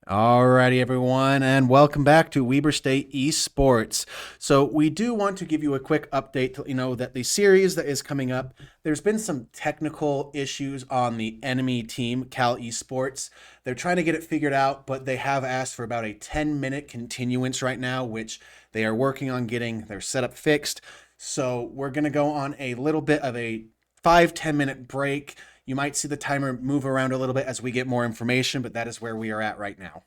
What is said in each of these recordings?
Alrighty, everyone, and welcome back to Weber State Esports. So we do want to give you a quick update to let you know that the series that is coming up, there's been some technical issues on the enemy team, Cal Esports. They're trying to get it figured out, but they have asked for about a 10-minute continuance right now, which they are working on getting their setup fixed. So we're going to go on a little bit of a 5-10 minute break. You might see the timer move around a little bit as we get more information, but that is where we are at right now.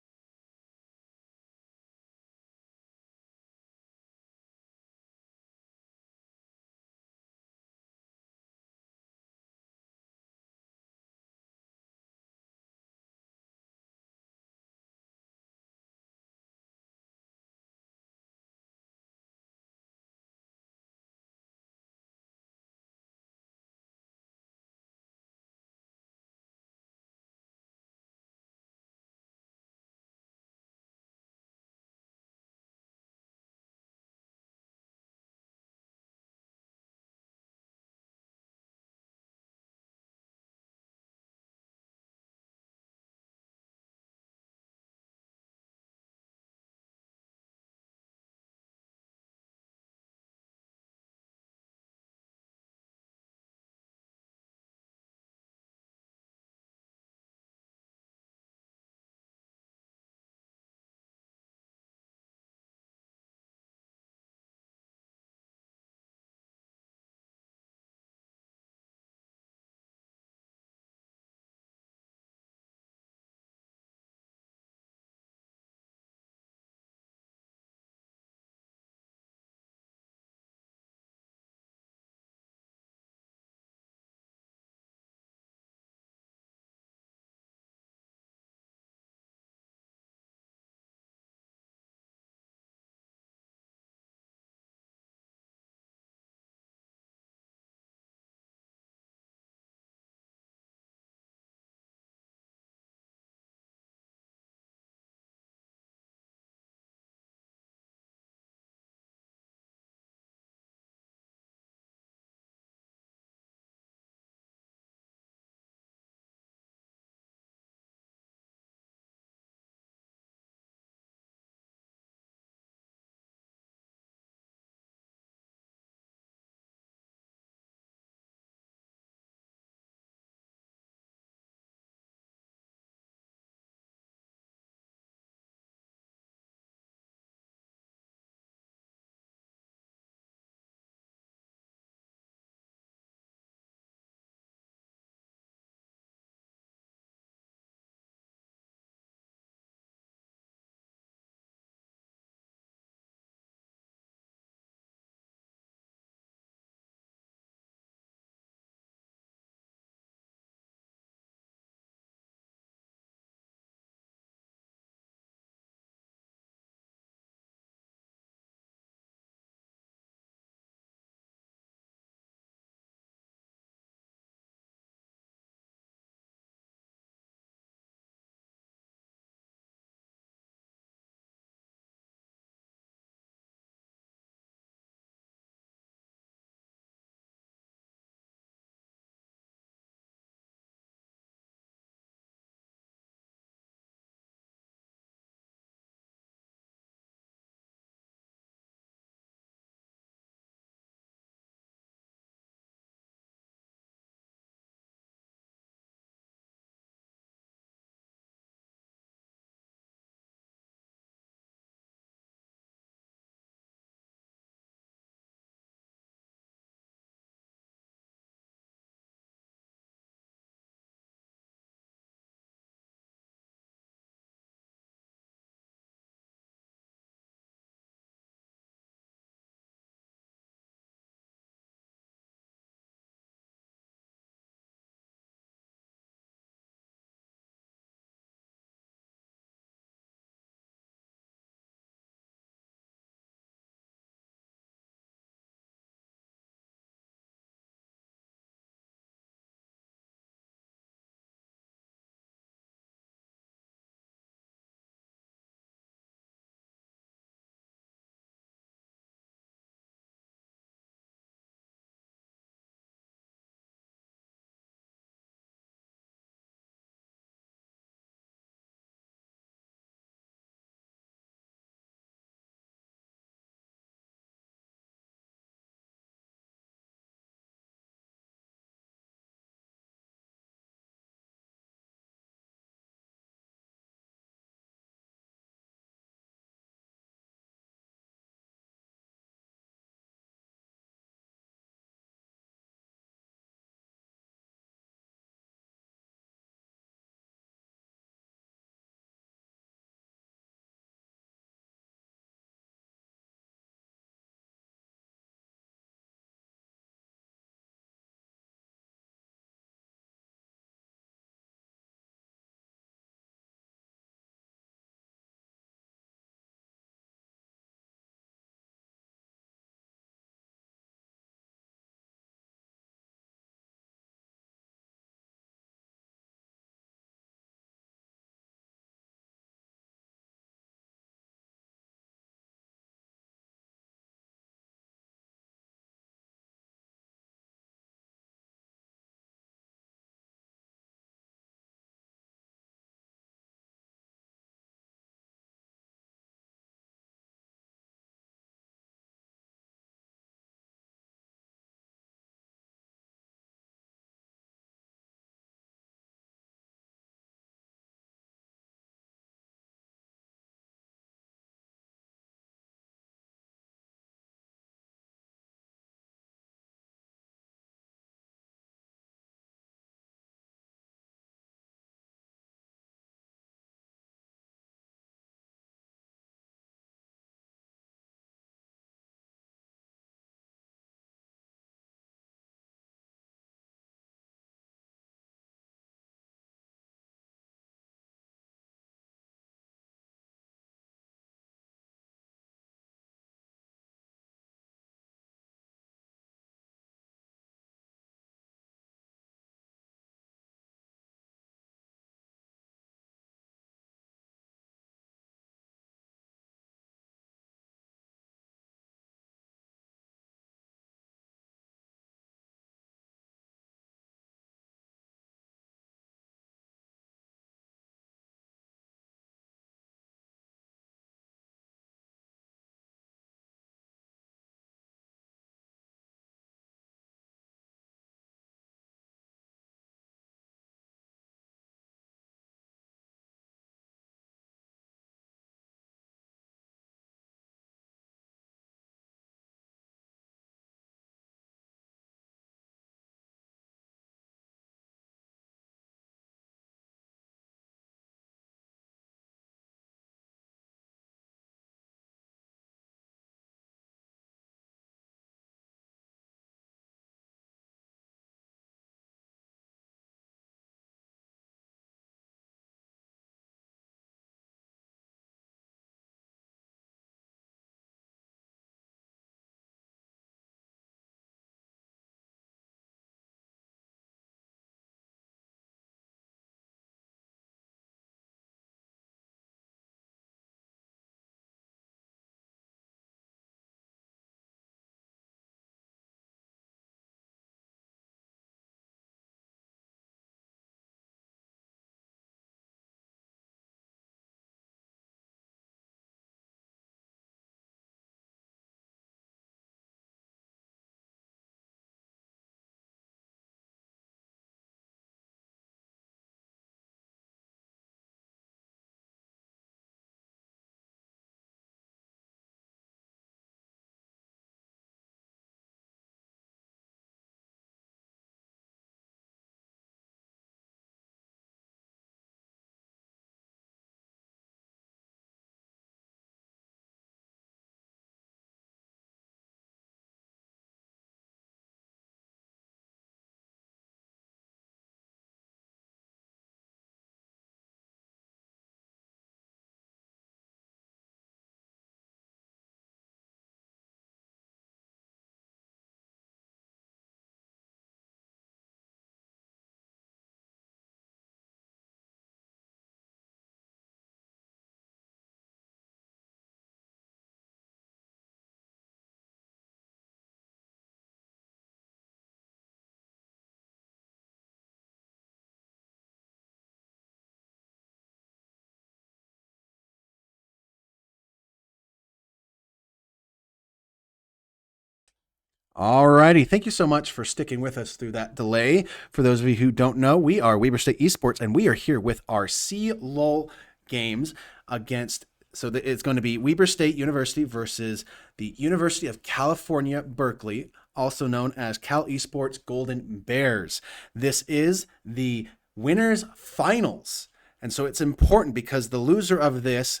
Alrighty, thank you so much for sticking with us through that delay. For those of you who don't know, we are Weber State Esports, and we are here with our CLoL games against. It's going to be Weber State University versus the University of California, Berkeley, also known as Cal Esports Golden Bears. This is the winners finals, and so it's important because the loser of this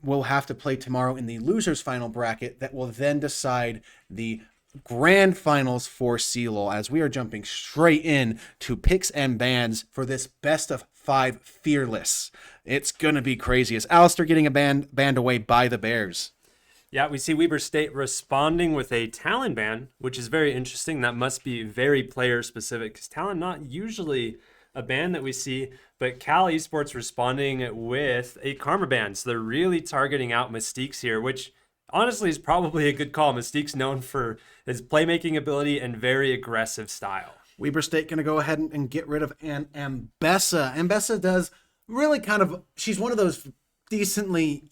will have to play tomorrow in the losers final bracket that will then decide the grand finals for CLoL, as we are jumping straight in to picks and bans for this best of five fearless. It's gonna be crazy. Is Alistair getting a banned away by the Bears? Yeah, we see Weber State responding with a Talon ban, which is very interesting. That must be very player specific because Talon not usually a ban that we see, but Cal Esports responding with a Karma ban. So they're really targeting out Mystique's here, which honestly is probably a good call. Mystique's known for his playmaking ability and very aggressive style. Weber State going to go ahead and get rid of an Ambessa. Ambessa does really kind of, she's one of those decently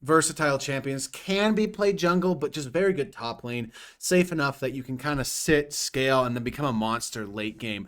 versatile champions, can be played jungle, but just very good top lane, safe enough that you can kind of sit, scale, and then become a monster late game.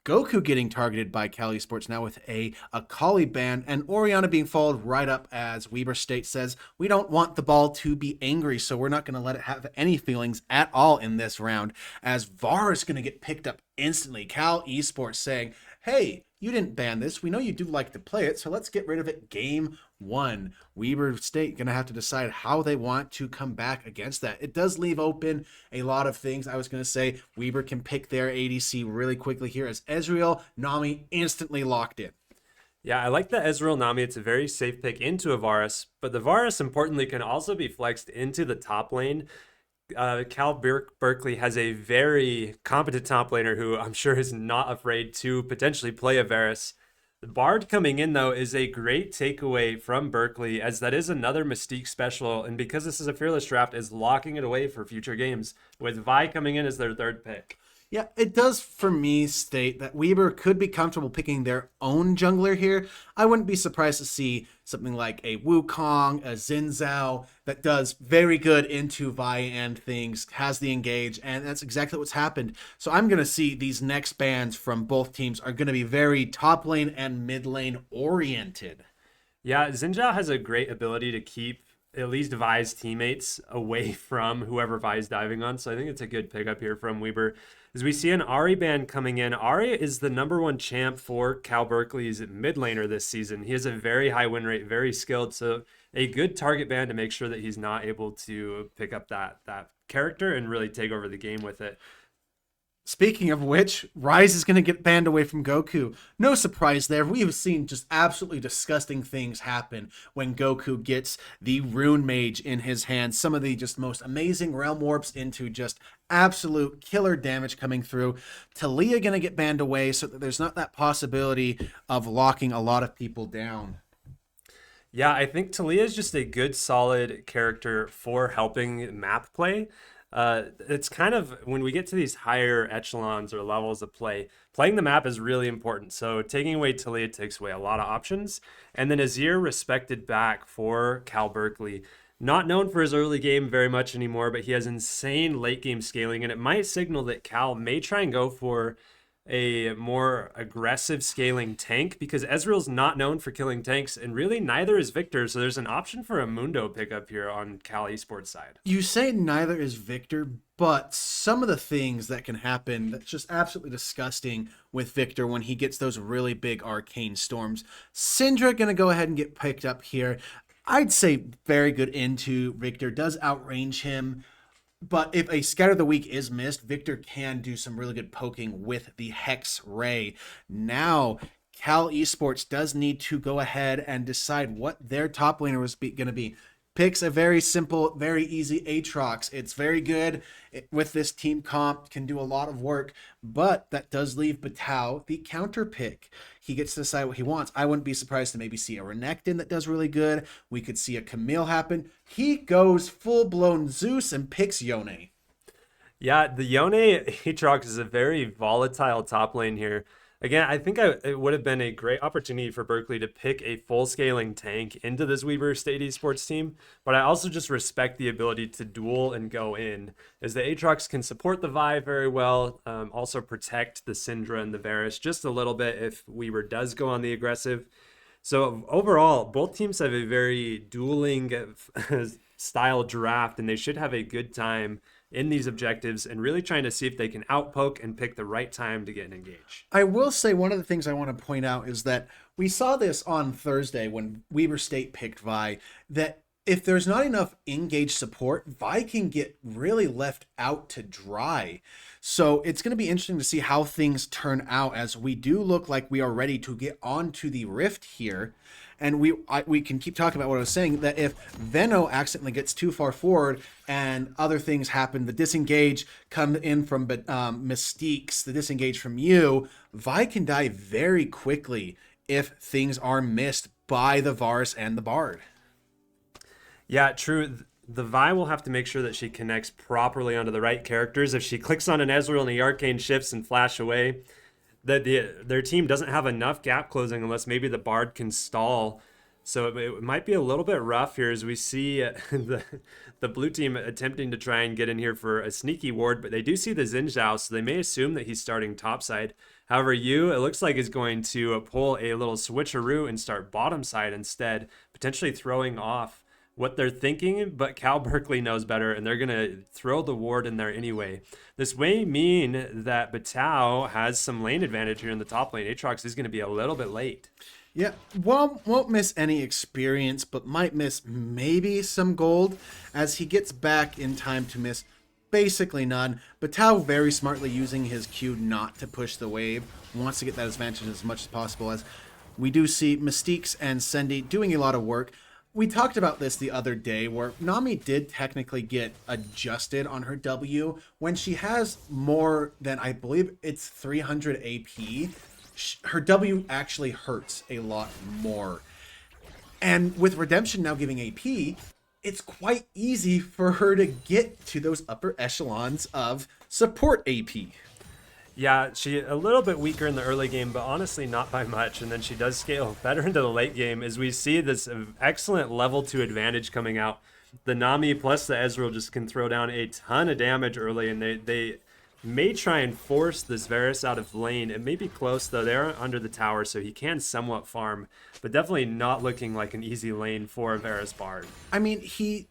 Goku getting targeted by Cali Sports now with a Akali ban, and Orianna being followed right up as Weber State says, we don't want the ball to be angry, so we're not going to let it have any feelings at all in this round, as VAR is going to get picked up instantly. Cal Esports saying, hey, you didn't ban this. We know you do like to play it, so let's get rid of it. Game one. Weber State going to have to decide how they want to come back against that. It does leave open a lot of things. I was going to say Weber can pick their ADC really quickly here as Ezreal, Nami instantly locked in. Yeah, I like the Ezreal Nami. It's a very safe pick into a Varus, but the Varus, importantly, can also be flexed into the top lane. Berkeley has a very competent top laner who I'm sure is not afraid to potentially play a Varus. The Bard coming in, though, is a great takeaway from Berkeley, as that is another Mystique special, and because this is a Fearless draft, is locking it away for future games, with Vi coming in as their third pick. Yeah, it does for me state that Weber could be comfortable picking their own jungler here. I wouldn't be surprised to see something like a Wukong, a Xin Zhao that does very good into Vi and things, has the engage, and that's exactly what's happened. So I'm going to see these next bans from both teams are going to be very top lane and mid lane oriented. Yeah, Xin Zhao has a great ability to keep at least Vi's teammates away from whoever Vi's diving on. So I think it's a good pickup here from Weber. As we see an Ari ban coming in, Ari is the #1 champ for Cal Berkeley's mid laner this season. He has a very high win rate, very skilled. So a good target ban to make sure that he's not able to pick up that character and really take over the game with it. Speaking of which, Rise is going to get banned away from Goku. No surprise there. We have seen just absolutely disgusting things happen when Goku gets the Rune Mage in his hands. Some of the just most amazing realm warps into just absolute killer damage coming through. Talia going to get banned away so that there's not that possibility of locking a lot of people down. Yeah, I think Talia is just a good, solid character for helping map play. It's kind of when we get to these higher echelons or levels of play, playing the map is really important. So taking away Talia takes away a lot of options. And then Azir respected back for Cal Berkeley. Not known for his early game very much anymore, but he has insane late game scaling, and it might signal that Cal may try and go for a more aggressive scaling tank because Ezreal's not known for killing tanks, and really neither is Victor. So there's an option for a Mundo pickup here on Cal Esports side. You say neither is Victor, but some of the things that can happen that's just absolutely disgusting with Victor when he gets those really big arcane storms. Syndra gonna go ahead and get picked up here. I'd say very good into Victor, does outrange him. But if a Scatter of the Week is missed, Victor can do some really good poking with the Hex Ray. Now, Cal Esports does need to go ahead and decide what their top laner was going to be. Picks a very simple, very easy Aatrox. It's very good with this team comp, can do a lot of work, but that does leave Batao the counter pick. He gets to decide what he wants. I wouldn't be surprised to maybe see a Renekton that does really good. We could see a Camille happen. He goes full-blown Zeus and picks Yone. Yeah, the Yone Aatrox is a very volatile top lane here. Again, I think it would have been a great opportunity for Berkeley to pick a full scaling tank into this Weber State Esports team, but I also just respect the ability to duel and go in, as the Aatrox can support the Vi very well, also protect the Syndra and the Varus just a little bit if Weber does go on the aggressive. So overall, both teams have a very dueling style draft, and they should have a good time in these objectives and really trying to see if they can outpoke and pick the right time to get an engage. I will say one of the things I want to point out is that we saw this on Thursday when Weber State picked Vi, that if there's not enough engage support, Vi can get really left out to dry. So it's going to be interesting to see how things turn out, as we do look like we are ready to get onto the rift here. And we can keep talking about what I was saying, that if Venno accidentally gets too far forward and other things happen, the disengage come in from Mystiques, the disengage from you, Vi can die very quickly if things are missed by the Varus and the Bard. Yeah, true. The Vi will have to make sure that she connects properly onto the right characters. If she clicks on an Ezreal and the Arcane shifts and flash away, that their team doesn't have enough gap closing unless maybe the Bard can stall. So it might be a little bit rough here as we see the blue team attempting to try and get in here for a sneaky ward, but they do see the Xin Zhao, so they may assume that he's starting topside. However, it looks like is going to pull a little switcheroo and start bottom side instead, potentially throwing off what they're thinking, but Cal Berkeley knows better, and they're going to throw the ward in there anyway. This may mean that Batao has some lane advantage here in the top lane. Aatrox is going to be a little bit late. Yeah, well, won't miss any experience, but might miss maybe some gold, as he gets back in time to miss basically none. Batao very smartly using his Q not to push the wave, wants to get that advantage as much as possible, as we do see Mystiques and Sendy doing a lot of work. We talked about this the other day, where Nami did technically get adjusted on her W. When she has more than, I believe it's 300 AP, her W actually hurts a lot more. And with Redemption now giving AP, it's quite easy for her to get to those upper echelons of support AP. Yeah, she a little bit weaker in the early game, but honestly not by much. And then she does scale better into the late game as we see this excellent level 2 advantage coming out. The Nami plus the Ezreal just can throw down a ton of damage early, and they may try and force this Varus out of lane. It may be close, though. They're under the tower, so he can somewhat farm, but definitely not looking like an easy lane for Varus Bard. I mean,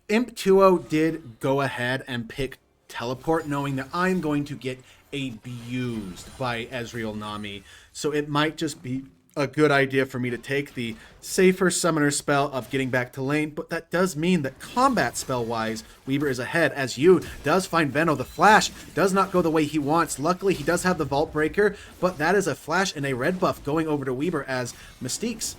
Imp 2-0 did go ahead and pick teleport, knowing that I'm going to get abused by Ezreal Nami. So it might just be a good idea for me to take the safer summoner spell of getting back to lane, but that does mean that combat spell wise, Weaver is ahead, as you does find Venno. The flash does not go the way he wants. Luckily, he does have the Vault Breaker, but that is a flash and a red buff going over to Weaver, as Mystiques,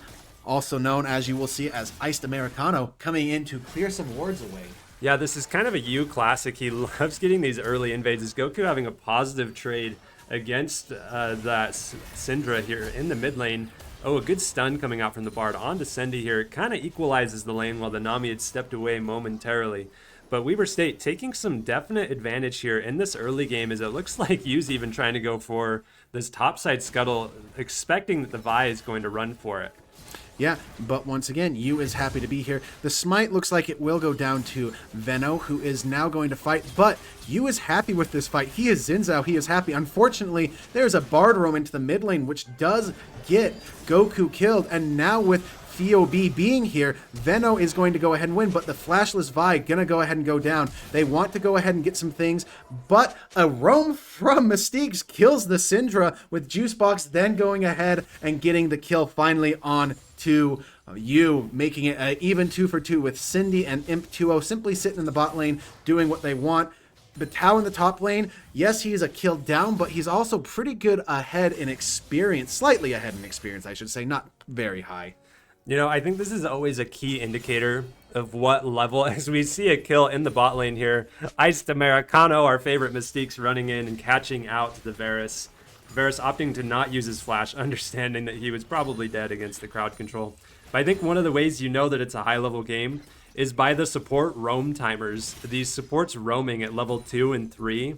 also known as you will see as Iced Americano, coming in to clear some wards away. Yeah, this is kind of a Yu classic. He loves getting these early invades. Is Goku having a positive trade against that Syndra here in the mid lane? Oh, a good stun coming out from the Bard onto Sendy here. It kind of equalizes the lane while the Nami had stepped away momentarily. But Weber State taking some definite advantage here in this early game, as it looks like Yu's even trying to go for this topside scuttle, expecting that the Vi is going to run for it. Yeah, but once again, Yu is happy to be here. The smite looks like it will go down to Venno, who is now going to fight, but Yu is happy with this fight. He is Xin Zhao, he is happy. Unfortunately, there's a Bard roam into the mid lane, which does get Goku killed, and now with Theo B being here, Venno is going to go ahead and win, but the flashless Vi gonna go ahead and go down. They want to go ahead and get some things, but a roam from Mystiques kills the Syndra, with Juicebox then going ahead and getting the kill finally on to Yu, making it an even 2 for 2 with Cindy and Imp 2-0 simply sitting in the bot lane doing what they want. Batao in the top lane, yes, he's a kill down, but he's also pretty good ahead in experience, slightly ahead in experience, I should say, not very high. You know, I think this is always a key indicator of what level, as we see a kill in the bot lane here. Iced Americano, our favorite Mystiques, running in and catching out the Varus. Varus opting to not use his flash, understanding that he was probably dead against the crowd control. But I think one of the ways you know that it's a high-level game is by the support roam timers. These supports roaming at level 2 and 3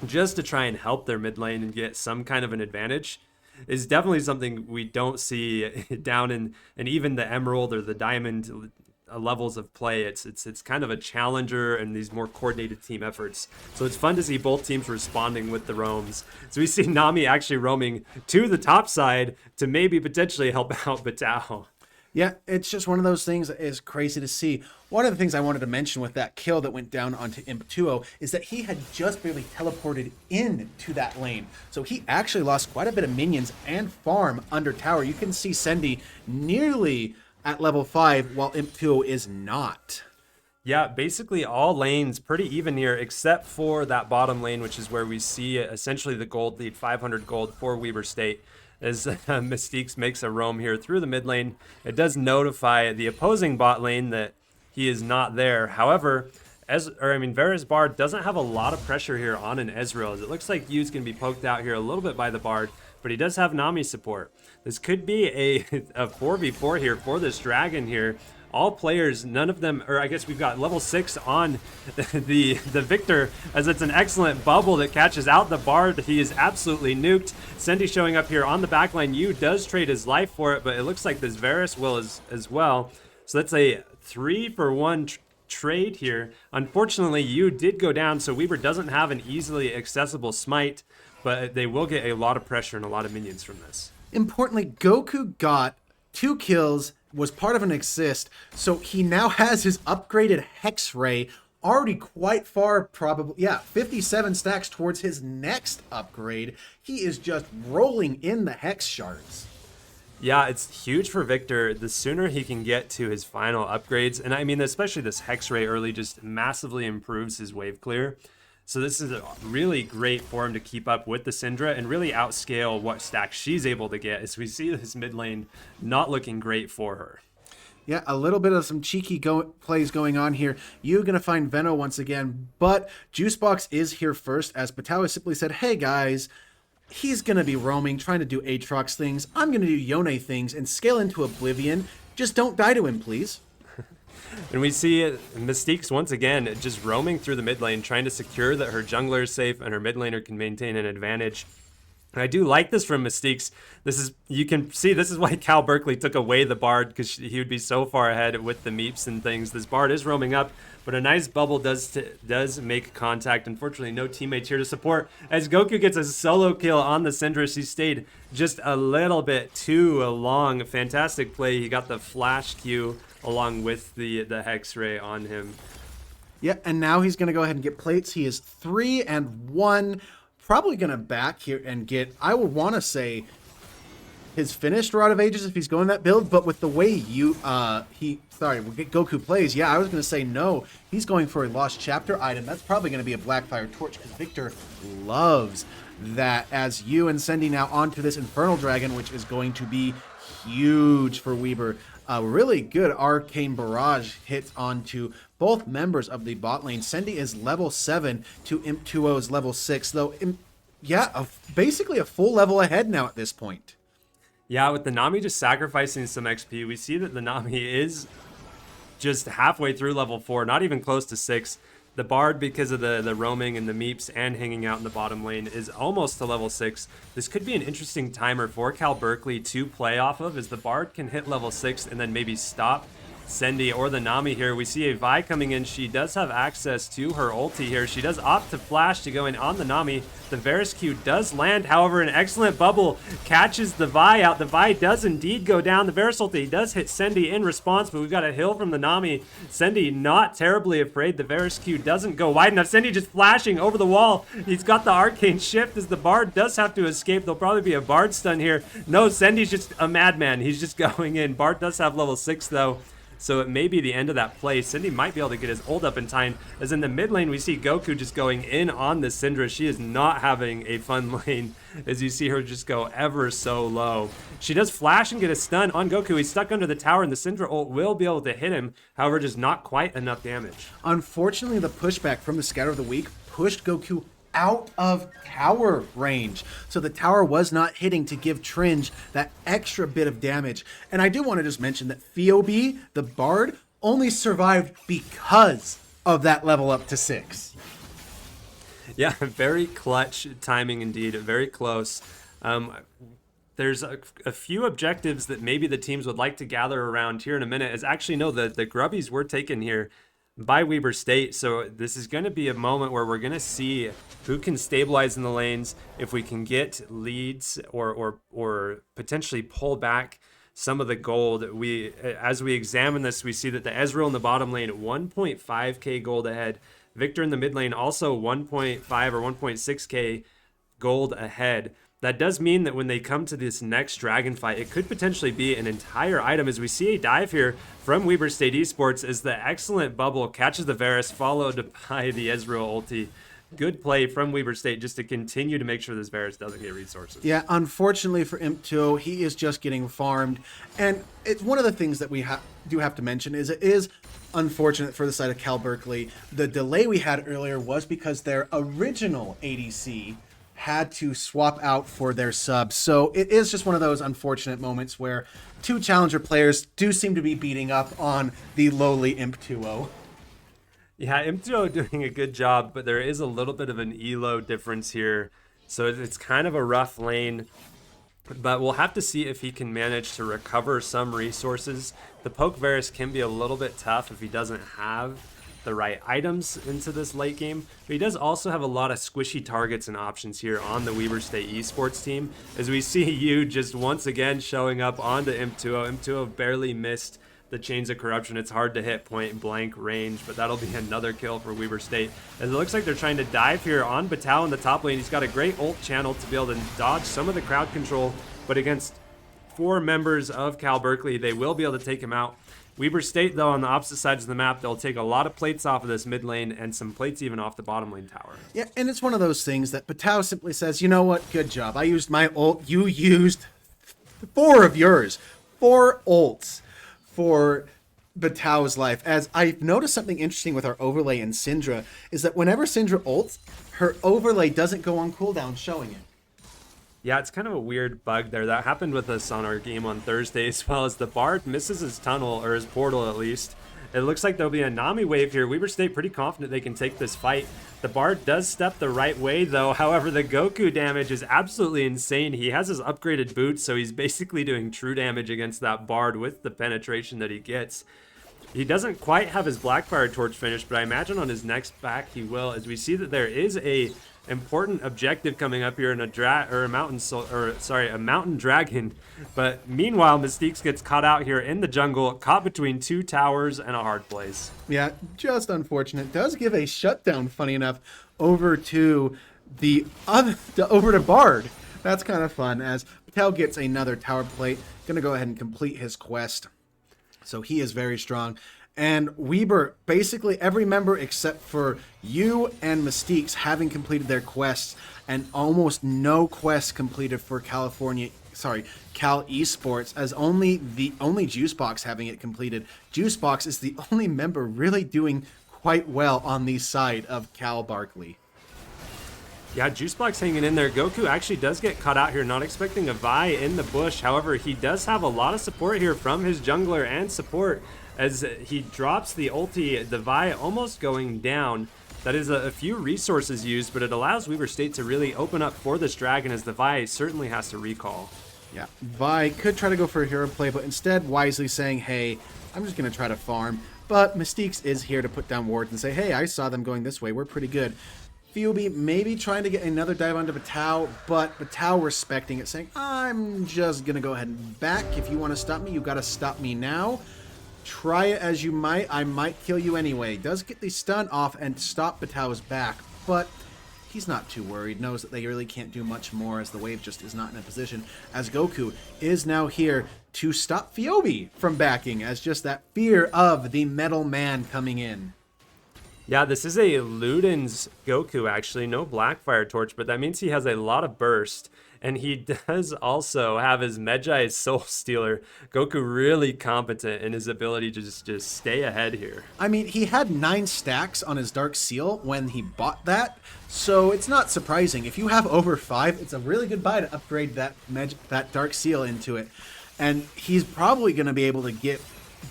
just to try and help their mid lane and get some kind of an advantage. is definitely something we don't see down in even the Emerald or the Diamond levels of play. It's kind of a challenger and these more coordinated team efforts. So it's fun to see both teams responding with the roams. So we see Nami actually roaming to the top side to maybe potentially help out Batao. Yeah, it's just one of those things that is crazy to see. One of the things I wanted to mention with that kill that went down onto Imp2O is that he had just barely teleported into that lane. So he actually lost quite a bit of minions and farm under tower. You can see Sendy nearly at level 5 while Imp2O is not. Yeah, basically all lanes pretty even here, except for that bottom lane, which is where we see essentially the gold lead, 500 gold for Weber State. As Mystiques makes a roam here through the mid lane, it does notify the opposing bot lane that he is not there. However, Varus Bard doesn't have a lot of pressure here on an Ezreal. As it looks like Yu's going to be poked out here a little bit by the Bard, but he does have Nami support. This could be a 4v4 here for this dragon here. All players, none of them, or I guess we've got level 6 on the Victor, as it's an excellent bubble that catches out the Bard. He is absolutely nuked. Sendy showing up here on the backline. Yu does trade his life for it, but it looks like this Varus will as well. So that's a 3-for-1 trade here. Unfortunately, Yu did go down, so Weber doesn't have an easily accessible smite, but they will get a lot of pressure and a lot of minions from this. Importantly, Goku got 2 kills, was part of an assist, so he now has his upgraded Hex Ray already quite far, probably, yeah, 57 stacks towards his next upgrade. He is just rolling in the Hex shards. Yeah, it's huge for Victor. The sooner he can get to his final upgrades, and I mean, especially this Hex Ray early just massively improves his wave clear. So this is really great for him to keep up with the Syndra and really outscale what stack she's able to get, as we see this mid lane not looking great for her. Yeah, a little bit of some cheeky plays going on here. You're going to find Veno once again, but Juicebox is here first, as Batao simply said, hey guys, he's going to be roaming, trying to do Aatrox things. I'm going to do Yone things and scale into Oblivion. Just don't die to him, please. And we see Mystiques once again just roaming through the mid lane, trying to secure that her jungler is safe and her mid laner can maintain an advantage. And I do like this from Mystiques. You can see this is why Cal Berkeley took away the Bard, because he would be so far ahead with the meeps and things. This Bard is roaming up, but a nice bubble does make contact. Unfortunately, no teammates here to support. As Goku gets a solo kill on the Syndra, he stayed just a little bit too long. Fantastic play. He got the flash Q along with the Hex Ray on him. Yeah, and now he's going to go ahead and get plates. He is 3-1. Probably going to back here and get, I would want to say, his finished Rod of Ages if he's going that build, but with the way Goku plays, yeah, I was going to say no. He's going for a Lost Chapter item. That's probably going to be a Blackfire Torch, because Victor loves that, as you and Sendy now onto this Infernal Dragon, which is going to be huge for Weber. A really good Arcane Barrage hits onto both members of the bot lane. Sendy is level 7 to Imp2O's level 6, though, basically a full level ahead now at this point. Yeah, with the Nami just sacrificing some XP, we see that the Nami is just halfway through level 4, not even close to 6. The Bard, because of the roaming and the meeps and hanging out in the bottom lane, is almost to level 6. This could be an interesting timer for Cal Berkeley to play off of, as the Bard can hit level 6 and then maybe stop Sendy or the Nami here. We see a Vi coming in. She does have access to her ulti here. She does opt to flash to go in on the Nami. The Varus Q does land. However, an excellent bubble catches the Vi out. The Vi does indeed go down. The Varus ulti does hit Sendy in response, but we've got a heal from the Nami. Sendy not terribly afraid. The Varus Q doesn't go wide enough. Sendy just flashing over the wall. He's got the Arcane Shift, as the Bard does have to escape. There'll probably be a Bard stun here. No, Sendy's just a madman. He's just going in. Bard does have level 6 though, so it may be the end of that play. Sendy might be able to get his ult up in time, as in the mid lane we see Goku just going in on the Syndra. She is not having a fun lane, as you see her just go ever so low. She does flash and get a stun on Goku. He's stuck under the tower, and the Syndra ult will be able to hit him, however just not quite enough damage. Unfortunately, the pushback from the Scatter of the Week pushed Goku out of tower range, so the tower was not hitting to give Tringe that extra bit of damage. And I do want to just mention that Phoebe, the Bard, only survived because of that level up to 6. Yeah, very clutch timing indeed, very close. there's a few objectives that maybe the teams would like to gather around here in a minute. Is actually no, the grubbies were taken here by Weber State. So this is going to be a moment where we're going to see who can stabilize in the lanes, if we can get leads or potentially pull back some of the gold. As we examine this, we see that the Ezreal in the bottom lane 1.5k gold ahead. Victor in the mid lane also 1.5 or 1.6k gold ahead. That does mean that when they come to this next dragon fight, it could potentially be an entire item, as we see a dive here from Weber State Esports as the excellent bubble catches the Varus, followed by the Ezreal ulti. Good play from Weber State just to continue to make sure this Varus doesn't get resources. Yeah, unfortunately for Imp2, he is just getting farmed. And it's one of the things that we do have to mention is it is unfortunate for the side of Cal Berkeley. The delay we had earlier was because their original ADC had to swap out for their sub. So it is just one of those unfortunate moments where two challenger players do seem to be beating up on the lowly Imp2O. Yeah, Imp2O doing a good job, but there is a little bit of an elo difference here. So it's kind of a rough lane, but we'll have to see if he can manage to recover some resources. The poke Varus can be a little bit tough if he doesn't have the right items into this late game, but he does also have a lot of squishy targets and options here on the Weber State Esports team, as we see you just once again showing up onto Imp2O. Imp2O barely missed the Chains of Corruption. It's hard to hit point blank range, but that'll be another kill for Weber State, as it looks like they're trying to dive here on Batal in the top lane. He's got a great ult channel to be able to dodge some of the crowd control, but against 4 members of Cal Berkeley, they will be able to take him out. Weber State, though, on the opposite sides of the map, they'll take a lot of plates off of this mid lane and some plates even off the bottom lane tower. Yeah, and it's one of those things that Patao simply says, you know what, good job. I used my ult, you used 4 of yours. 4 ults for Batao's life. As I've noticed something interesting with our overlay in Syndra, is that whenever Syndra ults, her overlay doesn't go on cooldown showing it. Yeah, it's kind of a weird bug there. That happened with us on our game on Thursday, as well as the Bard misses his tunnel, or his portal at least. It looks like there'll be a Nami wave here. Weber State pretty confident they can take this fight. The Bard does step the right way, though. However, the Goku damage is absolutely insane. He has his upgraded boots, so he's basically doing true damage against that Bard with the penetration that he gets. He doesn't quite have his Blackfire Torch finished, but I imagine on his next back he will, as we see that there is a important objective coming up here in a mountain dragon. But meanwhile, Mystiques gets caught out here in the jungle, caught between 2 towers and a hard place. Yeah, just unfortunate. Does give a shutdown, funny enough, over to over to Bard. That's kind of fun, as Patel gets another tower plate. Gonna go ahead and complete his quest. So he is very strong. And Weber, basically every member except for you and Mystiques having completed their quests, and almost no quests completed for Cal Esports, as only Juicebox having it completed. Juicebox is the only member really doing quite well on the side of Cal Berkeley. Yeah, Juicebox hanging in there. Goku actually does get caught out here, not expecting a Vi in the bush. However, he does have a lot of support here from his jungler and support, as he drops the ulti, the Vi almost going down. That is a few resources used, but it allows Weber State to really open up for this dragon, as the Vi certainly has to recall. Yeah, Vi could try to go for a hero play, but instead wisely saying, hey, I'm just going to try to farm. But Mystiques is here to put down wards and say, hey, I saw them going this way. We're pretty good. Phoebe maybe trying to get another dive onto Batao, but Batao respecting it, saying, I'm just going to go ahead and back. If you want to stop me, you got to stop me now. Try it as you might. I might kill you anyway. Does get the stun off and stop Batao's back, but he's not too worried. Knows that they really can't do much more, as the wave just is not in a position, as Goku is now here to stop Phoebe from backing, as just that fear of the metal man coming in. Yeah, this is a Luden's Goku, actually. No Blackfire Torch, but that means he has a lot of burst. And he does also have his Medjai's Soul Stealer. Goku really competent in his ability to just stay ahead here. I mean, he had 9 stacks on his Dark Seal when he bought that, so it's not surprising. If you have over 5, it's a really good buy to upgrade that Dark Seal into it. And he's probably going to be able to get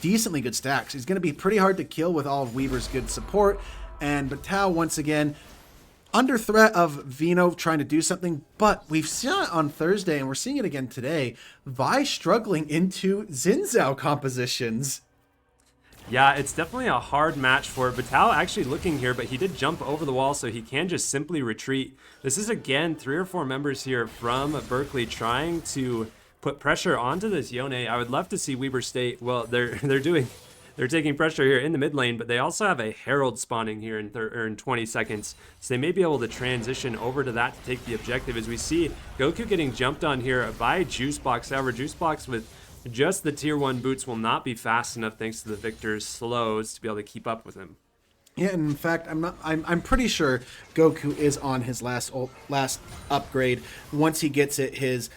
decently good stacks. He's going to be pretty hard to kill with all of Weaver's good support. And Batao, once again, under threat of Vino trying to do something, but we've seen it on Thursday and we're seeing it again today. Vi struggling into Xin compositions. Yeah, it's definitely a hard match for Vital actually looking here, but he did jump over the wall, so he can just simply retreat. This is, again, 3 or 4 members here from Berkeley trying to put pressure onto this Yone. I would love to see Weber State, well, they're taking pressure here in the mid lane, but they also have a Herald spawning here in 20 seconds. So they may be able to transition over to that to take the objective, as we see Goku getting jumped on here by Juicebox. However, Juicebox with just the tier 1 boots will not be fast enough thanks to the Victor's slows to be able to keep up with him. Yeah, and in fact, I'm pretty sure Goku is on his last upgrade. Once he gets it, his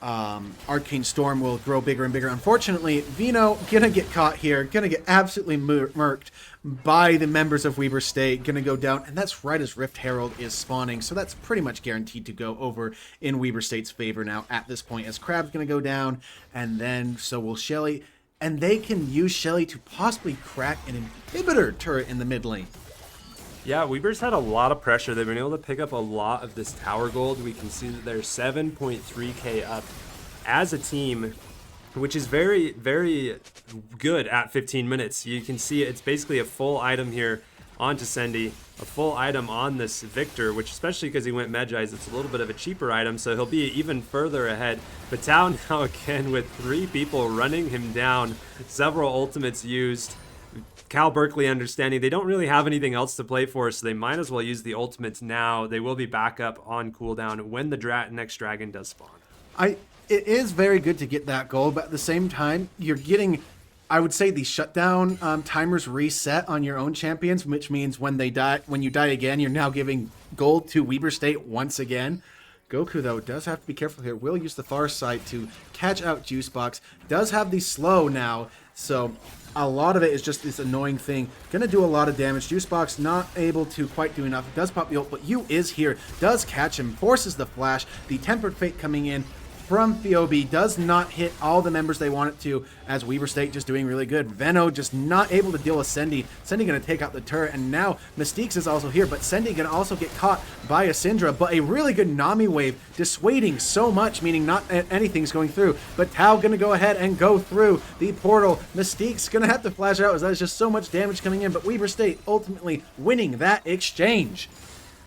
Arcane Storm will grow bigger and bigger. Unfortunately, Vino gonna get caught here, gonna get absolutely murked by the members of Weber State, gonna go down, and that's right as Rift Herald is spawning, so that's pretty much guaranteed to go over in Weber State's favor now at this point, as Crab's gonna go down, and then so will Shelly, and they can use Shelly to possibly crack an inhibitor turret in the mid lane. Yeah, Weber's had a lot of pressure. They've been able to pick up a lot of this tower gold. We can see that they're 7.3k up as a team, which is very, very good at 15 minutes. You can see it's basically a full item here onto Sendy, a full item on this Victor, which, especially because he went Medjai's, it's a little bit of a cheaper item, so he'll be even further ahead. But Tao now again with 3 people running him down, several ultimates used. Cal Berkeley understanding they don't really have anything else to play for, so they might as well use the ultimates now. They will be back up on cooldown when the next dragon does spawn. It is very good to get that gold, but at the same time, you're getting, I would say, the shutdown timers reset on your own champions, which means when you die again, you're now giving gold to Weber State once again. Goku, though, does have to be careful here. Will use the far side to catch out Juicebox. Does have the slow now, so a lot of it is just this annoying thing. Gonna do a lot of damage. Juicebox not able to quite do enough. Does pop the ult, but Yu is here. Does catch him. Forces the flash. The Tempered Fate coming in from Fiobi does not hit all the members they want it to, as Weber State just doing really good. Veno just not able to deal with Sendy. Sendy gonna take out the turret, and now Mystiques is also here, but Sendy gonna also get caught by a Syndra, but a really good Nami wave dissuading so much, meaning not anything's going through, but Tao gonna go ahead and go through the portal. Mystique's gonna have to flash out, as that is just so much damage coming in, but Weber State ultimately winning that exchange.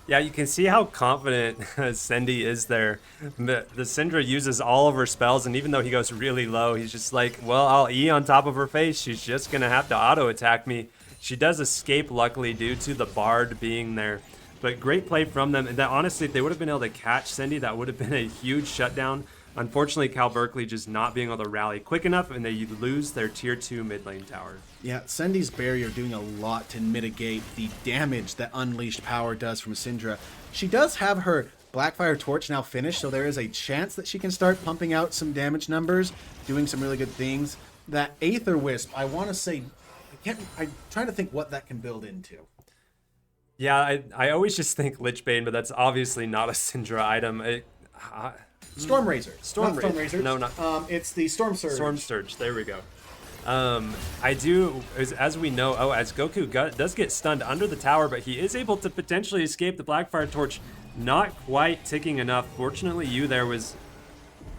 Yeah, you can see how confident Sendy is there. The Syndra uses all of her spells, and even though he goes really low, he's just like, well, I'll E on top of her face. She's just going to have to auto-attack me. She does escape, luckily, due to the Bard being there. But great play from them. And that, honestly, if they would have been able to catch Sendy, that would have been a huge shutdown. Unfortunately, Cal Berkeley just not being able to rally quick enough, and they lose their tier 2 mid lane tower. Yeah, Sendy's barrier doing a lot to mitigate the damage that Unleashed Power does from Syndra. She does have her Blackfire Torch now finished, so there is a chance that she can start pumping out some damage numbers, doing some really good things. That Aether Wisp, I want to say, I'm trying to think what that can build into. Yeah, I always just think Lichbane, but that's obviously not a Syndra item. Storm Razor. Storm Razor. No, not. It's the Storm Surge. Storm Surge. There we go. I do, as we know, as Goku does get stunned under the tower, but he is able to potentially escape the Blackfire Torch. Not quite ticking enough. Fortunately, Yu there was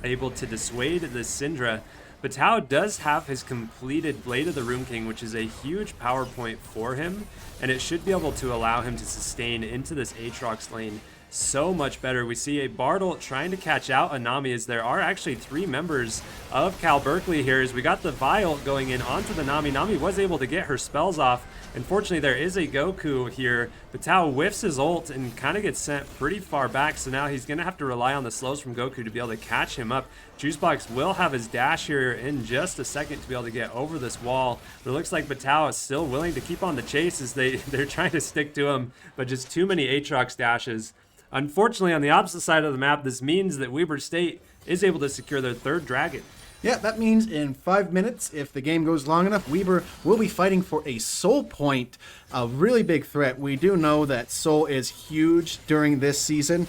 able to dissuade the Syndra. But Tao does have his completed Blade of the Rune King, which is a huge power point for him, and it should be able to allow him to sustain into this Aatrox lane so much better. We see a Bartle trying to catch out Anami, as there are actually 3 members of Cal Berkeley here, as we got the Vial going in onto the Nami. Nami was able to get her spells off. Unfortunately, there is a Goku here, but Tao whiffs his ult and kind of gets sent pretty far back, so now he's going to have to rely on the slows from Goku to be able to catch him up. Juicebox will have his dash here in just a second to be able to get over this wall, but it looks like Batao is still willing to keep on the chase as they're trying to stick to him, but just too many Aatrox dashes. Unfortunately, on the opposite side of the map, this means that Weber State is able to secure their 3rd dragon. Yeah, that means in 5 minutes, if the game goes long enough, Weber will be fighting for a soul point, a really big threat. We do know that soul is huge during this season.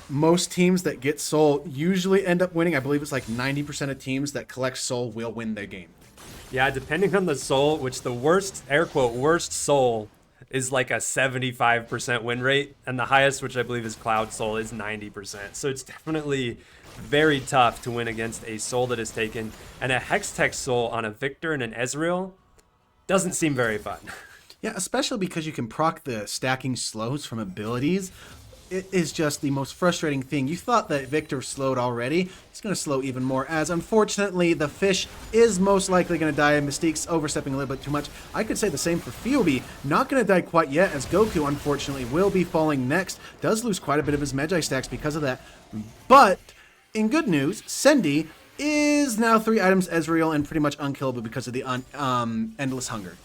Most teams that get soul usually end up winning. I believe it's like 90% of teams that collect soul will win their game. Yeah, depending on the soul, which the worst, air quote, worst soul is like a 75% win rate, and the highest, which I believe is Cloud Soul, is 90%. So it's definitely very tough to win against a soul that is taken, and a Hextech Soul on a Victor and an Ezreal doesn't seem very fun. Yeah, especially because you can proc the stacking slows from abilities. It is just the most frustrating thing. You thought that Victor slowed already. He's going to slow even more, as unfortunately the fish is most likely going to die. Mystique's overstepping a little bit too much. I could say the same for Phoebe. Not going to die quite yet, as Goku unfortunately will be falling next. Does lose quite a bit of his Magi stacks because of that. But in good news, Sendy is now 3 items Ezreal and pretty much unkillable because of the Endless Hunger.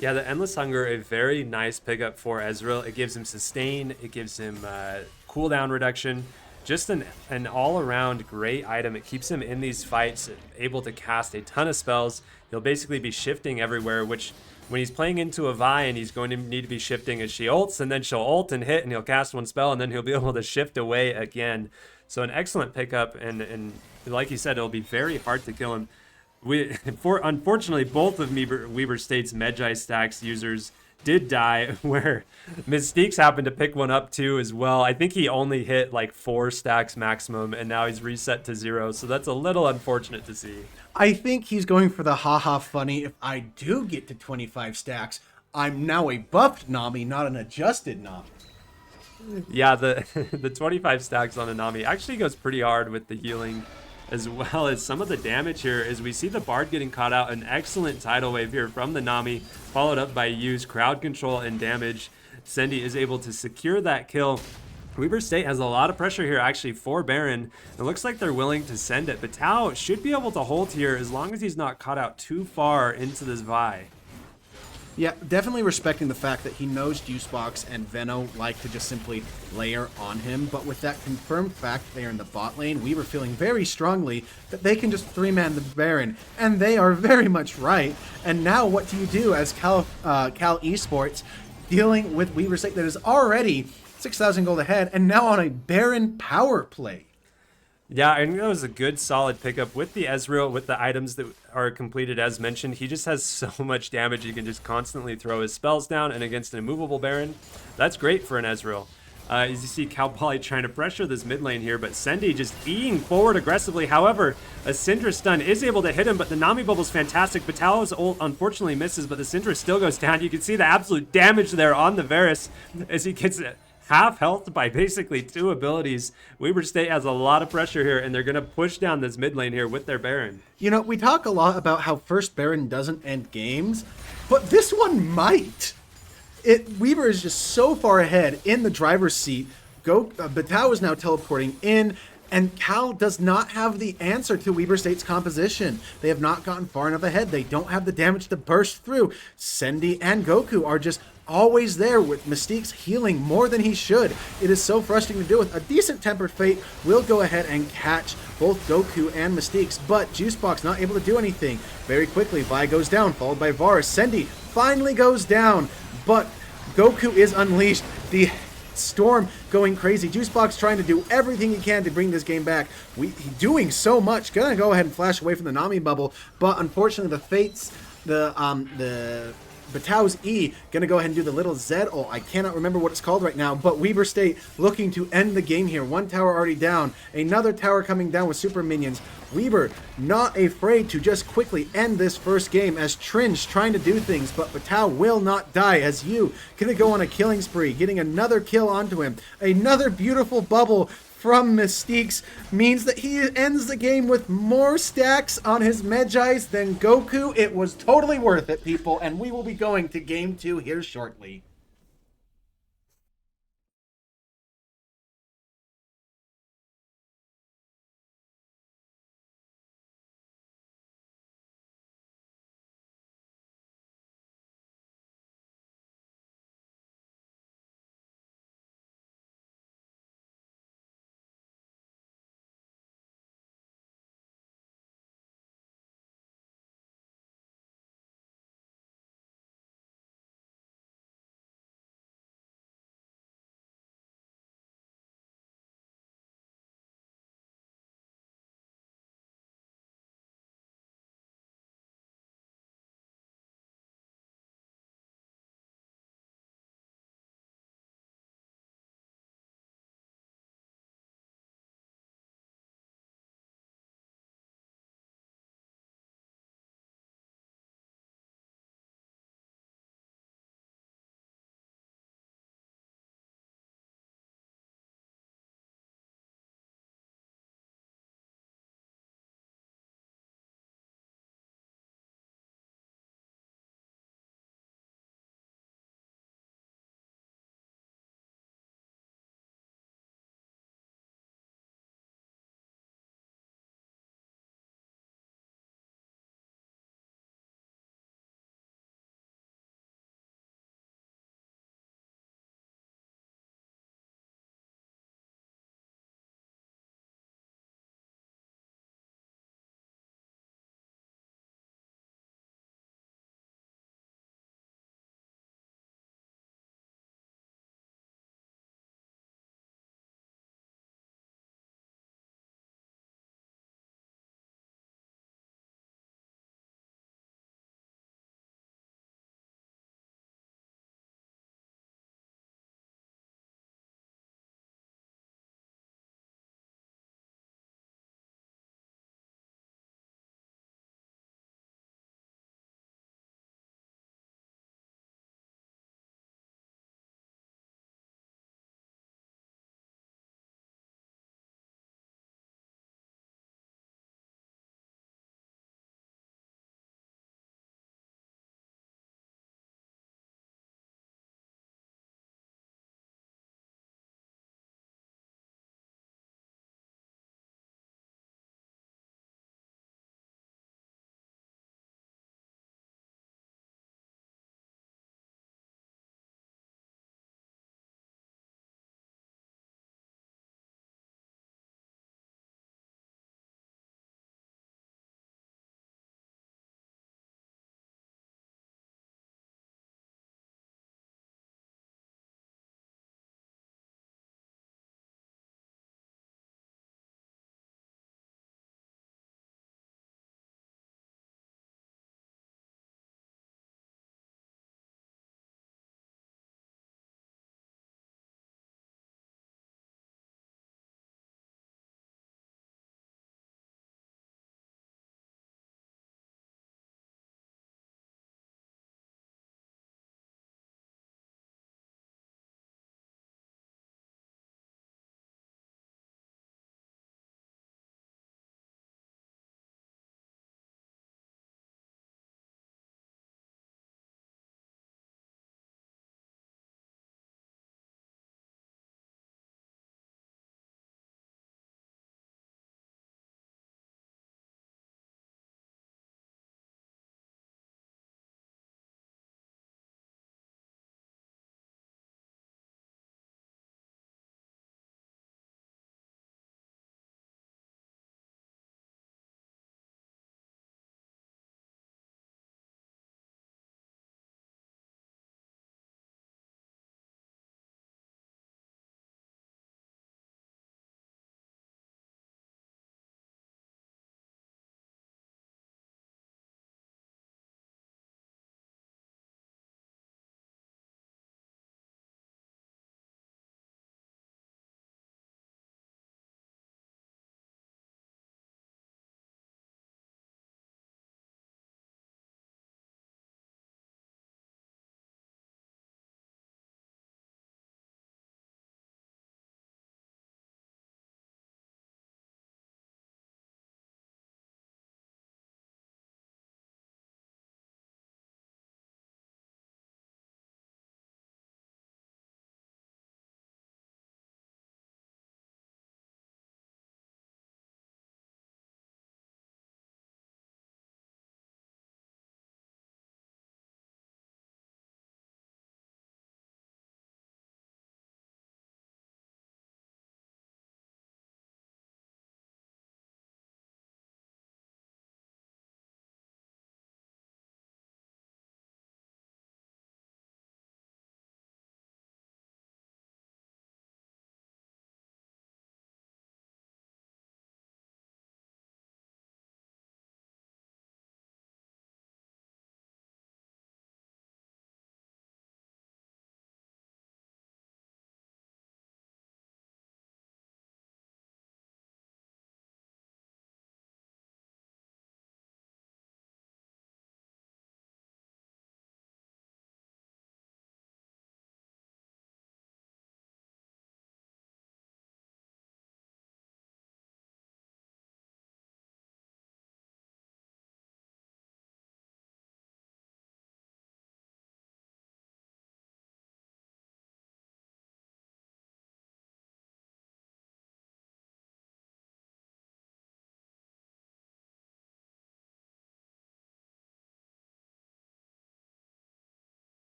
Yeah, the Endless Hunger, a very nice pickup for Ezreal. It gives him sustain, it gives him cooldown reduction, just an all-around great item. It keeps him in these fights, able to cast a ton of spells. He'll basically be shifting everywhere, which when he's playing into a Vi and he's going to need to be shifting as she ults, and then she'll ult and hit, and he'll cast one spell, and then he'll be able to shift away again. So an excellent pickup, and like you said, it'll be very hard to kill him. Unfortunately, both of Weber State's Magi stacks users did die, where Mystique's happened to pick one up too as well. I think he only hit like 4 stacks maximum, and now he's reset to 0. So that's a little unfortunate to see. I think he's going for the haha funny. If I do get to 25 stacks, I'm now a buffed Nami, not an adjusted Nami. Yeah, the the 25 stacks on Anami actually goes pretty hard with the healing, as well as some of the damage here. As we see the Bard getting caught out, an excellent tidal wave here from the Nami, followed up by Yu's crowd control and damage. Sendy is able to secure that kill. Weber State has a lot of pressure here actually for Baron. It looks like they're willing to send it, but Tao should be able to hold here as long as he's not caught out too far into this Vi. Yeah, definitely respecting the fact that he knows Juicebox and Veno like to just simply layer on him, but with that confirmed fact they are in the bot lane, we were feeling very strongly that they can just 3-man the Baron, and they are very much right. And now what do you do as Cal Esports dealing with Weaver State that is already 6,000 gold ahead and now on a Baron power play? Yeah, I think that was a good solid pickup with the Ezreal, with the items that are completed as mentioned. He just has so much damage, he can just constantly throw his spells down, and against an immovable Baron, that's great for an Ezreal. As you see Cal Poly trying to pressure this mid lane here, but Sendy just eating forward aggressively. However, a Syndra stun is able to hit him, but the Nami bubble's fantastic. Batal's ult unfortunately misses, but the Syndra still goes down. You can see the absolute damage there on the Varus as he gets half health by basically 2 abilities. Weber State has a lot of pressure here, and they're going to push down this mid lane here with their Baron. You know, we talk a lot about how first Baron doesn't end games, but this one might. Weaver is just so far ahead in the driver's seat. Batao is now teleporting in, and Cal does not have the answer to Weber State's composition. They have not gotten far enough ahead. They don't have the damage to burst through. Sendy and Goku are just always there, with Mystique's healing more than he should. It is so frustrating to deal with. A decent Tempered Fate will go ahead and catch both Goku and Mystique's, but Juicebox not able to do anything. Very quickly, Vi goes down, followed by Varus. Sendy finally goes down, but Goku is unleashed. The storm going crazy. Juicebox trying to do everything he can to bring this game back. He's doing so much. Gonna go ahead and flash away from the Nami bubble, but unfortunately the Fates, the Batao's E, gonna go ahead and do the little Z ult. I cannot remember what it's called right now, but Weber State looking to end the game here. 1 tower already down, another tower coming down with super minions. Weber not afraid to just quickly end this first game as Tringe trying to do things, but Batao will not die as you gonna go on a killing spree, getting another kill onto him. Another beautiful bubble from Mystique's means that he ends the game with more stacks on his Megis than Goku. It was totally worth it, people, and we will be going to game 2 here shortly.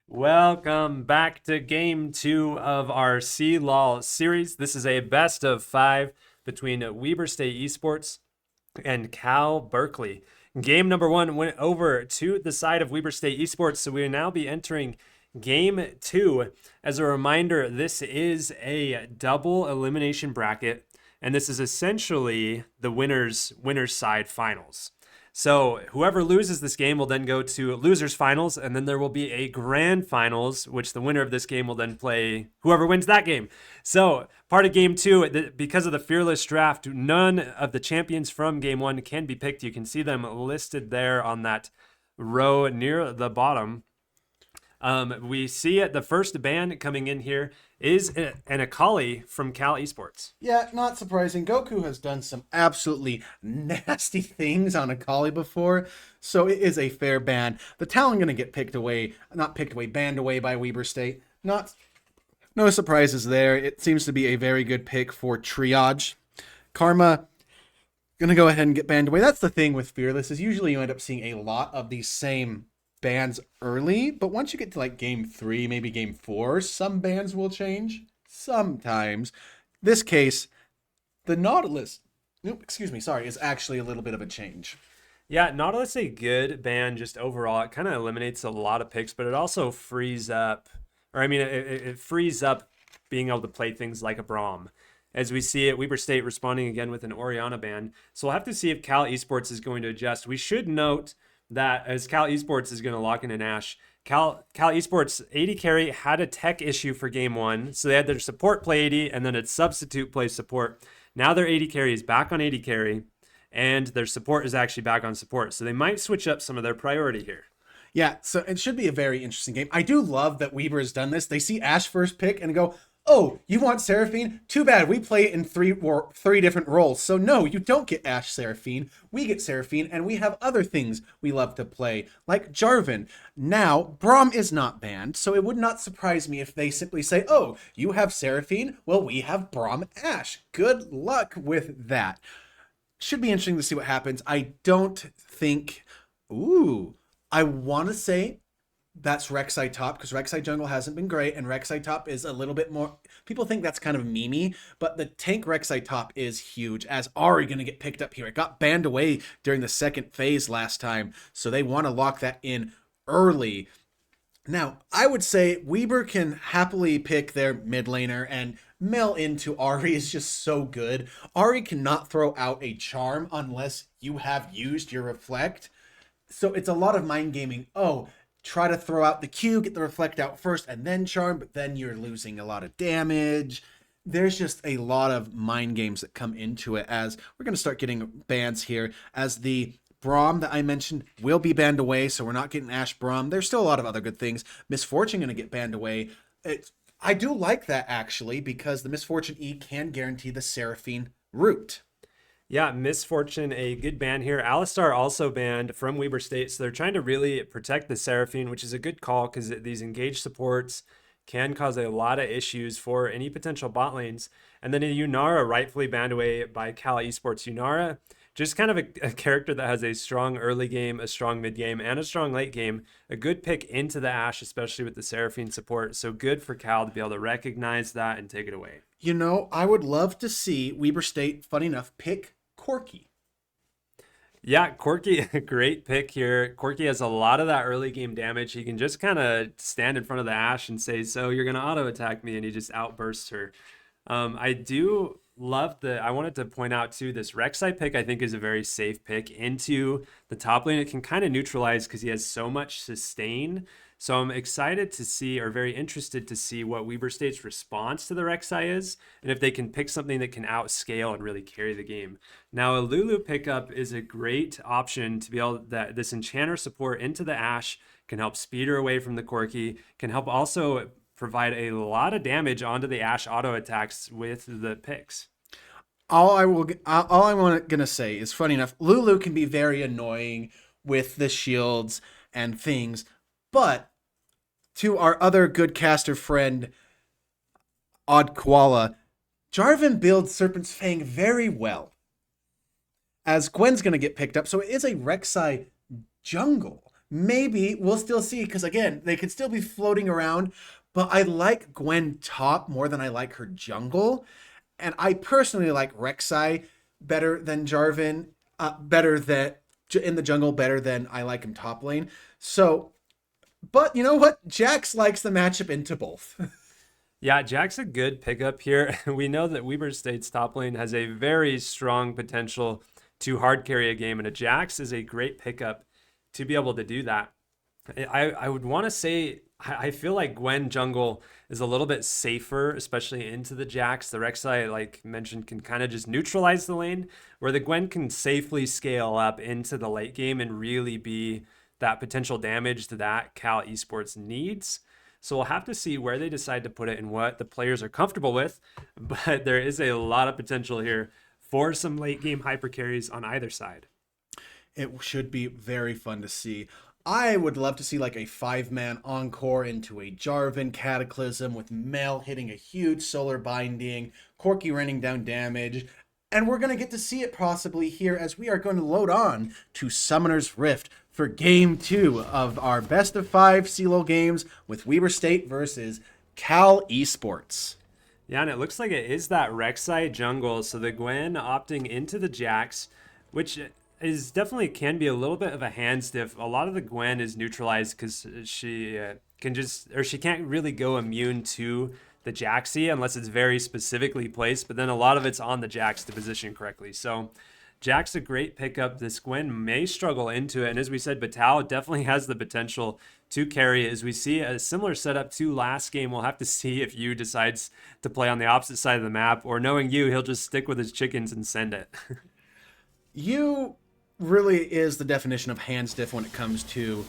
Welcome back to game two of our CLoL series. This is a best of five between Weber State Esports and Cal Berkeley. Game number one went over to the side of Weber State Esports, so we will now be entering game two. As a reminder, this is a double elimination bracket, and this is essentially the winner's side finals. So whoever loses this game will then go to losers finals, and then there will be a grand finals, which the winner of this game will then play whoever wins that game. So part of game two, because of the fearless draft, none of the champions from game one can be picked. You can see them listed there on that row near the bottom. We see it. The first ban coming in here is an Akali from Cal Esports. Yeah, not surprising. Goku has done some absolutely nasty things on Akali before, so it is a fair ban. The talent going to get banned away by Weber State. No surprises there. It seems to be a very good pick for Triage. Karma going to go ahead and get banned away. That's the thing with Fearless, is usually you end up seeing a lot of these same bans early, but once you get to like game 3, maybe game 4, some bans will change. Sometimes. This case, the Nautilus, is actually a little bit of a change. Yeah, Nautilus is a good ban just overall. It kind of eliminates a lot of picks, but it also frees up, it frees up being able to play things like a Braum. As we see it, Weber State responding again with an Orianna ban. So we'll have to see if Cal Esports is going to adjust. We should note that as Cal Esports is going to lock in an Ashe, Cal Esports AD carry had a tech issue for game one. So they had their support play AD and then its substitute play support. Now their AD carry is back on AD carry and their support is actually back on support. So they might switch up some of their priority here. Yeah, so it should be a very interesting game. I do love that Weber has done this. They see Ashe first pick and go, oh, you want Seraphine? Too bad. We play in three different roles. So no, you don't get Ashe Seraphine. We get Seraphine, and we have other things we love to play, like Jarvan. Now, Braum is not banned, so it would not surprise me if they simply say, oh, you have Seraphine? Well, we have Braum Ashe. Good luck with that. Should be interesting to see what happens. I don't think... I want to say that's Rek'Sai top, because Rek'Sai jungle hasn't been great, and Rek'Sai top is a little bit more... People think that's kind of memey, but the tank Rek'Sai top is huge. As Ari going to get picked up here. It got banned away during the second phase last time, so they want to lock that in early. Now, I would say Weber can happily pick their mid laner, and mill into Ari is just so good. Ari cannot throw out a charm unless you have used your reflect. So it's a lot of mind gaming. Oh, try to throw out the Q, get the reflect out first, and then charm, but then you're losing a lot of damage. There's just a lot of mind games that come into it, as we're going to start getting bans here, as the Braum that I mentioned will be banned away, so we're not getting Ashe Braum. There's still a lot of other good things. Misfortune going to get banned away. I do like that, actually, because the Misfortune E can guarantee the Seraphine route. Yeah, Misfortune, a good ban here. Alistar also banned from Weber State, so they're trying to really protect the Seraphine, which is a good call because these engaged supports can cause a lot of issues for any potential bot lanes. And then Yunara rightfully banned away by Cal Esports. Yunara, just kind of a character that has a strong early game, a strong mid game, and a strong late game. A good pick into the Ashe, especially with the Seraphine support. So good for Cal to be able to recognize that and take it away. You know, I would love to see Weber State, funny enough, pick Corki. Yeah, Corki, great pick here. Corki has a lot of that early game damage. He can just kind of stand in front of the Ashe and say, so you're going to auto attack me, and he just outbursts her. I do love I wanted to point out too, this Rek'Sai pick I think is a very safe pick into the top lane. It can kind of neutralize because he has so much sustain. So I'm excited to see, or very interested to see, what Weber State's response to the Rek'Sai is, and if they can pick something that can outscale and really carry the game. Now, a Lulu pickup is a great option to be able that this Enchanter support into the Ashe can help speed her away from the Corki, can help also provide a lot of damage onto the Ashe auto attacks with the picks. All I'm gonna say is, funny enough, Lulu can be very annoying with the shields and things. But to our other good caster friend, Odd Koala, Jarvan builds Serpent's Fang very well. As Gwen's going to get picked up, so it is a Rek'Sai jungle. Maybe we'll still see because again, they could still be floating around. But I like Gwen top more than I like her jungle, and I personally like Rek'Sai better than Jarvan, better than in the jungle better than I like him top lane. So, but you know what? Jax likes the matchup into both. Yeah, Jack's a good pickup here. We know that Weber State's top lane has a very strong potential to hard carry a game, and a Jax is a great pickup to be able to do that. I would want to say I feel like Gwen jungle is a little bit safer, especially into the Jax. The Rek'Sai, like mentioned, can kind of just neutralize the lane, where the Gwen can safely scale up into the late game and really be that potential damage that Cal Esports needs. So we'll have to see where they decide to put it and what the players are comfortable with. But there is a lot of potential here for some late game hyper carries on either side. It should be very fun to see. I would love to see like a 5-man encore into a Jarvan Cataclysm with Mel hitting a huge solar binding, Corki raining down damage, and we're going to get to see it possibly here as we are going to load on to Summoner's Rift for Game 2 of our best of 5 CLoL games with Weber State versus Cal Esports. Yeah, and it looks like it is that Rek'Sai jungle. So the Gwen opting into the Jax, which is definitely can be a little bit of a hand stiff. A lot of the Gwen is neutralized because she can just, or she can't really go immune to the Jaxie unless it's very specifically placed. But then a lot of it's on the Jax to position correctly. So Jack's a great pickup. This Gwen may struggle into it. And as we said, Batal definitely has the potential to carry. As we see a similar setup to last game, we'll have to see if Yu decides to play on the opposite side of the map, or knowing Yu, he'll just stick with his chickens and send it. Yu really is the definition of hand stiff when it comes to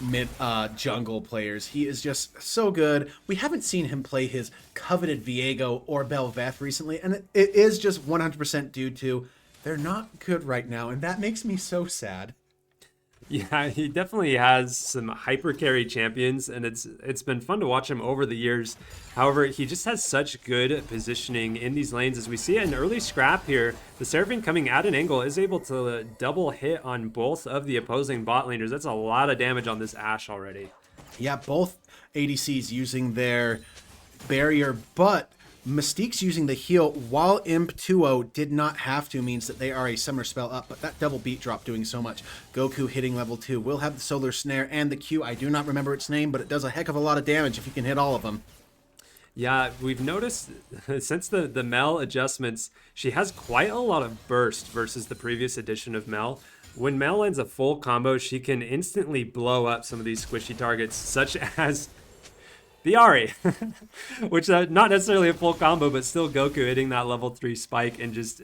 mid jungle players. He is just so good. We haven't seen him play his coveted Viego or Belveth recently, and it is just 100% due to they're not good right now, and that makes me so sad. Yeah, he definitely has some hyper carry champions, and it's been fun to watch him over the years. However, he just has such good positioning in these lanes. As we see an early scrap here, the Seraphine coming at an angle is able to double hit on both of the opposing bot laners. That's a lot of damage on this Ashe already. Yeah, both ADCs using their barrier, but Mystique's using the heal while Imp 2-0 did not have to, means that they are a summer spell up, but that double beat drop doing so much. Goku hitting level 2 will have the solar snare and the Q. I do not remember its name, but it does a heck of a lot of damage if you can hit all of them. Yeah, we've noticed since the Mel adjustments, she has quite a lot of burst versus the previous edition of Mel. When Mel lands a full combo, she can instantly blow up some of these squishy targets, such as the Ari, which not necessarily a full combo, but still Goku hitting that level 3 spike and just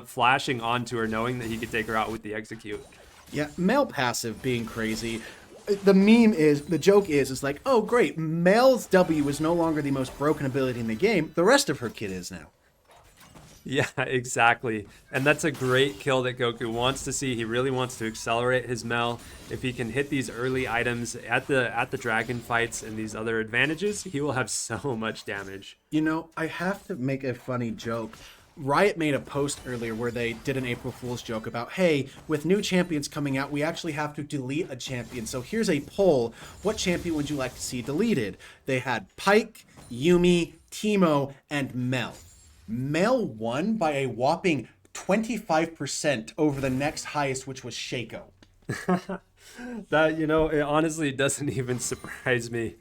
flashing onto her, knowing that he could take her out with the execute. Yeah, Mel passive being crazy. The meme is, the joke is like, oh great, Mel's W is no longer the most broken ability in the game. The rest of her kit is now. Yeah, exactly. And that's a great kill that Goku wants to see. He really wants to accelerate his Mel. If he can hit these early items at the dragon fights and these other advantages, he will have so much damage. You know, I have to make a funny joke. Riot made a post earlier where they did an April Fool's joke about, hey, with new champions coming out, we actually have to delete a champion. So here's a poll. What champion would you like to see deleted? They had Pyke, Yuumi, Teemo, and Mel. Mel won by a whopping 25% over the next highest, which was Shaco. That, it honestly doesn't even surprise me.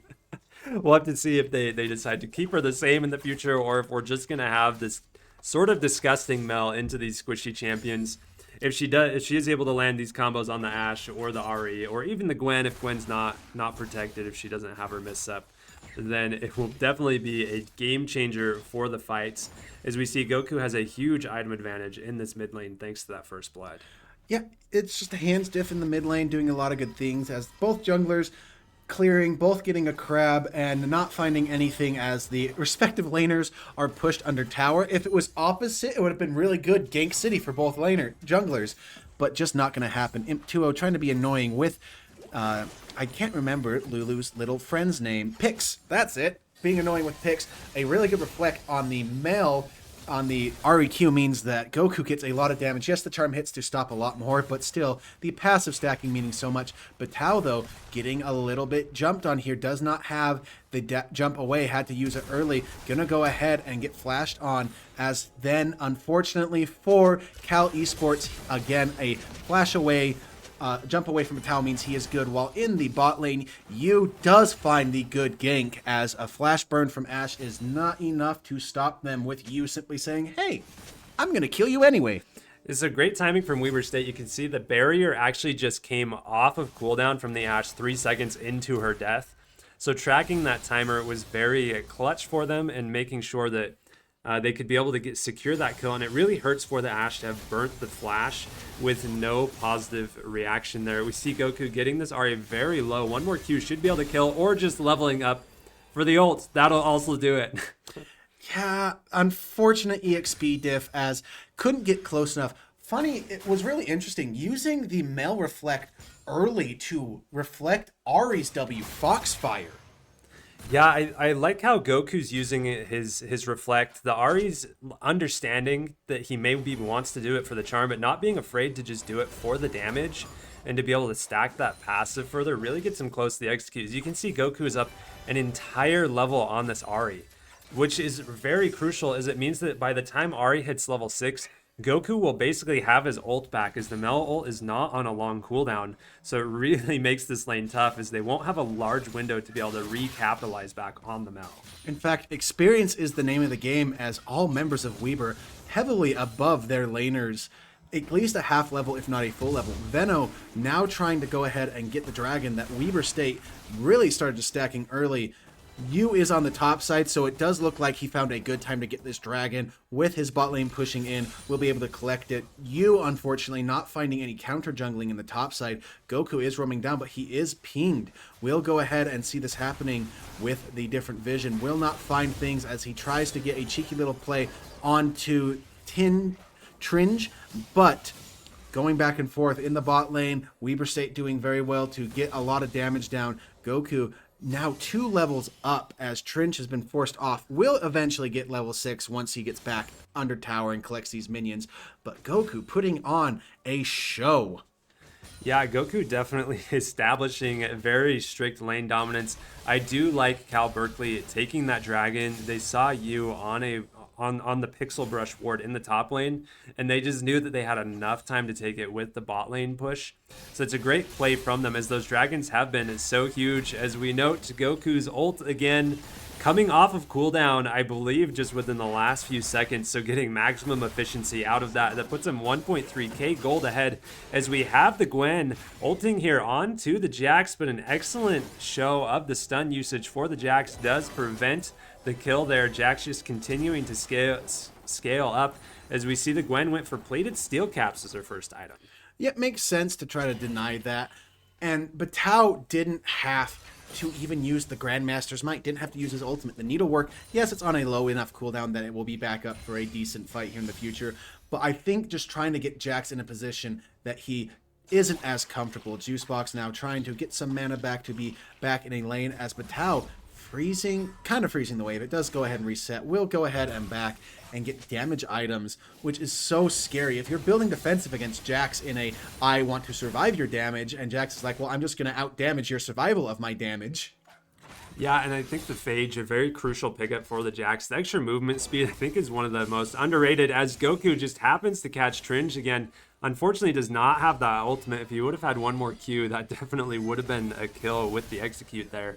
We'll have to see if they decide to keep her the same in the future, or if we're just going to have this sort of disgusting Mel into these squishy champions. If she is able to land these combos on the Ashe or the Ari, or even the Gwen, if Gwen's not protected, if she doesn't have her miss up, then it will definitely be a game changer for the fights. As we see, Goku has a huge item advantage in this mid lane thanks to that first blood. Yeah, it's just a hand stiff in the mid lane doing a lot of good things as both junglers clearing, both getting a crab and not finding anything as the respective laners are pushed under tower. If it was opposite, it would have been really good gank city for both junglers, but just not going to happen. Imp 2-0 trying to be annoying with, I can't remember Lulu's little friend's name. Pix, that's it. Being annoying with Pix. A really good reflect on the Mel on the REQ means that Goku gets a lot of damage. Yes, the charm hits to stop a lot more, but still, the passive stacking meaning so much. Batal, though, getting a little bit jumped on here, does not have the jump away, had to use it early. Gonna go ahead and get flashed on, as then, unfortunately for Cal Esports, again, a flash away. Jump away from Batal means he is good, while in the bot lane, Yu does find the good gank, as a flash burn from Ashe is not enough to stop them, with Yu simply saying, hey, I'm going to kill you anyway. It's a great timing from Weber State. You can see the barrier actually just came off of cooldown from the Ashe 3 seconds into her death. So tracking that timer was very clutch for them and making sure that they could be able to secure that kill, and it really hurts for the Ashe to have burnt the flash with no positive reaction there. We see Goku getting this Arya very low. One more Q should be able to kill, or just leveling up for the ult. That'll also do it. Yeah, unfortunate EXP diff, as couldn't get close enough. Funny, it was really interesting using the Mel Reflect early to reflect Ari's W Foxfire. Yeah, I like how Goku's using his reflect. The Ari's understanding that he maybe wants to do it for the charm, but not being afraid to just do it for the damage and to be able to stack that passive further really gets him close to the execute. As you can see, Goku is up an entire level on this Ari, which is very crucial, as it means that by the time Ari hits level 6, Goku will basically have his ult back, as the Mel ult is not on a long cooldown. So it really makes this lane tough, as they won't have a large window to be able to recapitalize back on the Mel. In fact, experience is the name of the game, as all members of Weber heavily above their laners, at least a half level, if not a full level. Venno now trying to go ahead and get the dragon that Weber State really started stacking early. Yu is on the top side, so it does look like he found a good time to get this dragon. With his bot lane pushing in, we'll be able to collect it. Yu, unfortunately, not finding any counter jungling in the top side. Goku is roaming down, but he is pinged. We'll go ahead and see this happening with the different vision. Will not find things, as he tries to get a cheeky little play onto Tringe, but going back and forth in the bot lane, Weber State doing very well to get a lot of damage down. Goku now 2 levels up, as Trinch has been forced off. Will eventually get level 6 once he gets back under tower and collects these minions. But Goku putting on a show. Yeah, Goku definitely establishing a very strict lane dominance. I do like Cal Berkeley taking that dragon. They saw you on the pixel brush ward in the top lane, and they just knew that they had enough time to take it with the bot lane push. So it's a great play from them, as those dragons have been so huge. As we note, Goku's ult again coming off of cooldown, I believe just within the last few seconds, so getting maximum efficiency out of that. That puts him 1.3k gold ahead, as we have the Gwen ulting here onto the Jax, but an excellent show of the stun usage for the Jax does prevent the kill there. Jax just continuing to scale up, as we see the Gwen went for plated steel caps as her first item. Yeah, it makes sense to try to deny that. And Batal didn't have to even use the Grandmaster's Might, didn't have to use his ultimate. The needlework, yes, it's on a low enough cooldown that it will be back up for a decent fight here in the future. But I think just trying to get Jax in a position that he isn't as comfortable. Juicebox now trying to get some mana back to be back in a lane, as Batal kind of freezing the wave. It does go ahead and reset. We'll go ahead and back and get damage items, which is so scary. If you're building defensive against Jax in a I want to survive your damage, and Jax is like, well, I'm just going to out damage your survival of my damage. Yeah, and I think the Phage, a very crucial pickup for the Jax. The extra movement speed, I think, is one of the most underrated, as Goku just happens to catch Tringe again. Unfortunately, does not have that ultimate. If he would have had one more Q, that definitely would have been a kill with the execute there.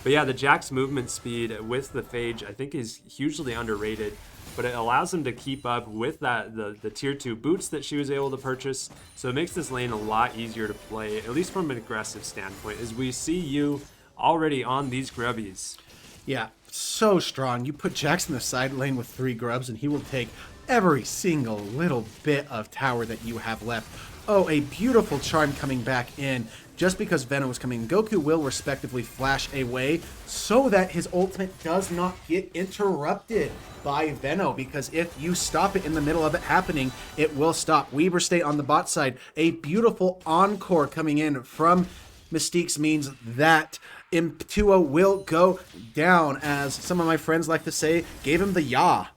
But yeah, the Jax movement speed with the Phage, I think, is hugely underrated. But it allows him to keep up with the tier 2 boots that she was able to purchase. So it makes this lane a lot easier to play, at least from an aggressive standpoint, as we see you already on these grubbies. Yeah, so strong. You put Jax in the side lane with 3 grubs, and he will take every single little bit of tower that you have left. Oh, a beautiful charm coming back in. Just because Venom was coming, Goku will respectively flash away so that his ultimate does not get interrupted by Venno, because if you stop it in the middle of it happening, it will stop. Weber State on the bot side, a beautiful encore coming in from Mystique's means that Imptua will go down, as some of my friends like to say, gave him the yaw.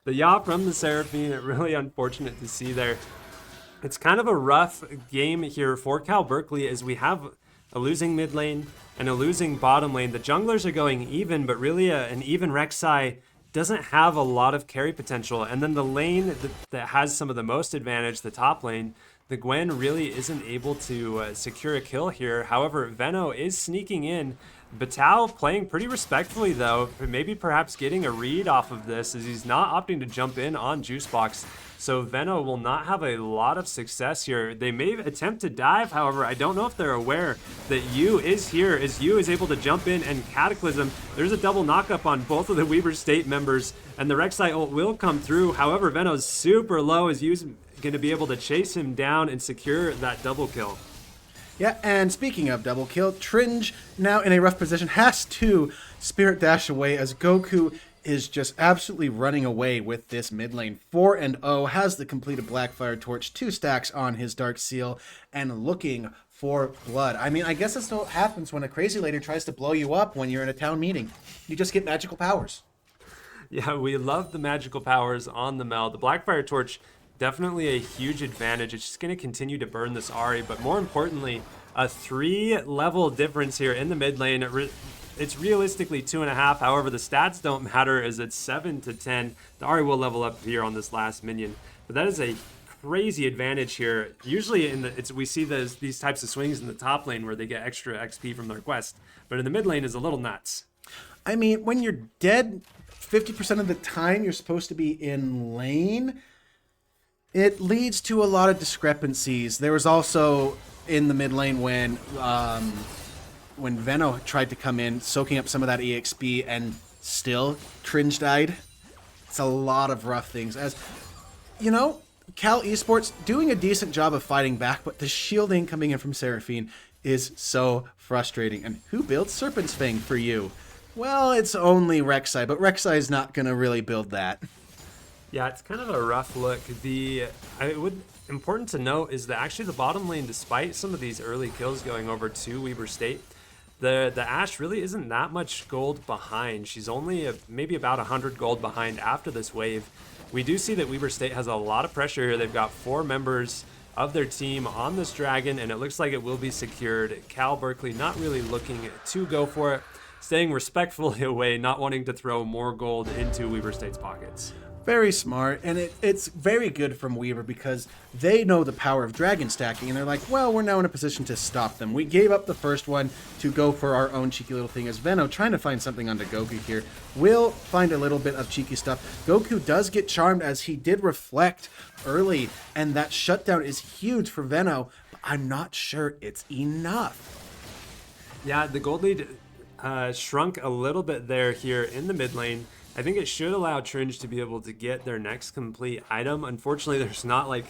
The yaw from the Seraphine, really unfortunate to see there. It's kind of a rough game here for Cal Berkeley as we have a losing mid lane and a losing bottom lane. The junglers are going even, but really an even Rek'Sai doesn't have a lot of carry potential. And then the lane that has some of the most advantage, the top lane, the Gwen really isn't able to secure a kill here. However, Veno is sneaking in. Batal playing pretty respectfully though, maybe perhaps getting a read off of this as he's not opting to jump in on Juicebox. So Veno will not have a lot of success here. They may attempt to dive, however, I don't know if they're aware that Yu is here as Yu is able to jump in and Cataclysm. There's a double knockup on both of the Weber State members and the Rek'Sai ult will come through. However, Veno's super low as Yu's going to be able to chase him down and secure that double kill. Yeah, and speaking of double kill, Tringe, now in a rough position, has to Spirit Dash away as Goku is just absolutely running away with this mid lane. 4-0, has the completed Blackfire Torch, 2 stacks on his Dark Seal, and looking for blood. I mean, I guess that's what happens when a crazy lady tries to blow you up when you're in a town meeting. You just get magical powers. Yeah, we love the magical powers on the Mel. The Blackfire Torch, definitely a huge advantage. It's just going to continue to burn this Ahri, but more importantly, a 3-level difference here in the mid lane. It's realistically 2.5. However, the stats don't matter as it's 7 to 10. The Ahri will level up here on this last minion, but that is a crazy advantage here. Usually we see these types of swings in the top lane where they get extra XP from their quest, but in the mid lane is a little nuts. I mean, when you're dead 50% of the time you're supposed to be in lane, it leads to a lot of discrepancies. There was also in the mid lane when Veno tried to come in, soaking up some of that EXP, and still Tringe died. It's a lot of rough things. As you know, Cal Esports doing a decent job of fighting back, but the shielding coming in from Seraphine is so frustrating. And who builds Serpent's Fang for you? Well, it's only Rek'Sai, but Rek'Sai is not going to really build that. Yeah, it's kind of a rough look. Important to note is that actually the bottom lane, despite some of these early kills going over to Weber State, the Ashe really isn't that much gold behind. She's only maybe about 100 gold behind after this wave. We do see that Weber State has a lot of pressure here. They've got 4 members of their team on this dragon, and it looks like it will be secured. Cal Berkeley not really looking to go for it, staying respectfully away, not wanting to throw more gold into Weber State's pockets. Very smart, and it's very good from Weaver because they know the power of dragon stacking, and they're like, well, we're now in a position to stop them. We gave up the first one to go for our own cheeky little thing as Veno trying to find something onto Goku here. Will find a little bit of cheeky stuff. Goku does get charmed as he did reflect early, and that shutdown is huge for Veno, but I'm not sure it's enough. Yeah, the gold lead shrunk a little bit there here in the mid lane. I think it should allow Tringe to be able to get their next complete item. Unfortunately, there's not like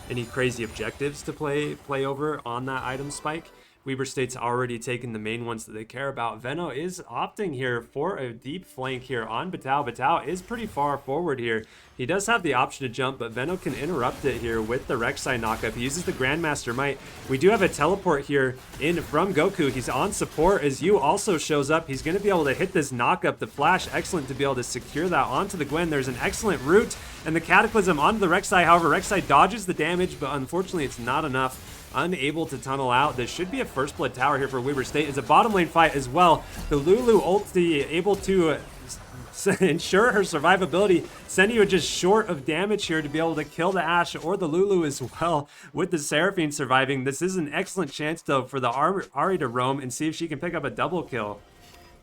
any crazy objectives to play over on that item spike. Weber State's already taken the main ones that they care about. Veno is opting here for a deep flank here on Batal. Batal is pretty far forward here. He does have the option to jump, but Veno can interrupt it here with the Rek'Sai knockup. He uses the Grandmaster Might. We do have a teleport here in from Goku. He's on support as Yu also shows up. He's going to be able to hit this knockup. The flash, excellent to be able to secure that onto the Gwen. There's an excellent route and the Cataclysm onto the Rek'Sai. However, Rek'Sai dodges the damage, but unfortunately it's not enough. Unable to tunnel out. This should be a first blood tower here for Weber State. It's a bottom lane fight as well. The Lulu ulti able to ensure her survivability. Senyu just short of damage here to be able to kill the Ashe or the Lulu as well with the Seraphine surviving. This is an excellent chance though for the Ahri to roam and see if she can pick up a double kill.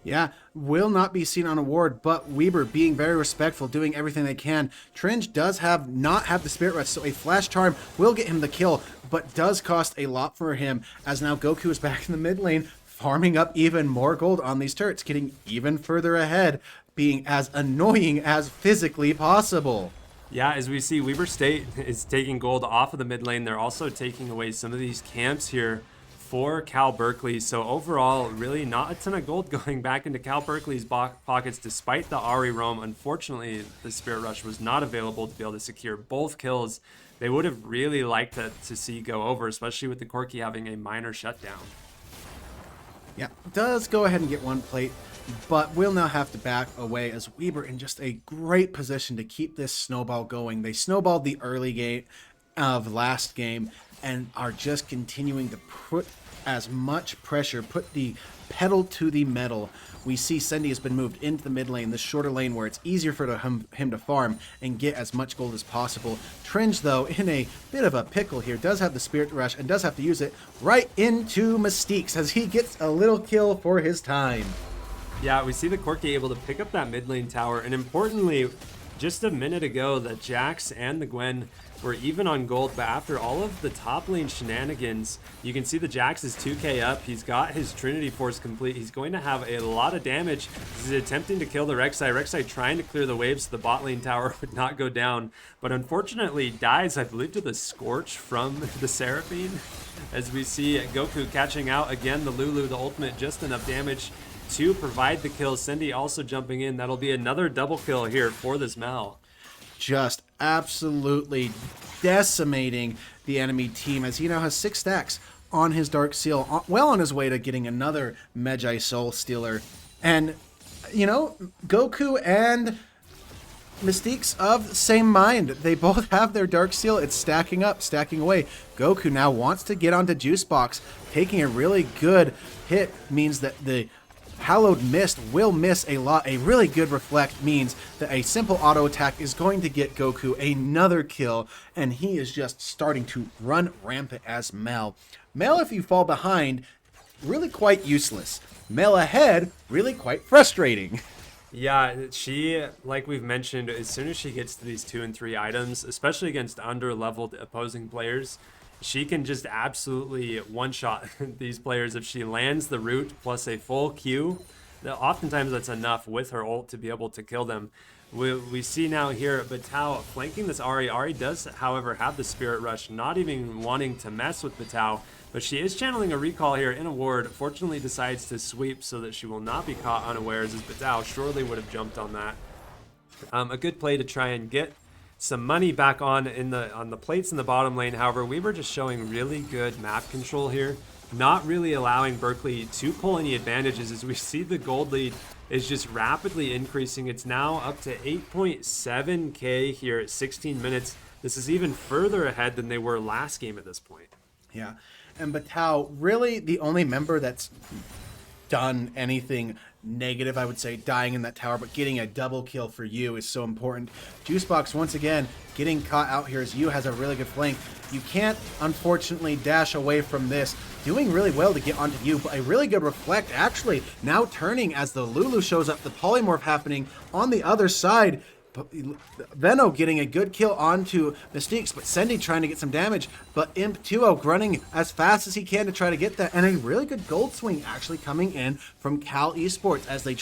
Yeah, will not be seen on a ward, but Weber being very respectful, doing everything they can. Tringe does not have the Spirit Rush, so a Flash Charm will get him the kill, but does cost a lot for him, as now Goku is back in the mid lane, farming up even more gold on these turrets, getting even further ahead, being as annoying as physically possible. Yeah, as we see, Weber State is taking gold off of the mid lane. They're also taking away some of these camps here for Cal Berkeley. So overall, really not a ton of gold going back into Cal Berkeley's pockets despite the Ahri roam. Unfortunately, the Spirit Rush was not available to be able to secure both kills. They would have really liked to see go over, especially with the Corki having a minor shutdown. Yeah, does go ahead and get one plate. but will now have to back away as Weber in just a great position to keep this snowball going. They snowballed the early game of last game and are just continuing to put as much pressure, put the pedal to the metal. We see Sendy has been moved into the mid lane, the shorter lane where it's easier for him to farm and get as much gold as possible. Tringe, though, in a bit of a pickle here, does have the Spirit Rush and does have to use it right into Mystiques as he gets a little kill for his time. Yeah, we see the Corki able to pick up that mid lane tower, and importantly, just a minute ago, the Jax and the Gwen were even on gold, but after all of the top lane shenanigans, you can see the Jax is 2k up. He's got his Trinity Force complete. He's going to have a lot of damage. He's attempting to kill the Rek'Sai. Rek'Sai trying to clear the waves so the bot lane tower would not go down, but unfortunately dies, I believe, to the Scorch from the Seraphine. As we see Goku catching out again, the Lulu, the ultimate, just enough damage to provide the kill. Cindy also jumping in. That'll be another double kill here for this Mal. Just absolutely decimating the enemy team as he now has 6 stacks on his Dark Seal, well on his way to getting another Magi Soul Stealer. And, you know, Goku and Mystique's of the same mind. They both have their Dark Seal. It's stacking up, stacking away. Goku now wants to get onto Juice Box. Taking a really good hit means that the Hallowed Mist will miss a lot. A really good reflect means that a simple auto attack is going to get Goku another kill, and he is just starting to run rampant as Mel. Mel, if you fall behind, really quite useless. Mel ahead, really quite frustrating. Yeah, she, like we've mentioned, as soon as she gets to these 2 and 3 items, especially against under-leveled opposing players, she can just absolutely one-shot these players if she lands the root plus a full Q. Oftentimes that's enough with her ult to be able to kill them. We see now here Batao flanking this Ahri. Ahri does, however, have the Spirit Rush, not even wanting to mess with Batao, but she is channeling a recall here in a ward. Fortunately decides to sweep so that she will not be caught unawares, as Batao surely would have jumped on that. A good play to try and get some money back on the plates in the bottom lane. However, we were just showing really good map control here, not really allowing Berkeley to pull any advantages, as we see the gold lead is just rapidly increasing. It's now up to 8.7k here at 16 minutes. This is even further ahead than they were last game at this point. Yeah, and Batao, really the only member that's done anything negative, I would say, dying in that tower, but getting a double kill for you is so important. Juicebox, once again, getting caught out here as you has a really good flank. You can't, unfortunately, dash away from this. Doing really well to get onto you, but a really good reflect, actually, now turning as the Lulu shows up, the polymorph happening on the other side. Venno getting a good kill onto Mystiques, but Sendy trying to get some damage, but Imp 2 running as fast as he can to try to get that, and a really good gold swing actually coming in from Cal Esports as they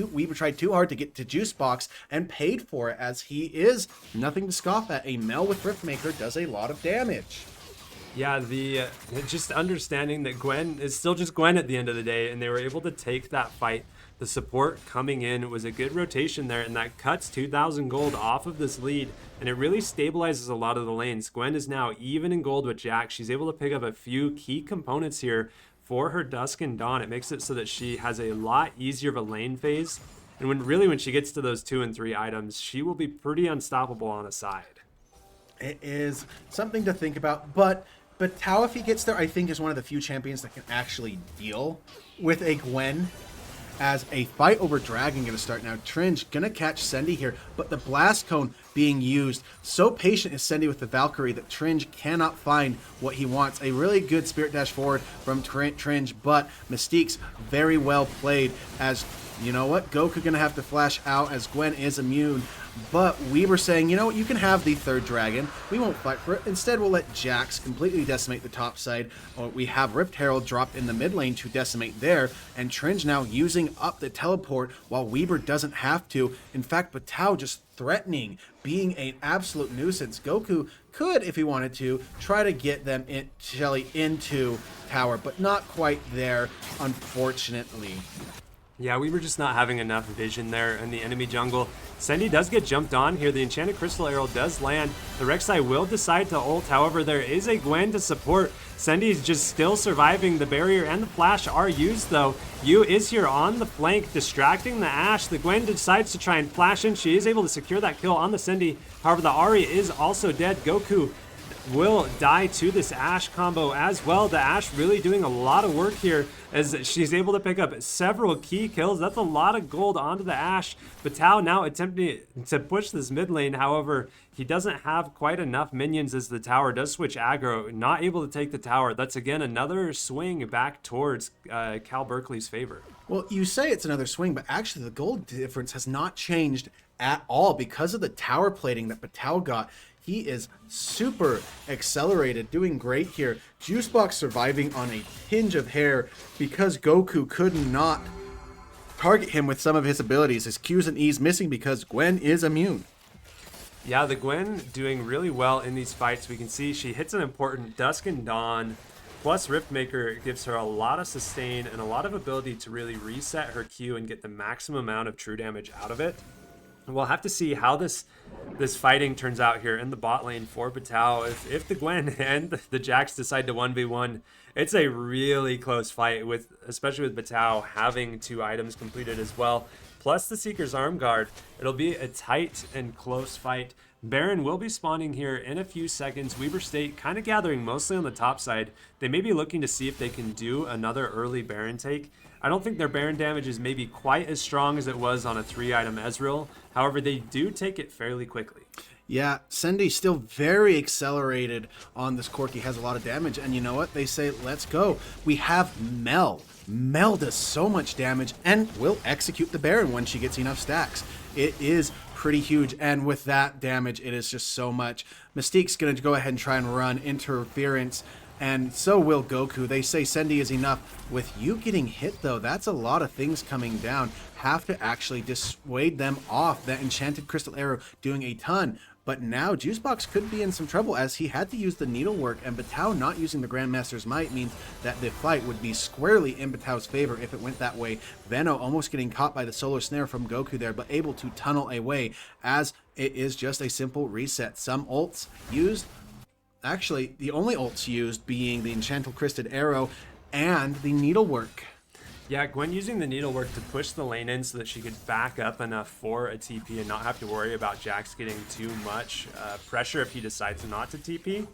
Weaver tried too hard to get to Juicebox and paid for it, as he is nothing to scoff at. A Mel with Riftmaker does a lot of damage. Yeah, just understanding that Gwen is still just Gwen at the end of the day, and they were able to take that fight. The support coming in was a good rotation there, and that cuts 2,000 gold off of this lead, and it really stabilizes a lot of the lanes. Gwen is now even in gold with Jack. She's able to pick up a few key components here for her Dusk and Dawn. It makes it so that she has a lot easier of a lane phase, and when she gets to those 2 and 3 items, she will be pretty unstoppable on a side. It is something to think about, but Tao, if he gets there, I think is one of the few champions that can actually deal with a Gwen. As a fight over Dragon going to start now. Tringe going to catch Sendy here, but the Blast Cone being used. So patient is Sendy with the Valkyrie that Tringe cannot find what he wants. A really good Spirit Dash forward from Tringe, but Mystique's very well played, as, you know what, Goku going to have to flash out as Gwen is immune. But we were saying, you know what, you can have the 3rd dragon. We won't fight for it. Instead, we'll let Jax completely decimate the top side. Or we have Rift Herald dropped in the mid lane to decimate there. And Tringe now using up the teleport while Weber doesn't have to. In fact, Batao just threatening, being an absolute nuisance. Goku could, if he wanted to, try to get them into tower, but not quite there, unfortunately. Yeah, we were just not having enough vision there in the enemy jungle. Sendy does get jumped on here. The Enchanted Crystal Arrow does land. The Rek'Sai will decide to ult. However, there is a Gwen to support. Sendy's just still surviving. The barrier and the flash are used, though. Yu is here on the flank, distracting the Ashe. The Gwen decides to try and flash in. She is able to secure that kill on the Sendy. However, the Ahri is also dead. Goku will die to this Ashe combo as well. The Ashe really doing a lot of work here as she's able to pick up several key kills. That's a lot of gold onto the Ashe. Batao now attempting to push this mid lane. However, he doesn't have quite enough minions as the tower does switch aggro. Not able to take the tower. That's again another swing back towards Cal Berkeley's favor. Well, you say it's another swing, but actually the gold difference has not changed at all because of the tower plating that Patel got. He is super accelerated, doing great here. Juicebox surviving on a hinge of hair because Goku could not target him with some of his abilities. His Q's and E's missing because Gwen is immune. Yeah, the Gwen doing really well in these fights. We can see she hits an important Dusk and Dawn. Plus Riftmaker gives her a lot of sustain and a lot of ability to really reset her Q and get the maximum amount of true damage out of it. We'll have to see how this fighting turns out here in the bot lane for Batao. If the Gwen and the Jax decide to 1v1, it's a really close fight, with especially with Batao having 2 items completed as well, plus the Seeker's Arm Guard. It'll be a tight and close fight. Baron will be spawning here in a few seconds. Weber State kind of gathering mostly on the top side. They may be looking to see if they can do another early Baron take. I don't think their Baron damage is maybe quite as strong as it was on a 3-item Ezreal. However, they do take it fairly quickly. Yeah, Sendy's still very accelerated on this Corki. He has a lot of damage, and you know what? They say, let's go. We have Mel. Mel does so much damage and will execute the Baron when she gets enough stacks. It is pretty huge, and with that damage, it is just so much. Mystique's going to go ahead and try and run interference, and so will Goku. They say Sendy is enough. With you getting hit, though, that's a lot of things coming down. Have to actually dissuade them off. That Enchanted Crystal Arrow doing a ton. But now Juicebox could be in some trouble as he had to use the needlework, and Batao not using the Grandmaster's Might means that the fight would be squarely in Batao's favor if it went that way. Veno almost getting caught by the Solar Snare from Goku there, but able to tunnel away as it is just a simple reset. Some ults used, actually the only ults used being the Enchanted Crystal Arrow and the needlework. Yeah, Gwen using the needlework to push the lane in so that she could back up enough for a TP and not have to worry about Jax getting too much pressure if he decides not to TP.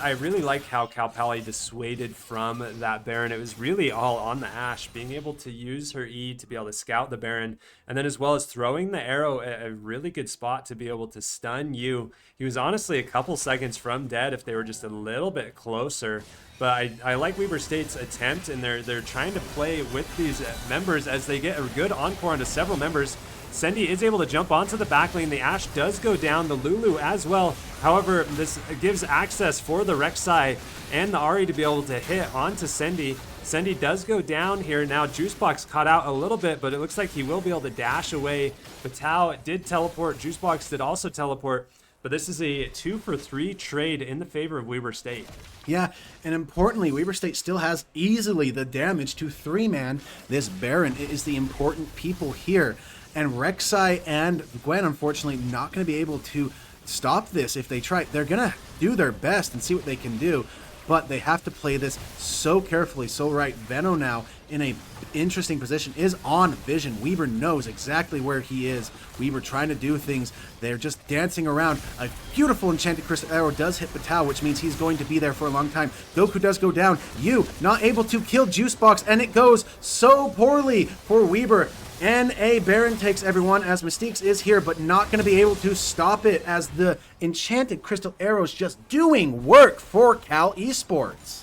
I really like how Cal Pally dissuaded from that Baron. It was really all on the Ashe, being able to use her E to be able to scout the Baron, and then as well as throwing the arrow at a really good spot to be able to stun you. He was honestly a couple seconds from dead if they were just a little bit closer. But I like Weber State's attempt, and they're trying to play with these members as they get a good encore onto several members. Sendy is able to jump onto the back lane. The Ashe does go down, the Lulu as well. However, this gives access for the Rek'Sai and the Ahri to be able to hit onto Sendy. Sendy does go down here. Now Juicebox caught out a little bit, but it looks like he will be able to dash away. Batao did teleport. Juicebox did also teleport. But this is a 2-for-3 trade in the favor of Weber State. Yeah, and importantly, Weber State still has easily the damage to 3-man this Baron. It is the important people here. And Rek'Sai and Gwen, unfortunately, not going to be able to stop this if they try. They're going to do their best and see what they can do, but they have to play this so carefully, so right. Veno now in a interesting position is on vision. Weber knows exactly where he is. Weber trying to do things. They're just dancing around. A beautiful Enchanted Crystal Arrow does hit Batao, which means he's going to be there for a long time. Goku does go down. Yu not able to kill Juicebox, and it goes so poorly for Weber. And a Baron takes everyone as Mystiques is here, but not going to be able to stop it as the Enchanted Crystal Arrow's just doing work for Cal Esports.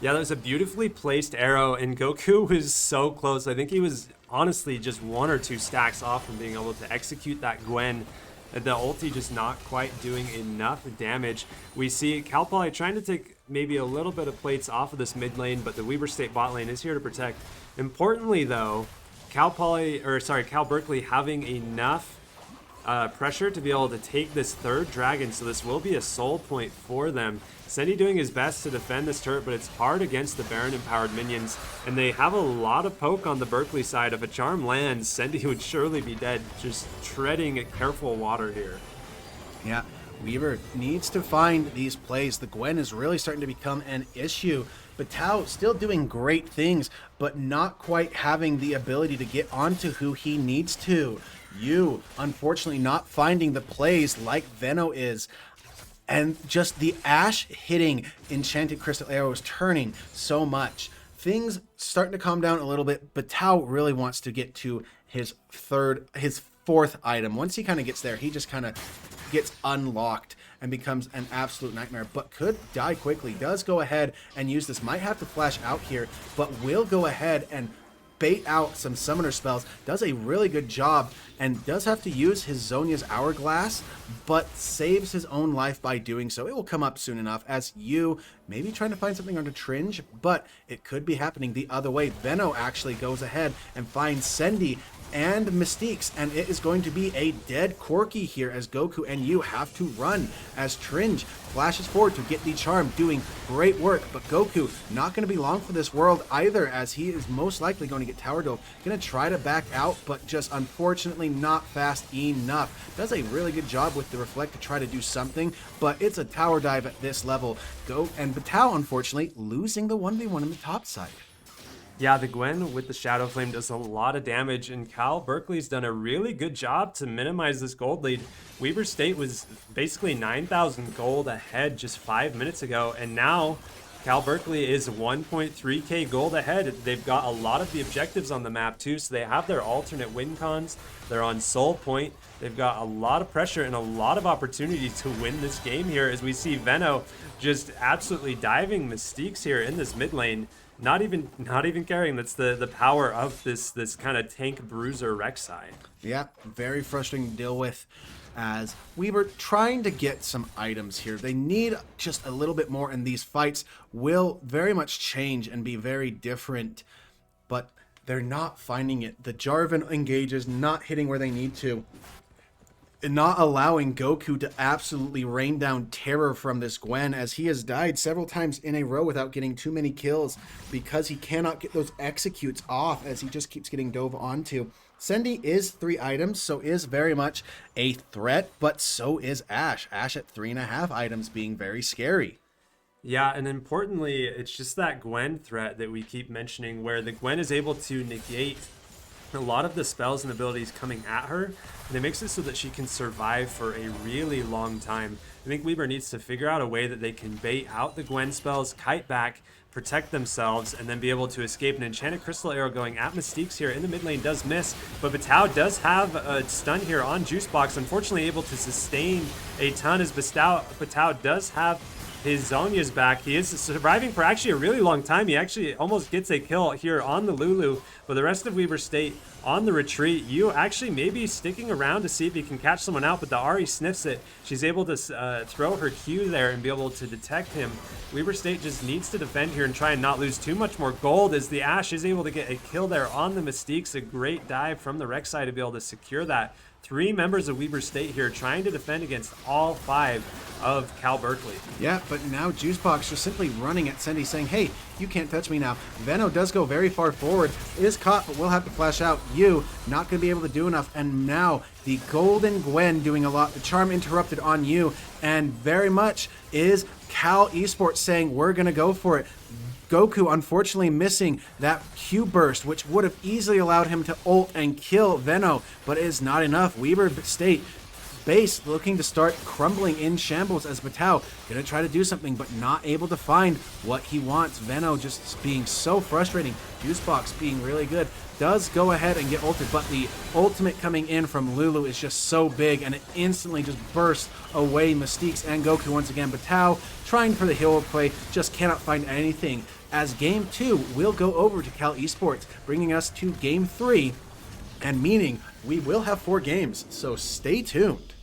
Yeah, that was a beautifully placed arrow, and Goku was so close. I think he was honestly just 1 or 2 stacks off from being able to execute that Gwen. The ulti just not quite doing enough damage. We see Cal Poly trying to take maybe a little bit of plates off of this mid lane, but the Weber State bot lane is here to protect. Importantly though, Cal Berkeley having enough pressure to be able to take this third dragon, so this will be a soul point for them. Sendy doing his best to defend this turret, but it's hard against the Baron-empowered minions, and they have a lot of poke on the Berkeley side. If a charm lands, Sendy would surely be dead, just treading careful water here. Yeah, Weaver needs to find these plays. The Gwen is really starting to become an issue. But Tao still doing great things, but not quite having the ability to get onto who he needs to. You, unfortunately, not finding the plays like Veno is. And just the Ashe hitting Enchanted Crystal Arrows turning so much. Things starting to calm down a little bit, but Tao really wants to get to his fourth item. Once he kind of gets there, he just kind of gets unlocked and becomes an absolute nightmare, but could die quickly. Does go ahead and use this. Might have to flash out here, but will go ahead and bait out some summoner spells. Does a really good job and does have to use his Zhonya's Hourglass, but saves his own life by doing so. It will come up soon enough as you maybe trying to find something under Tringe, but it could be happening the other way. Veno actually goes ahead and finds Sendy and Mystiques, and it is going to be a dead Corki here as Goku and you have to run as Tringe flashes forward to get the charm, doing great work, but Goku not going to be long for this world either, as he is most likely going to get tower dove. Going to try to back out, but just unfortunately not fast enough. Does a really good job with the reflect to try to do something, but it's a tower dive at this level. And Batao unfortunately losing the 1v1 in the top side. Yeah, the Gwen with the Shadow Flame does a lot of damage, and Cal Berkeley's done a really good job to minimize this gold lead. Weber State was basically 9,000 gold ahead just 5 minutes ago, and now Cal Berkeley is 1.3k gold ahead. They've got a lot of the objectives on the map too, so they have their alternate win cons. They're on Soul Point. They've got a lot of pressure and a lot of opportunity to win this game here, as we see Veno just absolutely diving Mystiques here in this mid lane. Not even caring. That's the power of this kind of tank bruiser Rek'Sai. Yeah, very frustrating to deal with, as we were trying to get some items here. They need just a little bit more, and these fights will very much change and be very different, but they're not finding it. The Jarvan engages, not hitting where they need to, and not allowing Goku to absolutely rain down terror from this Gwen, as he has died several times in a row without getting too many kills because he cannot get those executes off, as he just keeps getting dove onto. Sendy is 3 items, so is very much a threat, but so is Ashe. Ashe at 3.5 items being very scary. Yeah, and importantly, it's just that Gwen threat that we keep mentioning, where the Gwen is able to negate a lot of the spells and abilities coming at her, and it makes it so that she can survive for a really long time. I think Weber needs to figure out a way that they can bait out the Gwen spells, kite back, protect themselves, and then be able to escape. An Enchanted Crystal Arrow going at Mystiques here in the mid lane does miss, but Batao does have a stun here on Juicebox, unfortunately able to sustain a ton, as Batao does have his Zhonya's back. He is surviving for actually a really long time. He actually almost gets a kill here on the Lulu, but the rest of Weber State on the retreat. You actually maybe sticking around to see if he can catch someone out, but the Ahri sniffs it. She's able to throw her Q there and be able to detect him. Weber State just needs to defend here and try and not lose too much more gold, as the Ashe is able to get a kill there on the Mystiques. A great dive from the Rek'Sai to be able to secure that. 3 members of Weber State here trying to defend against all 5 of Cal Berkeley. Yeah, but now Juicebox just simply running at Sendy saying, hey, you can't touch me now. Veno does go very far forward, is caught, but will have to flash out. You, not going to be able to do enough, and now the Golden Gwen doing a lot. The charm interrupted on you, and very much is Cal Esports saying, we're going to go for it. Goku unfortunately missing that Q burst, which would have easily allowed him to ult and kill Veno, but it is not enough. Weber State base looking to start crumbling in shambles, as Batao gonna try to do something but not able to find what he wants. Veno just being so frustrating. Juicebox being really good. Does go ahead and get ulted, but the ultimate coming in from Lulu is just so big, and it instantly just bursts away Mystiques and Goku once again. Batao trying for the hero play, just cannot find anything, as game 2 will go over to Cal Esports, bringing us to game 3, and meaning we will have 4 games, so stay tuned.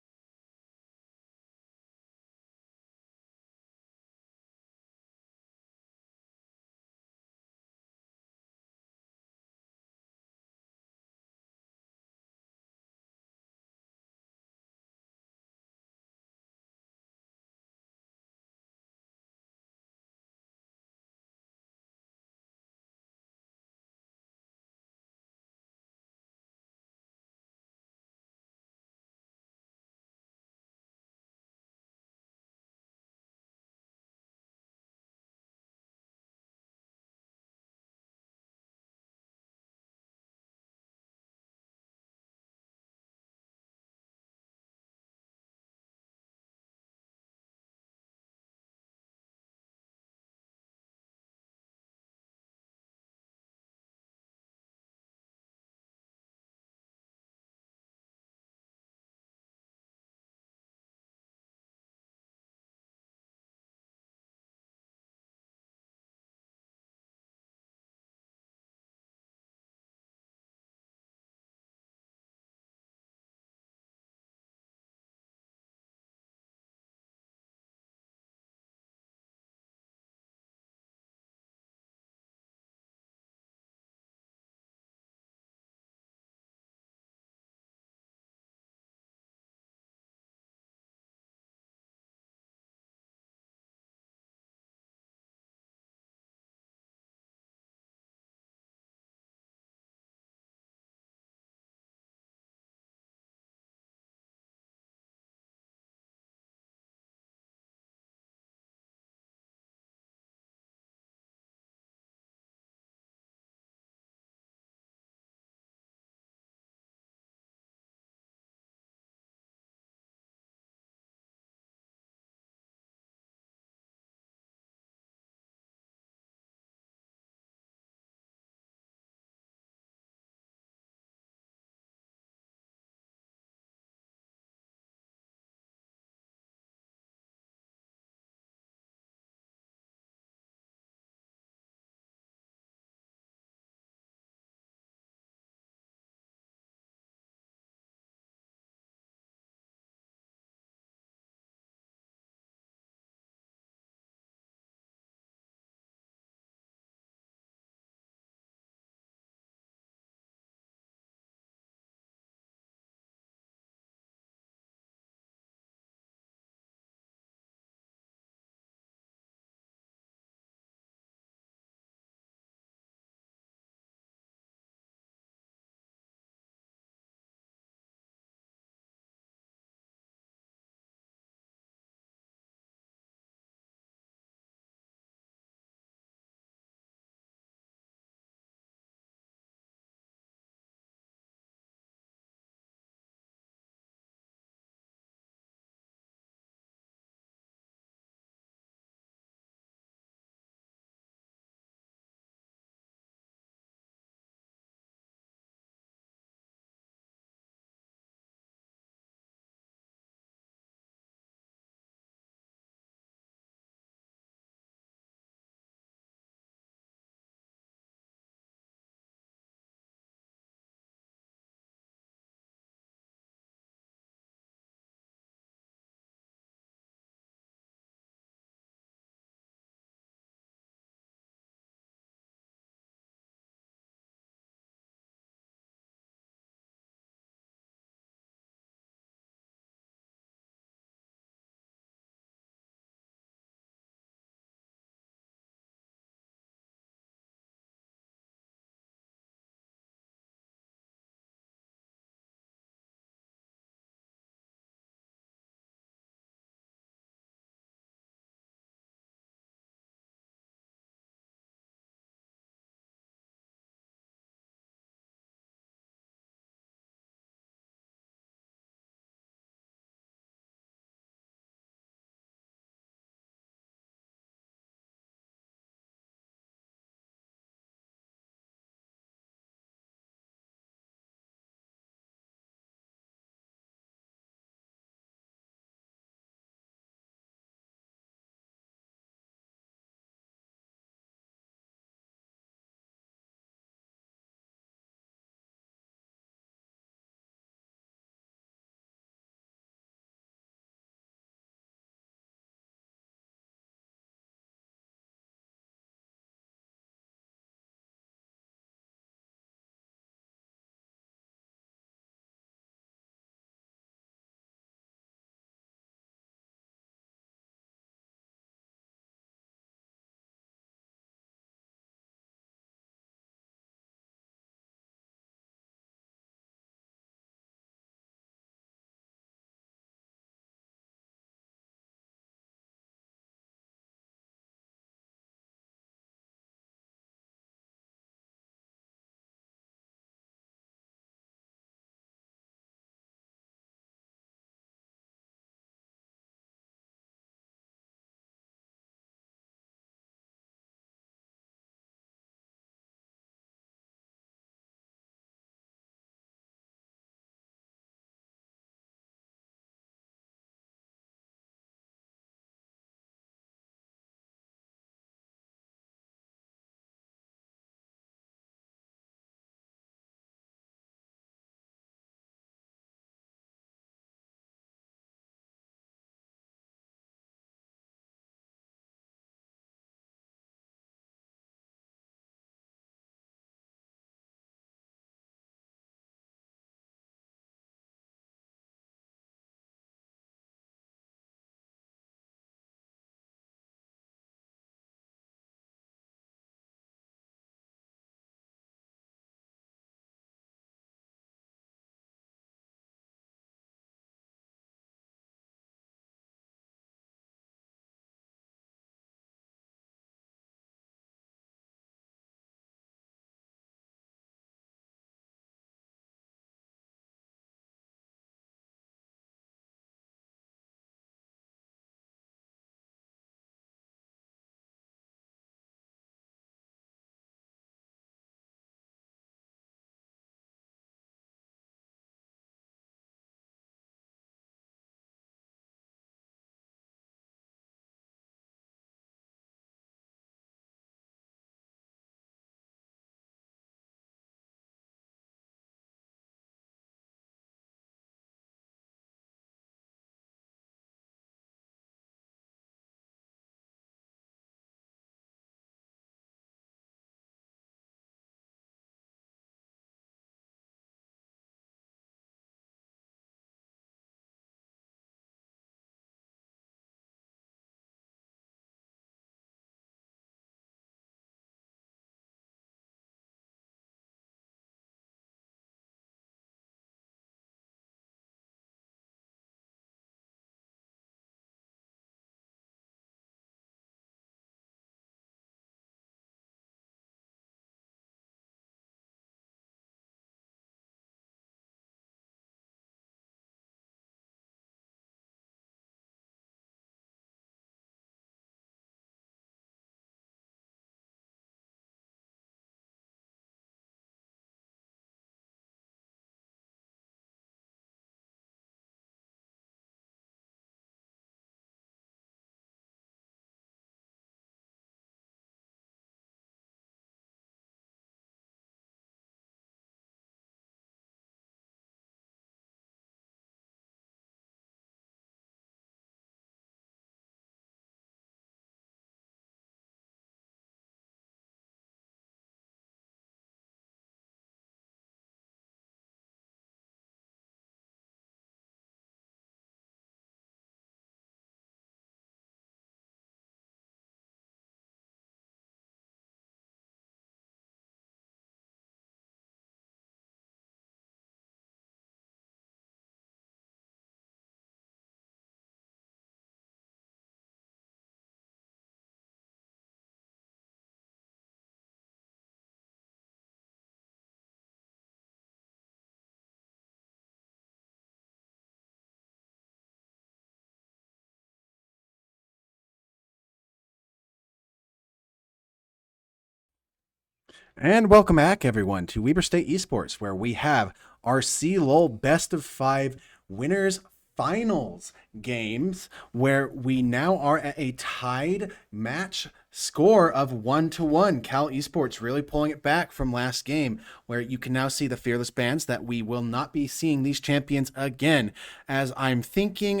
And welcome back, everyone, to Weber State Esports, where we have our CLoL Best of Five Winners Finals games, where we now are at a tied match score of 1-1. Cal Esports really pulling it back from last game, where you can now see the fearless bans that we will not be seeing these champions again. As I'm thinking,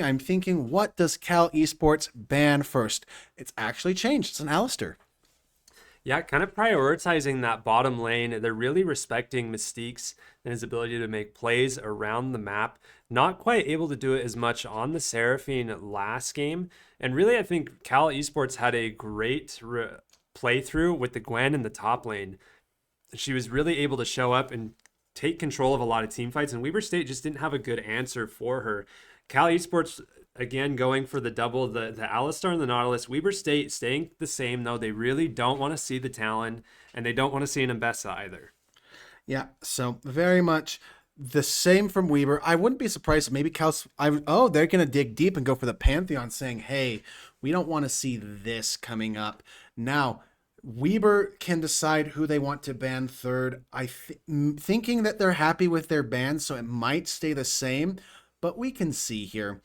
what does Cal Esports ban first? It's actually changed. It's an Alistair. Yeah, kind of prioritizing that bottom lane. They're really respecting Mystique's and his ability to make plays around the map. Not quite able to do it as much on the Seraphine last game. And really, I think Cal Esports had a great playthrough with the Gwen in the top lane. She was really able to show up and take control of a lot of team fights, and Weber State just didn't have a good answer for her. Cal Esports again going for the double, the Alistar and the Nautilus. Weber State staying the same though. They really don't want to see the Talon, and they don't want to see an Ambessa either. Yeah, so very much the same from Weber. I wouldn't be surprised if maybe Cal's. They're gonna dig deep and go for the Pantheon, saying, "Hey, we don't want to see this coming up." Now, Weber can decide who they want to ban third. Thinking that they're happy with their ban, so it might stay the same. But we can see here.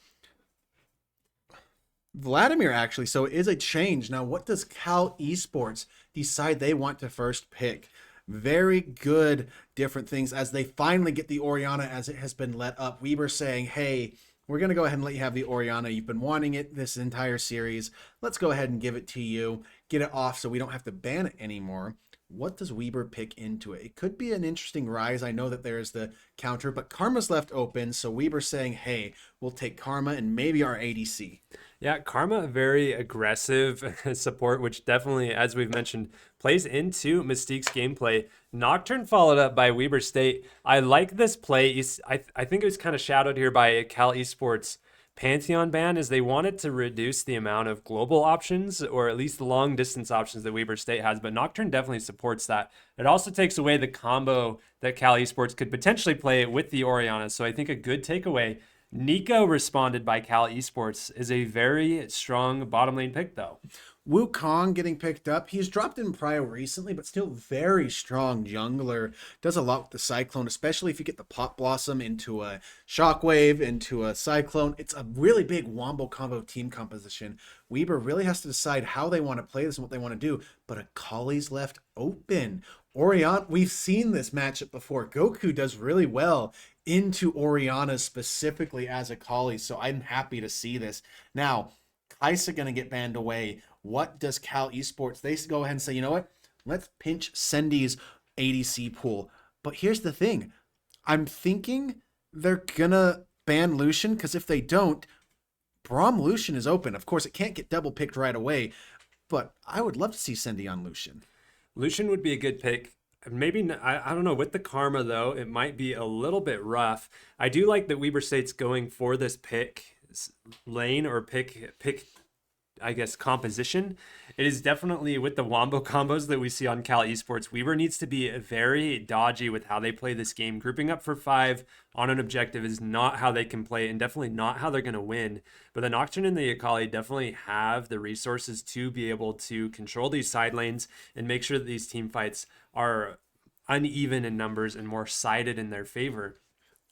Vladimir actually, so it is a change. Now, what does Cal Esports decide they want to first pick? Very good different things as they finally get the Oriana as it has been let up. Weber saying, hey, we're going to go ahead and let you have the Oriana. You've been wanting it this entire series. Let's go ahead and give it to you. Get it off so we don't have to ban it anymore. What does Weber pick into it? It could be an interesting rise. I know that there's the counter, but Karma's left open. So Weber saying, hey, we'll take Karma and maybe our ADC. Yeah, Karma, very aggressive support, which definitely, as we've mentioned, plays into Mystique's gameplay. Nocturne followed up by Weber State. I like this play. I think it was kind of shadowed here by Cal Esports Pantheon ban, is they wanted to reduce the amount of global options, or at least the long distance options that Weber State has, but Nocturne definitely supports that. It also takes away the combo that Cal Esports could potentially play with the Oriana, so I think a good takeaway. Nico responded by Cal Esports is a very strong bottom lane pick, though. Wukong getting picked up. He's dropped in prio recently, but still very strong jungler. Does a lot with the Cyclone, especially if you get the Pot Blossom into a Shockwave, into a Cyclone. It's a really big Wombo combo team composition. Weber really has to decide how they want to play this and what they want to do, but Akali's left open. Orion, we've seen this matchup before. Goku does really well into Oriana specifically as Akali, so I'm happy to see this. Now, Kaisa going to get banned away. What does Cal Esports? They go ahead and say, you know what? Let's pinch Sendi's ADC pool. But here's the thing. I'm thinking they're going to ban Lucian because if they don't, Braum Lucian is open. Of course, it can't get double picked right away, but I would love to see Sendi on Lucian. Lucian would be a good pick. Maybe I don't know, with the Karma though, it might be a little bit rough. I do like that Weber State's going for this pick lane, or pick I guess composition. It is definitely with the wombo combos that we see on Cal Esports. Weaver needs to be very dodgy with how they play this game. Grouping up for 5 on an objective is not how they can play, and definitely not how they're going to win. But the Nocturne and the Akali definitely have the resources to be able to control these side lanes and make sure that these team fights are uneven in numbers and more sided in their favor.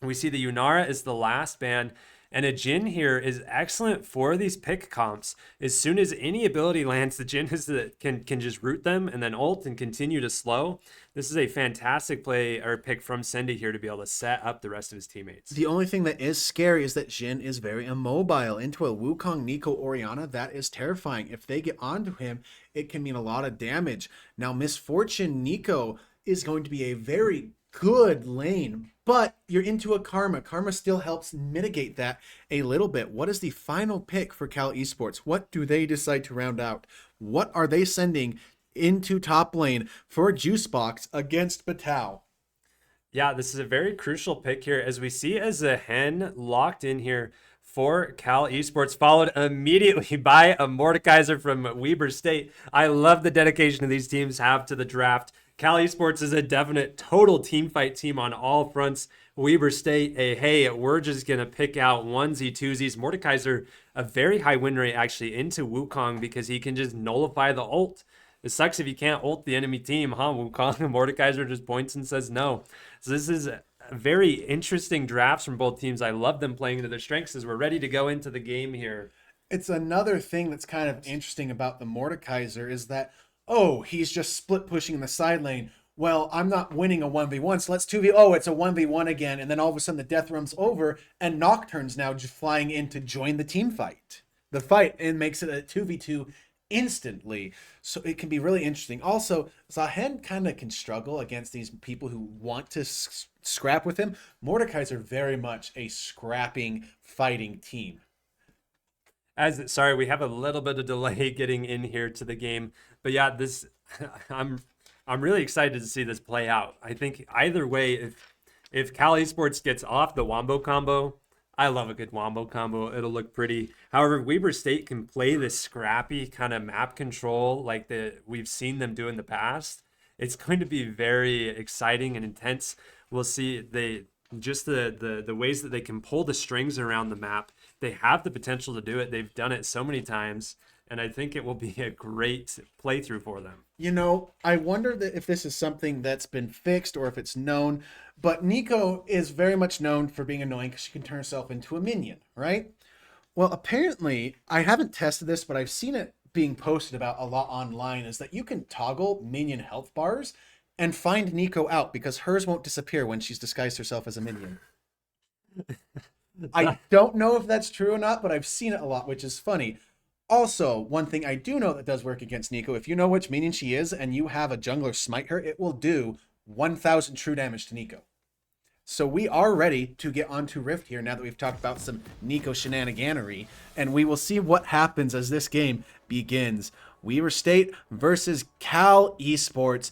We see the Yunara is the last ban. And a Jhin here is excellent for these pick comps. As soon as any ability lands, the Jhin can just root them and then ult and continue to slow. This is a fantastic play or pick from Sendi here to be able to set up the rest of his teammates. The only thing that is scary is that Jhin is very immobile. Into a Wukong, Nico, Oriana, that is terrifying. If they get onto him, it can mean a lot of damage. Now, Misfortune Nico is going to be a very good lane, but you're into a Karma. Karma still helps mitigate that a little bit. What is the final pick for Cal Esports? What do they decide to round out? What are they sending into top lane for Juicebox against Batao? Yeah, this is a very crucial pick here, as we see as a hen locked in here for Cal Esports, followed immediately by a Mordekaiser from Weber State. I love the dedication these teams have to the draft. Cal Esports is a definite total team fight team on all fronts. Weber State, hey, we're just going to pick out onesie, twosies. Mordekaiser, a very high win rate actually into Wukong because he can just nullify the ult. It sucks if you can't ult the enemy team, huh? Wukong and Mordekaiser just points and says no. So this is very interesting drafts from both teams. I love them playing to their strengths as we're ready to go into the game here. It's another thing that's kind of interesting about the Mordekaiser is that, oh, he's just split pushing in the side lane. Well, I'm not winning a 1v1, so let's 2v. Oh, it's a 1v1 again. And then all of a sudden the death room's over, and Nocturne's now just flying in to join the team fight. The fight, and makes it a 2v2 instantly. So it can be really interesting. Also, Zahen kind of can struggle against these people who want to scrap with him. Mordekaiser very much a scrapping, fighting team. Sorry, we have a little bit of delay getting in here to the game, but yeah, this I'm I'm really excited to see this play out. I think either way, if Cal Esports gets off the Wombo combo, I love a good Wombo combo. It'll look pretty. However, Weber State can play this scrappy kind of map control like we've seen them do in the past. It's going to be very exciting and intense. We'll see the ways that they can pull the strings around the map. They have the potential to do it. They've done it so many times, and I think it will be a great playthrough for them. You know, I wonder if this is something that's been fixed or if it's known, but Nico is very much known for being annoying because she can turn herself into a minion, right? Well, apparently, I haven't tested this, but I've seen it being posted about a lot online, is that you can toggle minion health bars and find Nico out because hers won't disappear when she's disguised herself as a minion. I don't know if that's true or not, but I've seen it a lot, which is funny. Also, one thing I do know that does work against Nico, if you know which minion she is and you have a jungler smite her, it will do 1,000 true damage to Nico. So we are ready to get onto Rift here now that we've talked about some Nico shenaniganery, and we will see what happens as this game begins. Weber State versus Cal Esports.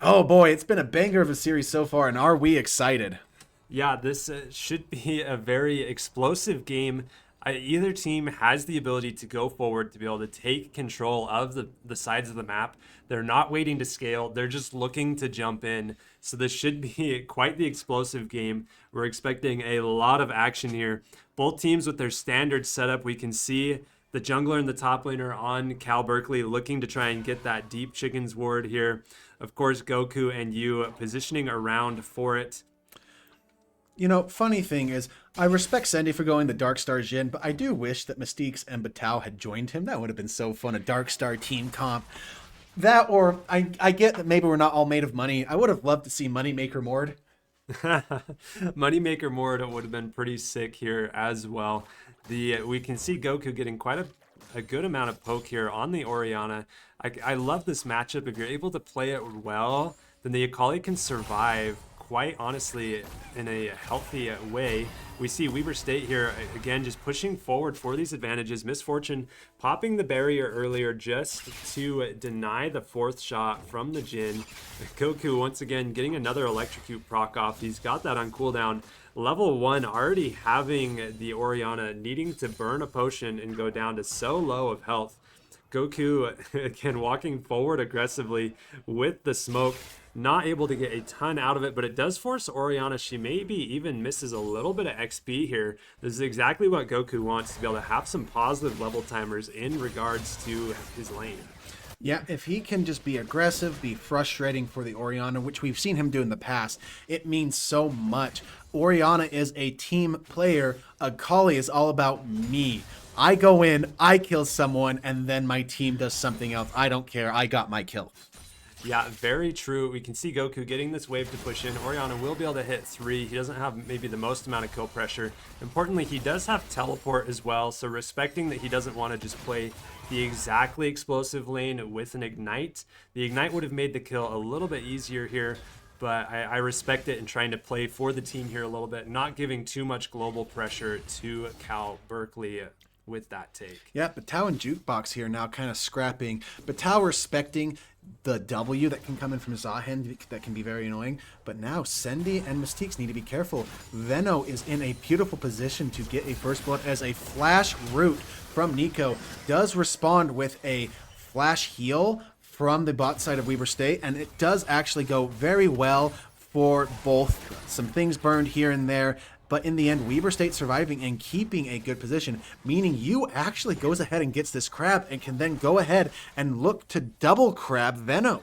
Oh boy, it's been a banger of a series so far, and are we excited? Yeah, this should be a very explosive game. Either team has the ability to go forward to be able to take control of the sides of the map. They're not waiting to scale. They're just looking to jump in. So this should be quite the explosive game. We're expecting a lot of action here. Both teams with their standard setup. We can see the jungler and the top laner on Cal Berkeley looking to try and get that deep chickens ward here. Of course, Goku and Yu positioning around for it. You know, funny thing is, I respect Sandy for going the Dark Star Jhin, but I do wish that Mystiques and Batal had joined him. That would have been so fun, a Dark Star team comp. That, or I get that maybe we're not all made of money. I would have loved to see Moneymaker Mord. Moneymaker Mord would have been pretty sick here as well. We can see Goku getting quite a good amount of poke here on the Orianna. I love this matchup. If you're able to play it well, then the Akali can survive quite honestly in a healthy way. We see Weber State here again just pushing forward for these advantages. Misfortune popping the barrier earlier just to deny the fourth shot from the Jhin. Goku once again getting another electrocute proc off. He's got that on cooldown. Level 1 already having the Orianna needing to burn a potion and go down to so low of health. Goku again walking forward aggressively with the smoke, not able to get a ton out of it, but it does force Orianna. She maybe even misses a little bit of XP here. This is exactly what Goku wants, to be able to have some positive level timers in regards to his lane. Yeah, if he can just be aggressive, be frustrating for the Orianna, which we've seen him do in the past, it means so much. Orianna is a team player. Akali is all about me. I go in, I kill someone, and then my team does something else. I don't care. I got my kill. Yeah, very true. We can see Goku getting this wave to push in. Orianna will be able to hit 3. He doesn't have maybe the most amount of kill pressure. Importantly, he does have teleport as well, so respecting that he doesn't want to just play the exactly explosive lane with an ignite. The ignite would have made the kill a little bit easier here, but I respect it in trying to play for the team here a little bit, not giving too much global pressure to Cal Berkeley with that take. Yeah, Batal and Jukebox here now kind of scrapping. Batal respecting the W that can come in from Zahen that can be very annoying. But now Sendy and Mystiques need to be careful. Veno is in a beautiful position to get a first blood as a flash root from Nico does respond with a flash heal from the bot side of Weber State, and it does actually go very well for both. Some things burned here and there, But in the end, Weber State surviving and keeping a good position, meaning you actually goes ahead and gets this crab and can then go ahead and look to double crab Venno.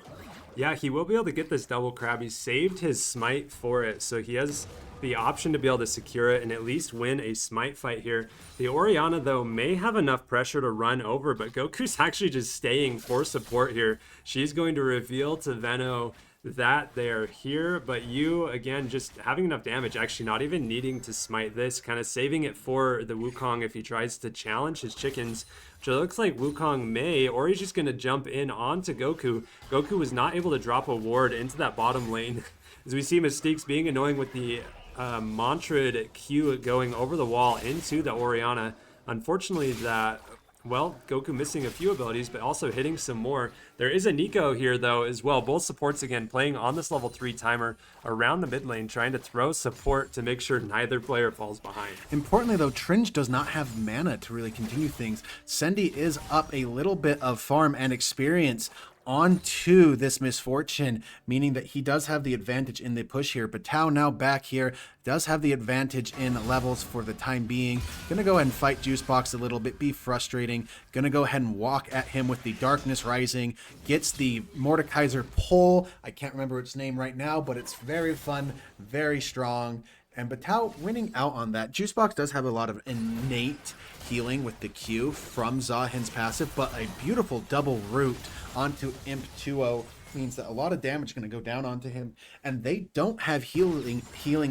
Yeah, he will be able to get this double crab. He saved his smite for it, so he has the option to be able to secure it and at least win a smite fight here. The Orianna, though, may have enough pressure to run over, but Goku's actually just staying for support here. She's going to reveal to Venno that they're here, but you, again, just having enough damage, actually not even needing to smite this, kind of saving it for the Wukong if he tries to challenge his chickens, which it looks like Wukong may, or he's just going to jump in onto Goku. Goku was not able to drop a ward into that bottom lane. As we see Mystique's being annoying with the Mantra'd Q going over the wall into the Orianna. Unfortunately, that, well, Goku missing a few abilities, but also hitting some more. There is a Nico here, though, as well. Both supports, again, playing on this level 3 timer around the mid lane, trying to throw support to make sure neither player falls behind. Importantly, though, Tringe does not have mana to really continue things. Sendy is up a little bit of farm and experience onto this misfortune, meaning that he does have the advantage in the push here. But Tao now back here does have the advantage in levels for the time being. Gonna go ahead and fight Juicebox a little bit, be frustrating. Gonna go ahead and walk at him with the Darkness Rising. Gets the Mordekaiser pull. I can't remember its name right now, but it's very fun, very strong. And Batao winning out on that. Juicebox does have a lot of innate healing with the Q from Zahin's passive, but a beautiful double root onto Imp 2-0 means that a lot of damage is going to go down onto him, and they don't have healing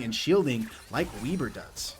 and shielding like Weber does.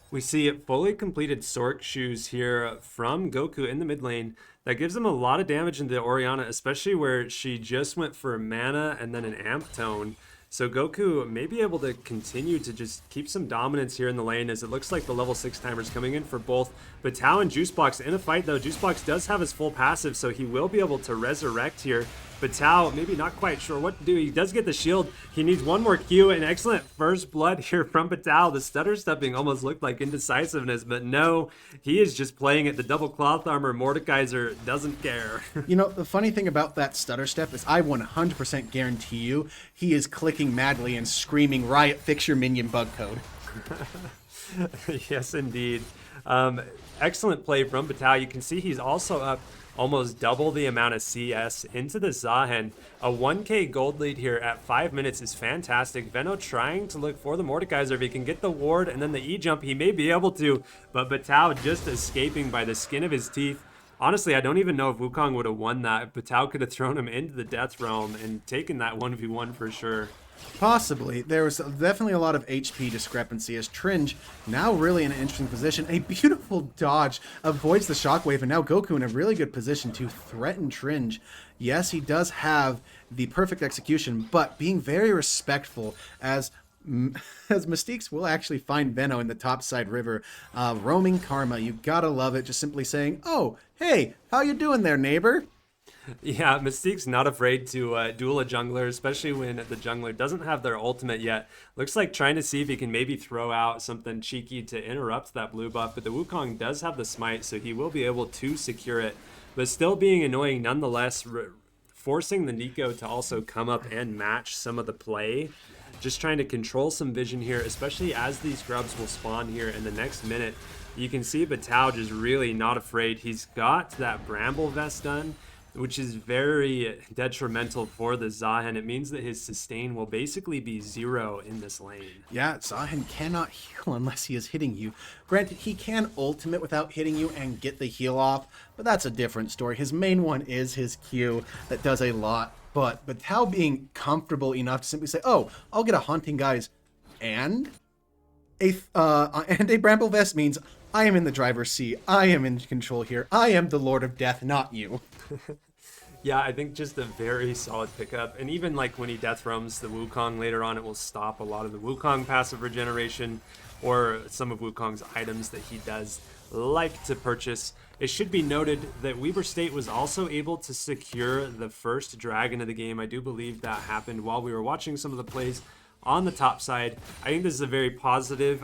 We see fully completed Sork shoes here from Goku in the mid lane. That gives him a lot of damage into Orianna, especially where she just went for mana and then an amp tone. So Goku may be able to continue to just keep some dominance here in the lane, as it looks like the level 6 timer's coming in for both Batao and Juicebox. In a fight, though, Juicebox does have his full passive, so he will be able to resurrect here. Batao, maybe not quite sure what to do. He does get the shield. He needs one more Q. An excellent first blood here from Batao. The stutter stepping almost looked like indecisiveness, but no, he is just playing it. The double cloth armor Mordekaiser doesn't care. You know, the funny thing about that stutter step is I 100% guarantee you he is clicking madly and screaming, "Riot, fix your minion bug code." Yes, indeed. Excellent play from Batao. You can see he's also up almost double the amount of CS into the Zahen. A 1k gold lead here at 5 minutes is fantastic. Venno trying to look for the Mordekaiser. If he can get the ward and then the E-jump, he may be able to, but Batao just escaping by the skin of his teeth. Honestly, I don't even know if Wukong would have won that. Batao could have thrown him into the death realm and taken that 1v1 for sure. Possibly. There was definitely a lot of HP discrepancy as Tringe, now really in an interesting position. A beautiful dodge avoids the shockwave, and now Goku in a really good position to threaten Tringe. Yes, he does have the perfect execution, but being very respectful as Mystiques will actually find Venno in the topside river. Roaming Karma, you gotta love it. Just simply saying, "Oh, hey, how you doing there, neighbor?" Yeah, Mystique's not afraid to duel a jungler, especially when the jungler doesn't have their ultimate yet. Looks like trying to see if he can maybe throw out something cheeky to interrupt that blue buff, but the Wukong does have the smite, so he will be able to secure it, but still being annoying nonetheless, forcing the Nico to also come up and match some of the play. Just trying to control some vision here, especially as these grubs will spawn here in the next minute. You can see Batao just really not afraid. He's got that Bramble Vest done, which is very detrimental for the Zahen. It means that his sustain will basically be 0 in this lane. Yeah, Zahen cannot heal unless he is hitting you. Granted, he can ultimate without hitting you and get the heal off, but that's a different story. His main one is his Q that does a lot. But Batao being comfortable enough to simply say, "Oh, I'll get a Haunting Guise and a Bramble Vest" means I am in the driver's seat. I am in control here. I am the Lord of Death, not you. Yeah, I think just a very solid pickup. And even like when he death roams the Wukong later on, it will stop a lot of the Wukong passive regeneration or some of Wukong's items that he does like to purchase. It should be noted that Weber State was also able to secure the first dragon of the game. I do believe that happened while we were watching some of the plays on the top side. I think this is a very positive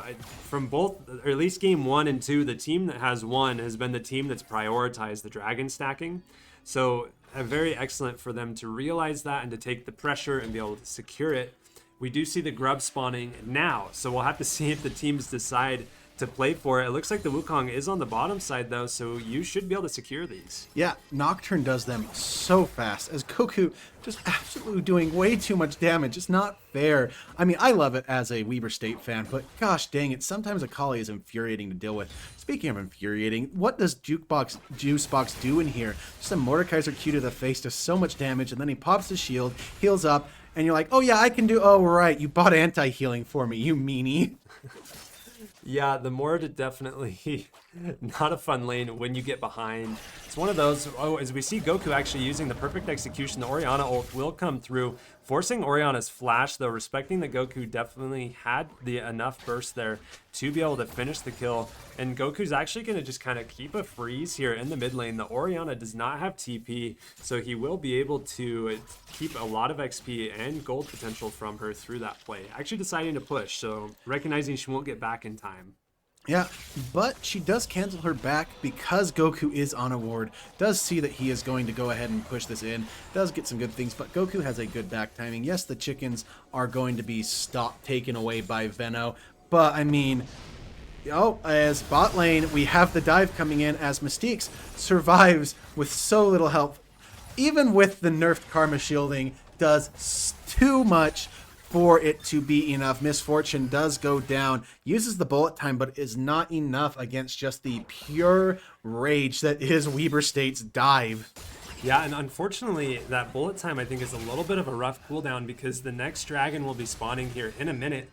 from both, or at least game 1 and 2, the team that has won has been the team that's prioritized the dragon stacking. So very excellent for them to realize that and to take the pressure and be able to secure it. we do see the grub spawning now. So we'll have to see if the teams decide to play for it. It looks like the Wukong is on the bottom side though, so you should be able to secure these. Yeah, Nocturne does them so fast, as Goku just absolutely doing way too much damage. It's not fair. I mean, I love it as a Weber State fan, but gosh dang it, sometimes Akali is infuriating to deal with. Speaking of infuriating, what does Juicebox do in here? Just a Mordekaiser Q to the face does so much damage, and then he pops his shield, heals up, and you're like, oh yeah, I can do, oh right, you bought anti-healing for me, you meanie. Yeah, the Mord definitely not a fun lane when you get behind. It's one of those, as we see Goku actually using the perfect execution, the Orianna ult will come through, forcing Orianna's flash, though respecting that Goku definitely had the enough burst there to be able to finish the kill. And Goku's actually going to just kind of keep a freeze here in the mid lane. The Orianna does not have TP, so he will be able to keep a lot of XP and gold potential from her through that play. Actually deciding to push, so recognizing she won't get back in time. Yeah, but she does cancel her back because Goku is on a ward, does see that he is going to go ahead and push this in, does get some good things, but Goku has a good back timing. Yes, the chickens are going to be taken away by Venno, but I mean, as bot lane, we have the dive coming in as Mystiques survives with so little help. Even with the nerfed Karma shielding, does too much for it to be enough. Misfortune does go down, uses the bullet time, but is not enough against just the pure rage that is Weber State's dive. Yeah, and unfortunately, that bullet time I think is a little bit of a rough cooldown because the next dragon will be spawning here in a minute.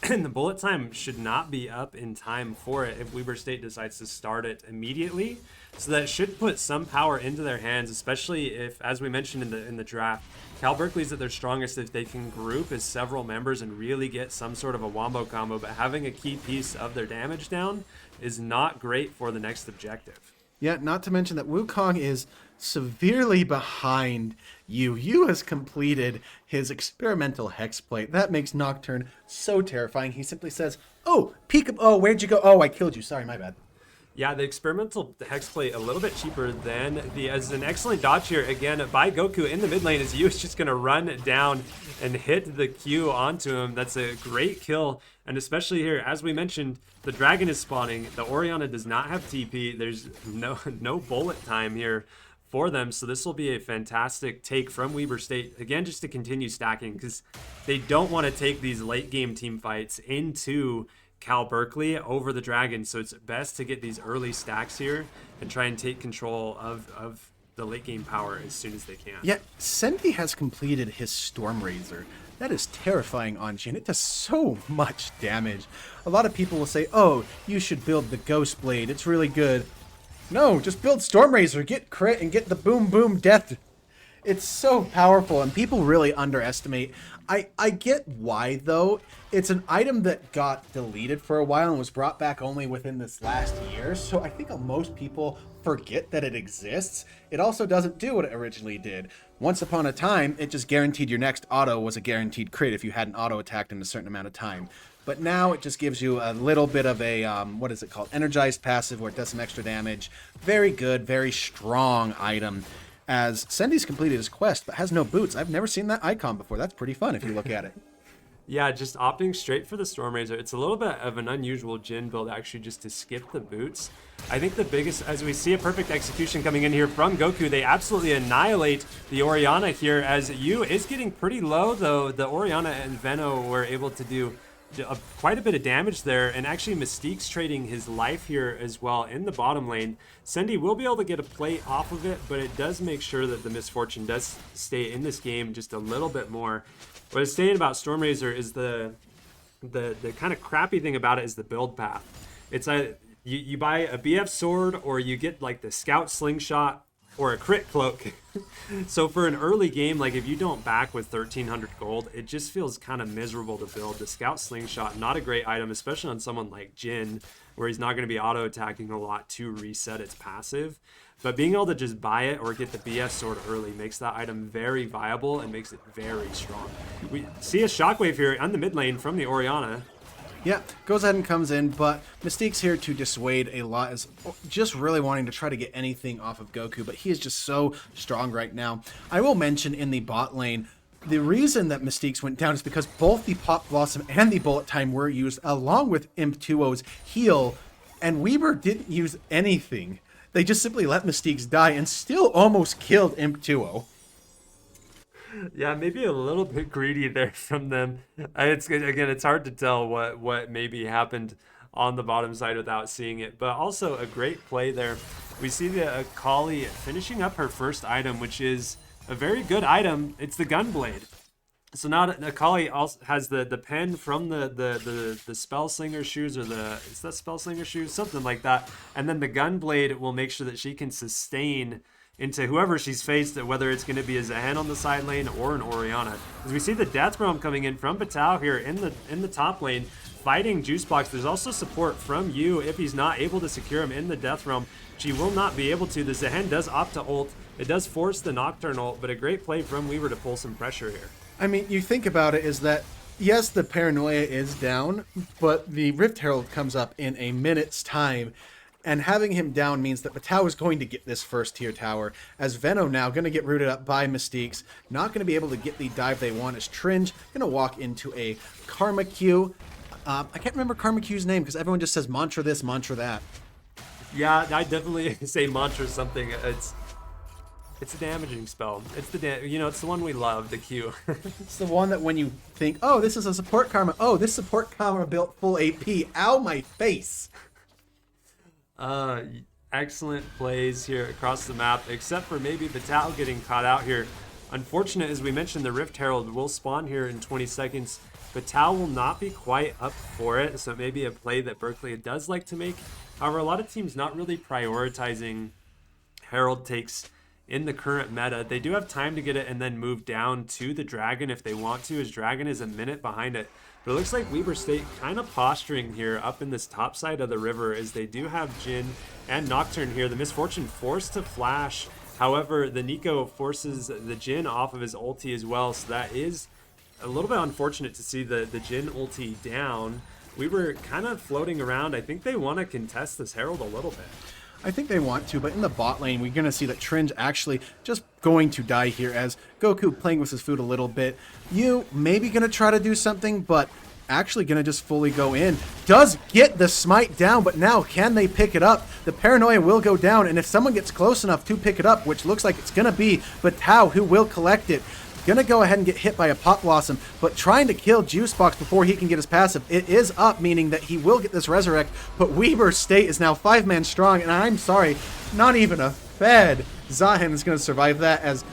And the bullet time should not be up in time for it if Weber State decides to start it immediately. So that should put some power into their hands, especially if, as we mentioned in the draft, Cal Berkeley's at their strongest if they can group as several members and really get some sort of a wombo combo, but having a key piece of their damage down is not great for the next objective. Yeah, not to mention that Wukong is severely behind you. Yu has completed his experimental hex plate. That makes Nocturne so terrifying. He simply says, oh, peek, oh, where'd you go? Oh, I killed you. Sorry, my bad. Yeah, the experimental hex plate a little bit cheaper than as an excellent dodge here again by Goku in the mid lane as Yu is just gonna run down and hit the Q onto him. That's a great kill, and especially here, as we mentioned, the dragon is spawning. The Orianna does not have TP. There's no bullet time here for them, so this will be a fantastic take from Weber State again, just to continue stacking because they don't want to take these late game team fights into Cal Berkeley over the Dragon, so it's best to get these early stacks here and try and take control of the late game power as soon as they can. Yeah, Sendy has completed his Storm Razor. That is terrifying on Jhin. It does so much damage. A lot of people will say, oh, you should build the Ghost Blade. It's really good. No, just build Storm Razor, get crit, and get the boom boom death. It's so powerful, and people really underestimate. I get why, though. It's an item that got deleted for a while and was brought back only within this last year, so I think most people forget that it exists. It also doesn't do what it originally did. Once upon a time, it just guaranteed your next auto was a guaranteed crit if you hadn't auto-attacked in a certain amount of time. But now it just gives you a little bit of a, what is it called? Energized passive where it does some extra damage. Very good, very strong item. As Sendy's completed his quest, but has no boots. I've never seen that icon before. That's pretty fun if you look at it. Yeah, just opting straight for the Storm Razor. It's a little bit of an unusual Jhin build, actually, just to skip the boots. I think the biggest, as we see a perfect execution coming in here from Goku, they absolutely annihilate the Orianna here, as Yu is getting pretty low, though. The Orianna and Venno were able to do quite a bit of damage there, and actually Mystique's trading his life here as well in the bottom lane. Sendy will be able to get a play off of it, but it does make sure that the Misfortune does stay in this game just a little bit more. What I was saying about Storm Razor is the kind of crappy thing about it is the build path. It's you buy a BF sword, or you get like the Scout Slingshot or a crit cloak. So for an early game, like if you don't back with 1300 gold, it just feels kind of miserable to build. The Scout Slingshot, not a great item, especially on someone like Jhin, where he's not going to be auto attacking a lot to reset its passive. But being able to just buy it or get the BS sword early makes that item very viable and makes it very strong. We see a shockwave here on the mid lane from the Orianna. Yeah, goes ahead and comes in, but Mystique's here to dissuade a lot, is just really wanting to try to get anything off of Goku, but he is just so strong right now. I will mention in the bot lane, The reason that Mystique's went down is because both the Pop Blossom and the Bullet Time were used, along with Imp 2O's heal, and Weber didn't use anything. They just simply let Mystique's die and still almost killed Imp 2O. Yeah, maybe a little bit greedy there from them. It's again, it's hard to tell what maybe happened on the bottom side without seeing it, but also a great play there. We see the Akali finishing up her first item, which is a very good item. It's the Gunblade. So now Akali also has the pen from the spell slinger shoes, or is that spell slinger shoes, something like that, and then the Gunblade will make sure that she can sustain into whoever she's faced, whether it's going to be a Zahen on the side lane or an Orianna. As we see the Death Realm coming in from Batal here in the top lane, fighting Juicebox. There's also support from Yu if he's not able to secure him in the Death Realm. She will not be able to. The Zahen does opt to ult. It does force the Nocturne ult, but a great play from Weaver to pull some pressure here. I mean, you think about it, is that, yes, the Paranoia is down, but the Rift Herald comes up in a minute's time, and having him down means that Batal is going to get this first tier tower, as Veno now going to get rooted up by Mystiques, not going to be able to get the dive they want, as Tringe going to walk into a Karma Q. I can't remember Karma Q's name, because everyone just says mantra this, mantra that. Yeah, I definitely say mantra something. It's a damaging spell. It's it's the one we love, the Q. It's the one that when you think, oh, this is a support karma. Oh, this support karma built full AP. Ow, my face. Excellent plays here across the map, except for maybe Batal getting caught out here. Unfortunate, as we mentioned, the Rift Herald will spawn here in 20 seconds. Batal will not be quite up for it, so maybe a play that Berkeley does like to make. However, a lot of teams not really prioritizing Herald takes in the current meta. They do have time to get it and then move down to the Dragon if they want to, as Dragon is a minute behind it. But it looks like Weber State kind of posturing here up in this top side of the river, as they do have Jhin and Nocturne here. The Misfortune forced to flash. However, the Nico forces the Jhin off of his ulti as well, so that is a little bit unfortunate to see the Jhin ulti down. We were kind of floating around. I think they want to contest this Herald a little bit. I think they want to, but in the bot lane, we're going to see that Tringe actually just going to die here, as Goku playing with his food a little bit. You maybe going to try to do something, but actually going to just fully go in. Does get the smite down, but now can they pick it up? The Paranoia will go down, and if someone gets close enough to pick it up, which looks like it's going to be Batal who will collect it, gonna go ahead and get hit by a Pop Blossom, but trying to kill Juicebox before he can get his passive. It is up, meaning that he will get this Resurrect, but Weber State is now 5-man strong, and I'm sorry, not even a Fed Zahen is gonna survive that, as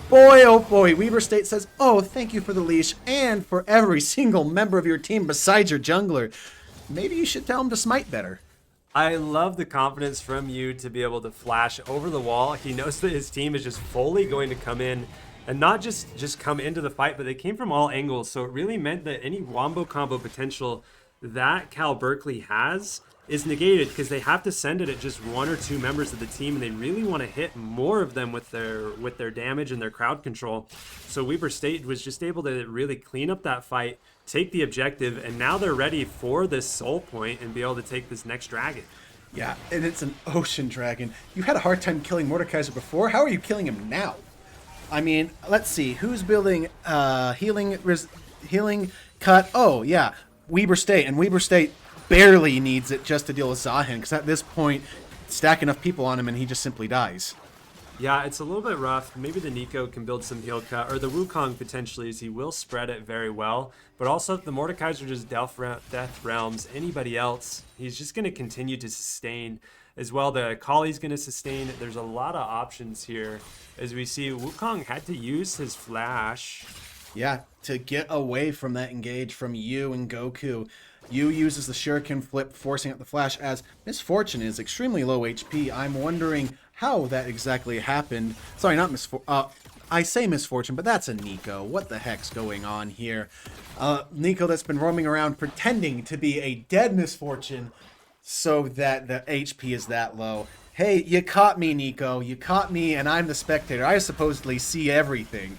boy, oh boy, Weber State says, oh, thank you for the leash, and for every single member of your team besides your jungler. Maybe you should tell him to smite better. I love the confidence from you to be able to flash over the wall. He knows that his team is just fully going to come in, and not just come into the fight, but they came from all angles. So it really meant that any wombo combo potential that Cal Berkeley has is negated, because they have to send it at just one or two members of the team, and they really want to hit more of them with their damage and their crowd control. So Weber State was just able to really clean up that fight, take the objective, and now they're ready for this soul point and be able to take this next dragon. Yeah, and it's an ocean dragon. You had a hard time killing Mordekaiser before. How are you killing him now? I mean, let's see. Who's building healing cut? Oh, yeah. Weber State. And Weber State barely needs it just to deal with Zahen, because at this point, stack enough people on him and he just simply dies. Yeah, it's a little bit rough. Maybe the Nico can build some heal cut, or the Wukong potentially, as he will spread it very well. But also, if the Mordekaiser just Death Realms anybody else, he's just going to continue to sustain. As well, the Akali's going to sustain. There's a lot of options here. As we see, Wukong had to use his flash. Yeah, to get away from that engage from Yu and Goku. Yu uses the Shuriken flip, forcing out the flash, as Misfortune is extremely low HP. I'm wondering how that exactly happened. Sorry, not I say Misfortune, but that's a Nico. What the heck's going on here? Nico that's been roaming around pretending to be a dead Misfortune so that the HP is that low. Hey, you caught me, Nico. You caught me, and I'm the spectator. I supposedly see everything.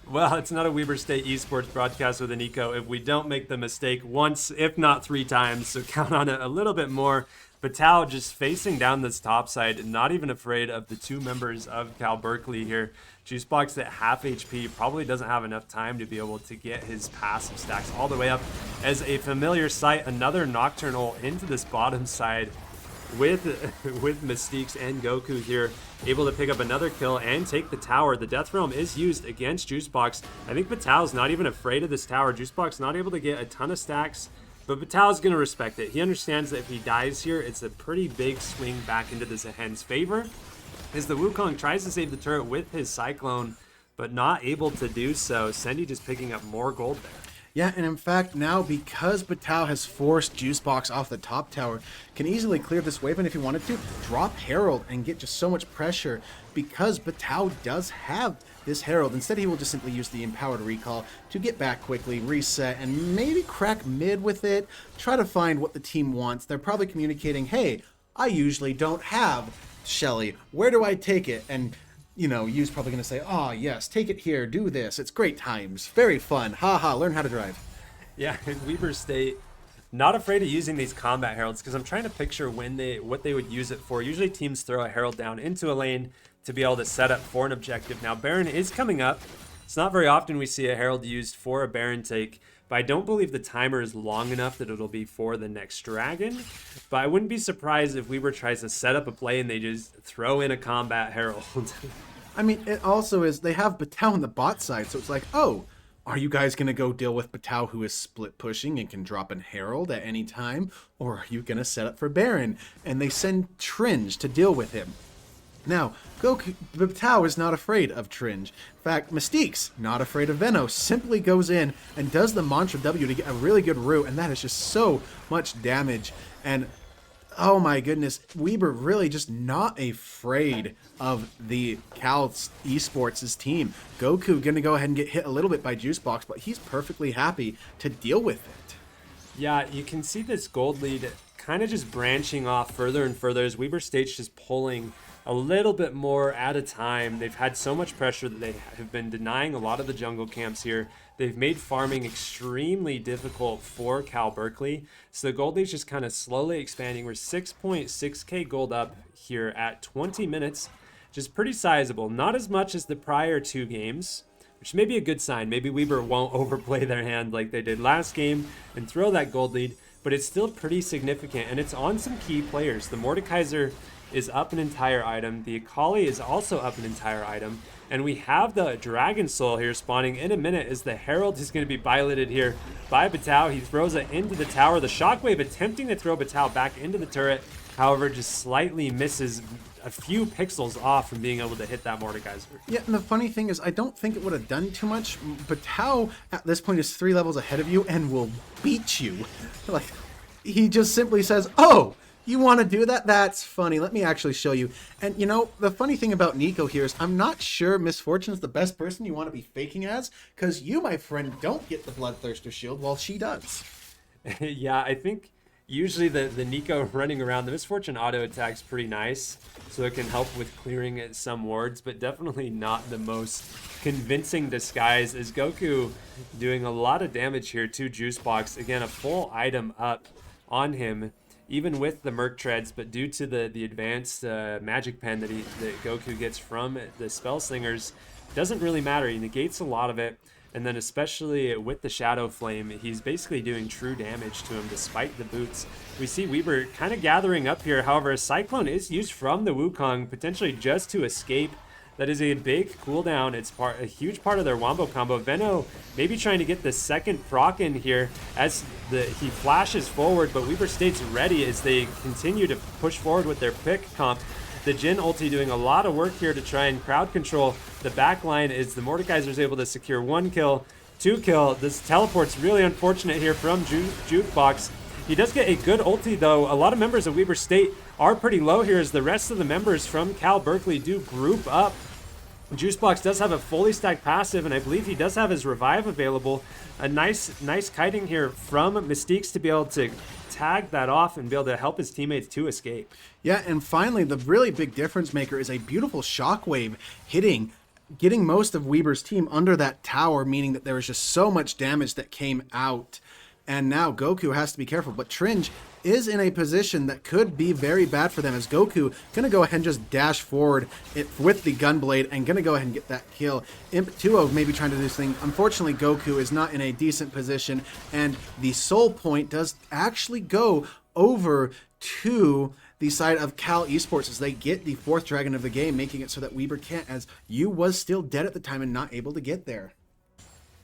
Well, it's not a Weber State esports broadcast with a Nico if we don't make the mistake once, if not 3 times, so count on it a little bit more. Batal just facing down this top side, not even afraid of the 2 members of Cal Berkeley here. Juicebox at half HP probably doesn't have enough time to be able to get his passive stacks all the way up. As a familiar sight, another Nocturnal into this bottom side with Mystiques and Goku here, able to pick up another kill and take the tower. The Death Realm is used against Juicebox. I think Batal's not even afraid of this tower. Juicebox not able to get a ton of stacks, but Batal's going to respect it. He understands that if he dies here, it's a pretty big swing back into the Zehen's favor. As the Wukong tries to save the turret with his Cyclone, but not able to do so. Sendy just picking up more gold there. Yeah, and in fact, now because Batal has forced Juicebox off the top tower, can easily clear this wave, and if he wanted to, drop Herald and get just so much pressure because Batal does have this Herald. Instead, he will just simply use the Empowered Recall to get back quickly, reset, and maybe crack mid with it, try to find what the team wants. They're probably communicating, hey, I usually don't have Shelly. Where do I take it? And you know, Yu's probably going to say, oh, yes, take it here, do this. It's great times. Very fun. Haha, learn how to drive. Yeah, Weber State, not afraid of using these combat heralds because I'm trying to picture what they would use it for. Usually teams throw a herald down into a lane to be able to set up for an objective. Now, Baron is coming up. It's not very often we see a herald used for a Baron take, but I don't believe the timer is long enough that it'll be for the next dragon. But I wouldn't be surprised if Weber tries to set up a play and they just throw in a combat herald. I mean, it also is, they have Batal on the bot side, so it's like, oh, are you guys going to go deal with Batal, who is split pushing and can drop in Herald at any time? Or are you going to set up for Baron? And they send Tringe to deal with him. Now, Batal is not afraid of Tringe. In fact, Mystique's not afraid of Venos. Simply goes in and does the Mantra W to get a really good root, and that is just so much damage. And oh my goodness, Weber really just not afraid of the Cal Esports' team. Goku gonna go ahead and get hit a little bit by Juicebox, but he's perfectly happy to deal with it. Yeah, you can see this gold lead kind of just branching off further and further as Weber State's just pulling a little bit more at a time. They've had so much pressure that they have been denying a lot of the jungle camps here. They've made farming extremely difficult for Cal Berkeley. So the gold lead's just kind of slowly expanding. We're 6.6k gold up here at 20 minutes, which is pretty sizable. Not as much as the prior two games, which may be a good sign. Maybe Weber won't overplay their hand like they did last game and throw that gold lead, but it's still pretty significant, and it's on some key players. The Mordekaiser is up an entire item. The Akali is also up an entire item. And we have the Dragon Soul here spawning in a minute as the Herald is going to be piloted here by Batal. He throws it into the tower. The Shockwave attempting to throw Batal back into the turret. However, just slightly misses a few pixels off from being able to hit that Mordekaiser. Yeah, and the funny thing is, I don't think it would have done too much. Batal at this point is 3 levels ahead of you and will beat you. Like, he just simply says, oh, you want to do that? That's funny. Let me actually show you. And you know, the funny thing about Nico here is I'm not sure Misfortune's the best person you want to be faking as, because you, my friend, don't get the Bloodthirster shield while she does. Yeah, I think usually the Nico running around, the Misfortune auto attack's pretty nice, so it can help with clearing some wards, but definitely not the most convincing disguise, as Goku doing a lot of damage here to Juicebox. Again, a full item up on him, even with the Merc Treads, but due to the advanced magic pen that Goku gets from the Spell Slingers, doesn't really matter. He negates a lot of it, and then especially with the Shadow Flame, he's basically doing true damage to him despite the boots. We see Weber kind of gathering up here. However, a Cyclone is used from the Wukong, potentially just to escape. That is a big cooldown. It's a huge part of their wombo combo. Veno maybe trying to get the second proc in here as he flashes forward, but Weber State's ready as they continue to push forward with their pick comp. The Jin ulti doing a lot of work here to try and crowd control the back line as the Mordekaiser is able to secure 1 kill, 2 kill. This teleport's really unfortunate here from Jukebox. He does get a good ulti though. A lot of members of Weber State are pretty low here as the rest of the members from Cal Berkeley do group up. Juicebox does have a fully stacked passive, and I believe he does have his revive available. A nice kiting here from Mystiques to be able to tag that off and be able to help his teammates to escape. Yeah, and finally, the really big difference maker is a beautiful Shockwave getting most of Weber's team under that tower, meaning that there was just so much damage that came out. And now Goku has to be careful, but Tringe is in a position that could be very bad for them, as Goku gonna go ahead and just dash forward with the Gunblade and gonna go ahead and get that kill. Imp 2 maybe trying to do this thing. Unfortunately, Goku is not in a decent position, and the soul point does actually go over to the side of Cal Esports as they get the 4th dragon of the game, making it so that Weber can't, as you was still dead at the time and not able to get there.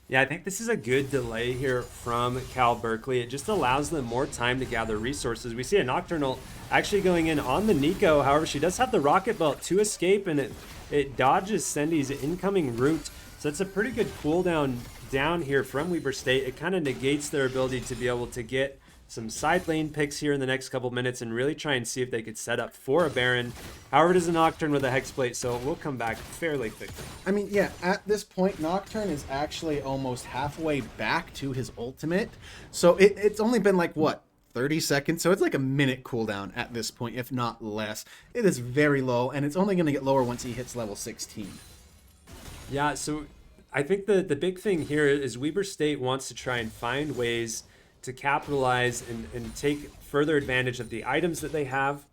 Yeah, I think this is a good delay here from Cal Berkeley. It just allows them more time to gather resources. We see a Nocturnal actually going in on the Nico. However, she does have the Rocket Belt to escape, and it dodges Sendi's incoming route. So it's a pretty good cooldown down here from Weber State. It kind of negates their ability to be able to get some side lane picks here in the next couple minutes and really try and see if they could set up for a Baron. However, it is a Nocturne with a Hexplate, so it will come back fairly quickly. I mean, yeah, at this point, Nocturne is actually almost halfway back to his ultimate. So it's only been like, what, 30 seconds? So it's like a minute cooldown at this point, if not less. It is very low, and it's only going to get lower once he hits level 16. Yeah, so I think the big thing here is Weber State wants to try and find ways to capitalize and take further advantage of the items that they have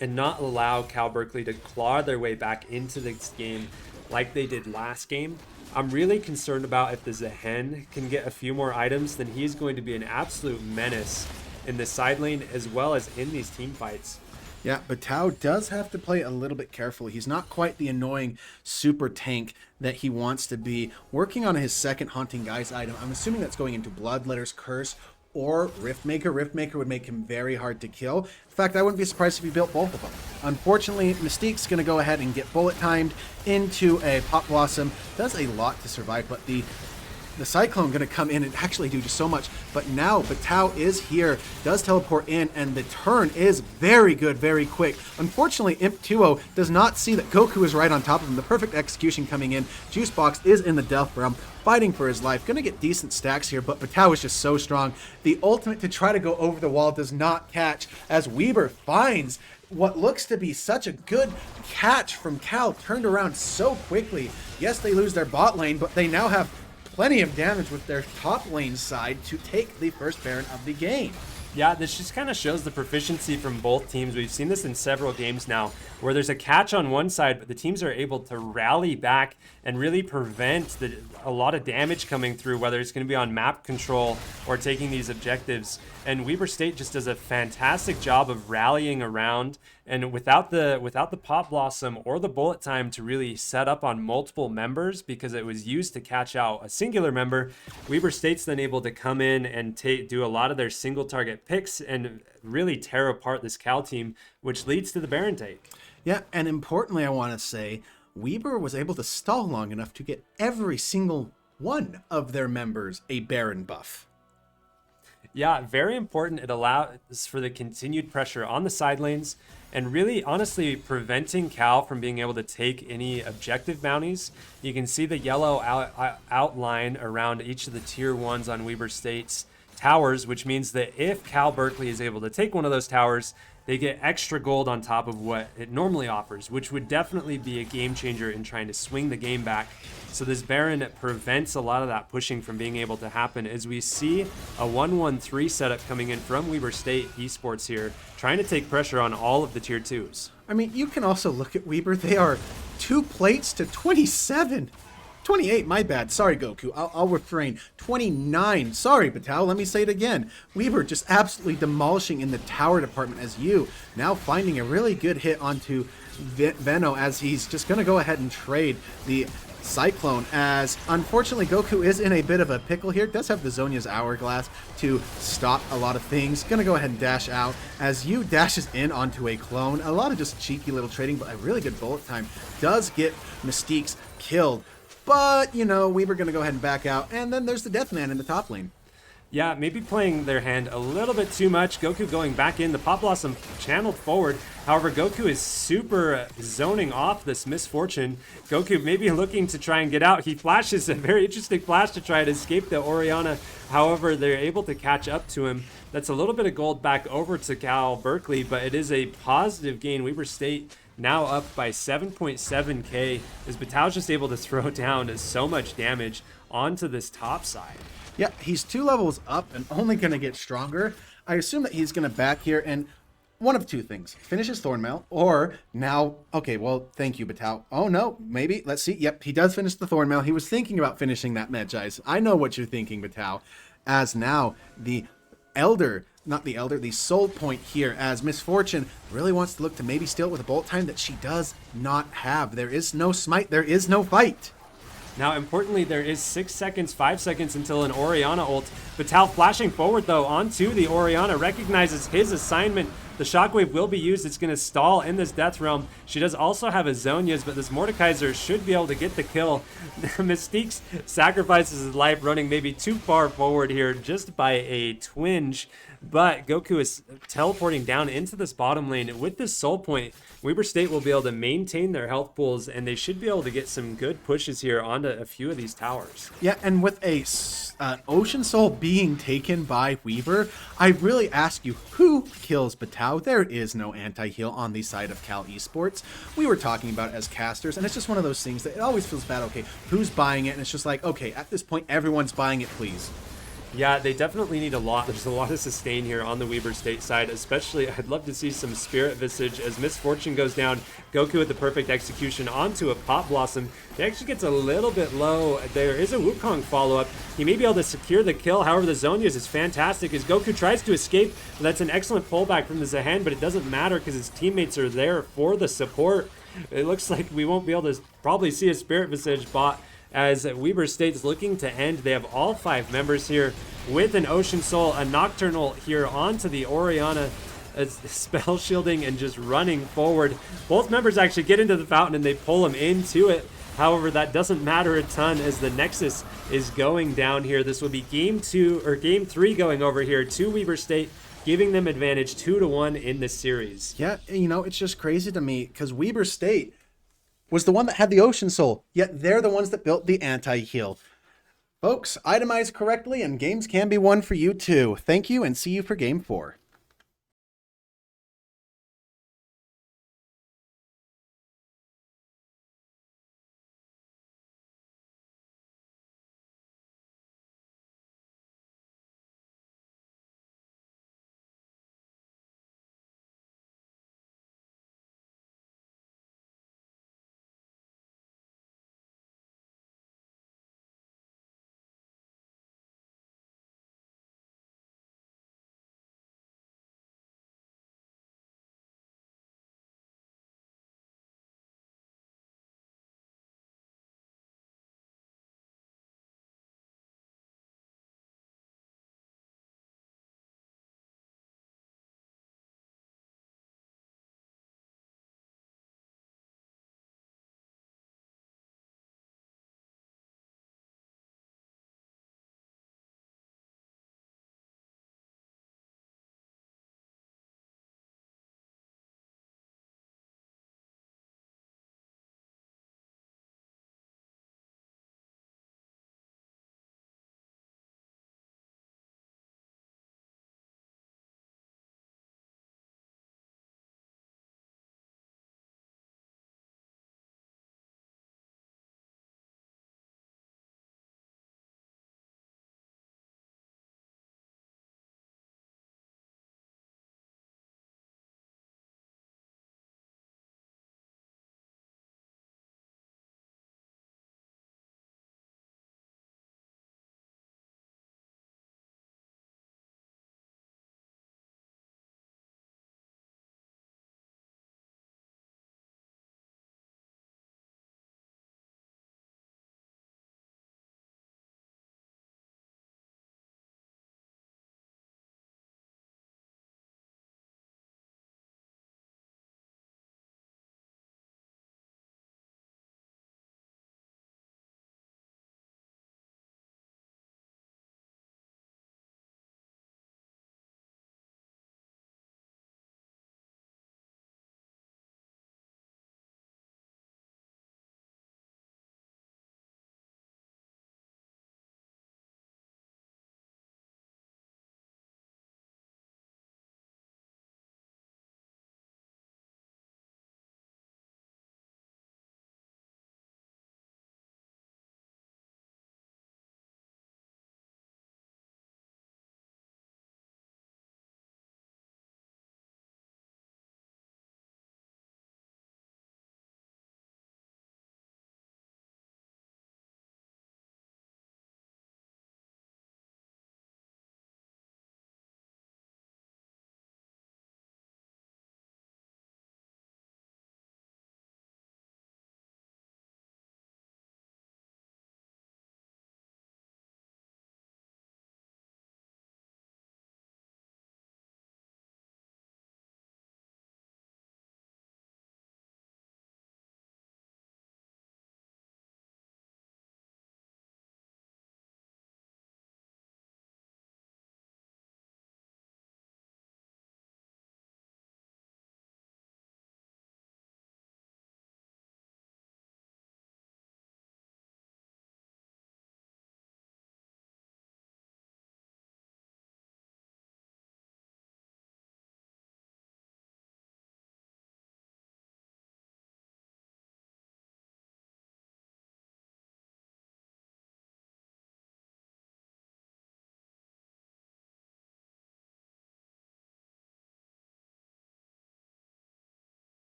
and not allow Cal Berkeley to claw their way back into this game like they did last game. I'm really concerned about if the Zehen can get a few more items, then he's going to be an absolute menace in the side lane as well as in these team fights. Yeah, but Tao does have to play a little bit carefully. He's not quite the annoying super tank that he wants to be. Working on his second Haunting Guise item, I'm assuming that's going into Bloodletter's Curse or Riftmaker. Riftmaker would make him very hard to kill. In fact, I wouldn't be surprised if he built both of them. Unfortunately, Mystique's going to go ahead and get bullet timed into a Pop Blossom. Does a lot to survive, but the Cyclone going to come in and actually do just so much. But now Batao is here, does teleport in, and the turn is very good, very quick. Unfortunately, Imp 2 does not see that Goku is right on top of him. The perfect execution coming in. Juicebox is in the Death Realm, fighting for his life. Going to get decent stacks here, but Batao is just so strong. The ultimate to try to go over the wall does not catch, as Weber finds what looks to be such a good catch from Cal, turned around so quickly. Yes, they lose their bot lane, but they now have plenty of damage with their top lane side to take the first Baron of the game. Yeah, this just kind of shows the proficiency from both teams. We've seen this in several games now, where there's a catch on one side, but the teams are able to rally back and really prevent a lot of damage coming through, whether it's going to be on map control or taking these objectives. And Weber State just does a fantastic job of rallying around, and without the Pop Blossom or the bullet time to really set up on multiple members, because it was used to catch out a singular member, Weber State's then able to come in and do a lot of their single target picks and really tear apart this Cal team, which leads to the Baron take. Yeah, and importantly, I want to say, Weber was able to stall long enough to get every single one of their members a Baron buff. Yeah, very important. It allows for the continued pressure on the side lanes and really, honestly, preventing Cal from being able to take any objective bounties. You can see the yellow outline around each of the tier 1s on Weber State's towers, which means that if Cal Berkeley is able to take one of those towers, they get extra gold on top of what it normally offers, which would definitely be a game changer in trying to swing the game back. So this Baron prevents a lot of that pushing from being able to happen, as we see a 1-1-3 setup coming in from Weber State Esports here, trying to take pressure on all of the tier 2s. I mean, you can also look at Weber. They are 2 plates to 27. 28, my bad. Sorry, Goku. I'll refrain. 29. Sorry, Batao. Let me say it again. Weber just absolutely demolishing in the tower department, as you now finding a really good hit onto Venno, as he's just going to go ahead and trade the Cyclone, as unfortunately Goku is in a bit of a pickle here. Does have the Zonia's Hourglass to stop a lot of things. Gonna go ahead and dash out as you dashes in onto a clone. A lot of just cheeky little trading, but a really good bullet time. Does get Mystique's killed. But, you know, Weber going to go ahead and back out. And then there's the Deathman in the top lane. Yeah, maybe playing their hand a little bit too much. Goku going back in. The Pop Blossom channeled forward. However, Goku is super zoning off this Misfortune. Goku maybe looking to try and get out. He flashes a very interesting flash to try to escape the Orianna. However, they're able to catch up to him. That's a little bit of gold back over to Cal Berkeley, but it is a positive gain. Weber State now up by 7.7k, as Batao's just able to throw down so much damage onto this top side. Yeah, he's 2 levels up and only going to get stronger. I assume that he's going to back here and one of two things. Finish his Thornmail or now... Okay, well, thank you, Batal. Oh, no, maybe. Let's see. Yep, he does finish the Thornmail. He was thinking about finishing that Medjais. I know what you're thinking, Batal. As now, the Elder... Not the Elder, the Soul Point here, as Misfortune really wants to look to maybe steal it with a Bolt Time that she does not have. There is no Smite. There is no fight. Now, importantly, there is 6 seconds, 5 seconds until an Orianna ult. Vital flashing forward, though, onto the Orianna, recognizes his assignment. The Shockwave will be used. It's going to stall in this Death Realm. She does also have a Zhonya's, but this Mordekaiser should be able to get the kill. Mystique's sacrifices his life, running maybe too far forward here just by a twinge. But Goku is teleporting down into this bottom lane with this soul point. Weber State will be able to maintain their health pools, and they should be able to get some good pushes here onto a few of these towers. Yeah, and with a Ocean Soul being taken by Weaver, I really ask you, who kills Batau? There is no anti-heal on the side of Cal Esports. We were talking about it as casters, and it's just one of those things that it always feels bad. Okay, who's buying it? And it's just like, okay, at this point, everyone's buying it, please. Yeah, they definitely need a lot. There's a lot of sustain here on the Weber State side, especially I'd love to see some Spirit Visage as Misfortune goes down. Goku with the perfect execution onto a Pop Blossom. He actually gets a little bit low. There is a Wukong follow-up. He may be able to secure the kill. However, the Zhonya's is fantastic as Goku tries to escape. That's an excellent pullback from the Zehen, but it doesn't matter because his teammates are there for the support. It looks like we won't be able to probably see a Spirit Visage bot as Weber State's looking to end. They have all 5 members here with an Ocean Soul, a Nocturnal here onto the Orianna, spell shielding and just running forward. Both members actually get into the fountain and they pull him into it. However, that doesn't matter a ton as the Nexus is going down here. This will be game 3 going over here to Weber State, giving them advantage 2-1 in this series. Yeah, you know, it's just crazy to me because Weber State was the one that had the Ocean Soul, yet they're the ones that built the anti-heal. Folks, itemize correctly and games can be won for you too. Thank you and see you for game 4.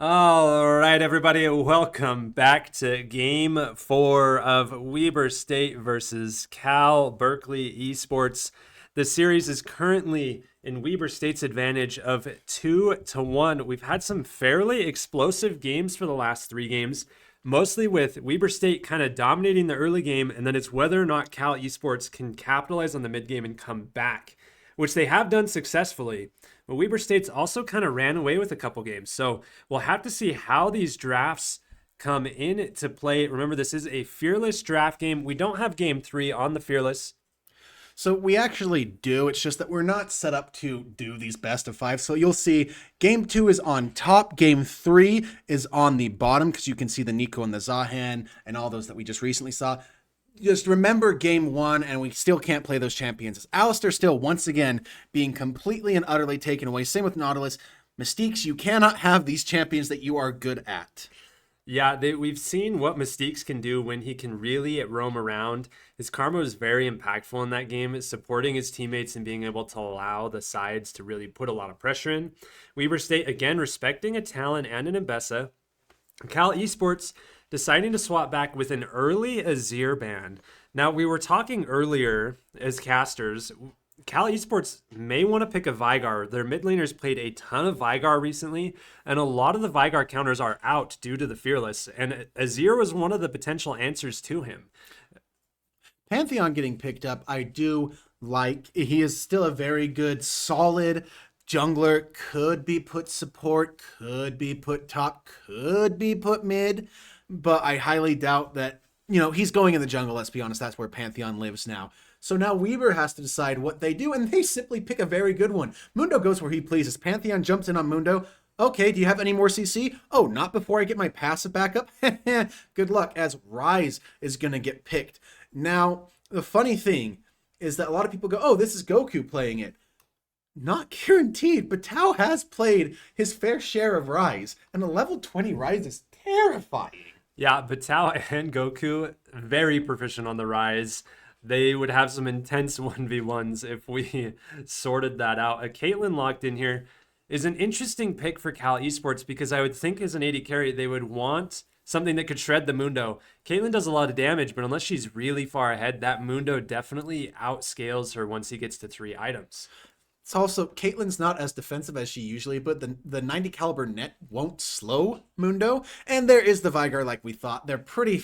All right, everybody, welcome back to Game 4 of Weber State versus Cal Berkeley Esports. The series is currently in Weber State's advantage of 2-1. We've had some fairly explosive games for the last 3 games, mostly with Weber State kind of dominating the early game, and then it's whether or not Cal Esports can capitalize on the mid game and come back, which they have done successfully. But Weber State's also kind of ran away with a couple games. So we'll have to see how these drafts come into play. Remember, this is a Fearless draft game. We don't have game 3 on the Fearless. So we actually do. It's just that we're not set up to do these best of 5. So you'll see game 2 is on top. Game 3 is on the bottom because you can see the Nico and the Zahan and all those that we just recently saw. Just remember game 1, and we still can't play those champions. Alistair still, once again, being completely and utterly taken away. Same with Nautilus. Mystiques, you cannot have these champions that you are good at. Yeah, we've seen what Mystiques can do when he can really roam around. His karma is very impactful in that game, supporting his teammates and being able to allow the sides to really put a lot of pressure in. Weber State, again, respecting a Talon and an Mbessa. Cal Esports deciding to swap back with an early Azir ban. Now, we were talking earlier as casters, Cal Esports may want to pick a Vigar. Their mid laners played a ton of Vigar recently, and a lot of the Vigar counters are out due to the Fearless, and Azir was one of the potential answers to him. Pantheon getting picked up, I do like. He is still a very good, solid jungler. Could be put support, could be put top, could be put mid. But I highly doubt that, he's going in the jungle, let's be honest. That's where Pantheon lives now. So now Weber has to decide what they do, and they simply pick a very good one. Mundo goes where he pleases. Pantheon jumps in on Mundo. Okay, do you have any more CC? Oh, not before I get my passive back up? Good luck, as Ryze is going to get picked. Now, the funny thing is that a lot of people go, oh, this is Goku playing it. Not guaranteed, but Tao has played his fair share of Ryze, and a level 20 Ryze is terrifying. Yeah, Batao and Goku, very proficient on the Rise. They would have some intense 1v1s if we sorted that out. A Caitlyn locked in here is an interesting pick for Cal Esports because I would think as an AD carry, they would want something that could shred the Mundo. Caitlyn does a lot of damage, but unless she's really far ahead, that Mundo definitely outscales her once he gets to 3 items. It's also, Caitlyn's not as defensive as she usually, but the 90 caliber net won't slow Mundo. And there is the Vigar like we thought. They're pretty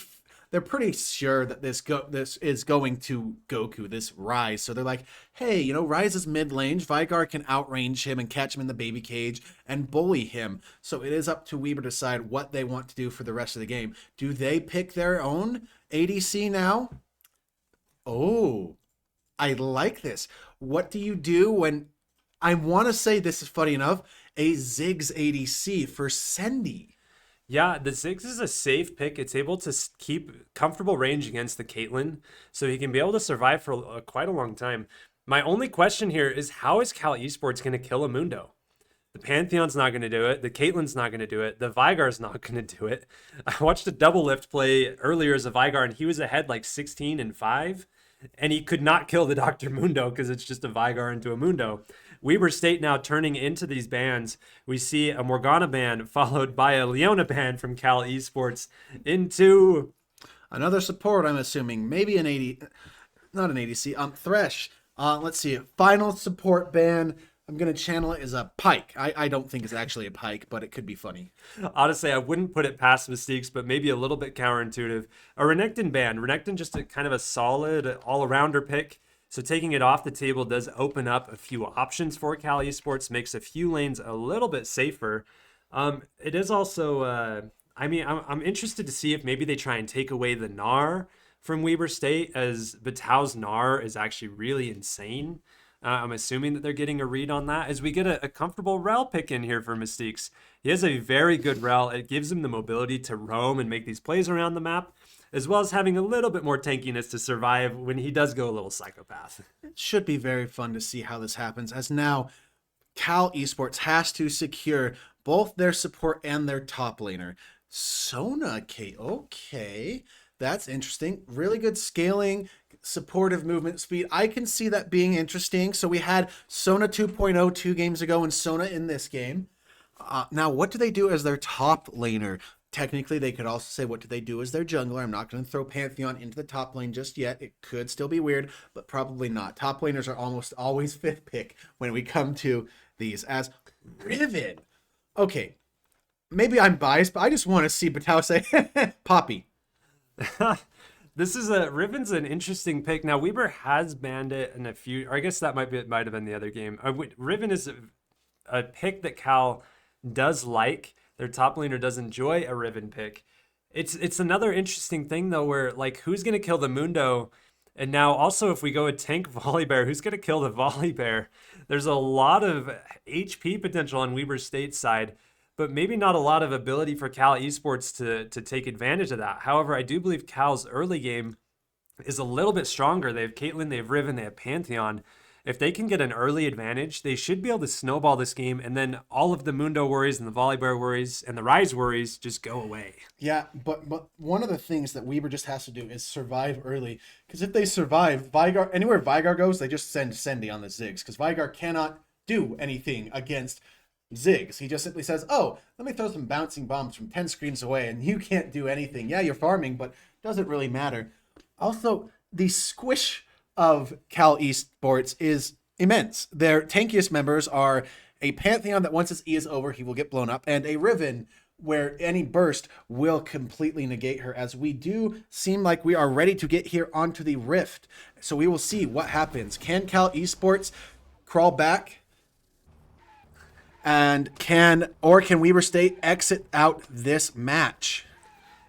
sure that this is going to Goku, this Ryze. So they're like, hey, Ryze is mid range. Vigar can outrange him and catch him in the baby cage and bully him. So it is up to Weber to decide what they want to do for the rest of the game. Do they pick their own ADC now? Oh, I like this. What do you do when, I want to say this is funny enough, a Ziggs ADC for Sendy? Yeah, the Ziggs is a safe pick. It's able to keep comfortable range against the Caitlyn, so he can be able to survive for quite a long time. My only question here is how is Cal Esports going to kill a Mundo? The Pantheon's not going to do it. The Caitlyn's not going to do it. The Vigar's not going to do it. I watched a double lift play earlier as a Vigar, and he was ahead like 16-5. And he could not kill the Dr. Mundo because it's just a Vigar into a Mundo. Weber State now turning into these bans. We see a Morgana ban followed by a Leona ban from Cal Esports into another support, I'm assuming. Maybe an 80, not an ADC, Thresh. Let's see, final support ban. I'm going to channel it as a Pyke. I don't think it's actually a Pyke, but it could be funny. Honestly, I wouldn't put it past Mystiques, but maybe a little bit counterintuitive. A Renekton ban. Renekton just a kind of a solid all-arounder pick. So taking it off the table does open up a few options for Cal Esports, makes a few lanes a little bit safer. It is also, I'm interested to see if maybe they try and take away the Gnar from Weber State, as Batao's Gnar is actually really insane. I'm assuming that they're getting a read on that as we get a comfortable Rel pick in here for Mystiques. He has a very good Rel. It gives him the mobility to roam and make these plays around the map, as well as having a little bit more tankiness to survive when he does go a little psychopath. It should be very fun to see how this happens, as now Cal Esports has to secure both their support and their top laner. Sona, okay, that's interesting. Really good scaling, supportive movement speed. I can see that being interesting. So we had Sona 2.0 2 games ago and Sona in this game. Now, what do they do as their top laner? Technically, they could also say, what do they do as their jungler? I'm not going to throw Pantheon into the top lane just yet. It could still be weird, but probably not. Top laners are almost always fifth pick when we come to these as Riven. Okay, maybe I'm biased, but I just want to see Batao say, Poppy. This is a Riven's an interesting pick. Now Weber has banned it in a few, or I guess that might have been the other game. Riven is a pick that Cal does like. Their top laner does enjoy a Riven pick. It's another interesting thing though, where like who's gonna kill the Mundo, and now also if we go a tank Volibear, who's gonna kill the Volibear? There's a lot of HP potential on Weber State's side, but maybe not a lot of ability for Cal Esports to take advantage of that. However, I do believe Cal's early game is a little bit stronger. They have Caitlyn, they have Riven, they have Pantheon. If they can get an early advantage, they should be able to snowball this game, and then all of the Mundo worries and the Volibear worries and the Rise worries just go away. Yeah, but one of the things that Weber just has to do is survive early. Because if they survive, Vigar anywhere Vigar goes, they just send Sendy on the Ziggs. Because Vigar cannot do anything against Ziggs. He just simply says, "Oh, let me throw some bouncing bombs from 10 screens away, and you can't do anything. Yeah, you're farming, but doesn't really matter." Also, the squish of Cal Esports is immense. Their tankiest members are a Pantheon that once his E is over, he will get blown up, and a Riven where any burst will completely negate her, as we do seem like we are ready to get here onto the Rift. So we will see what happens. Can Cal Esports crawl back? And can Weber State exit out this match?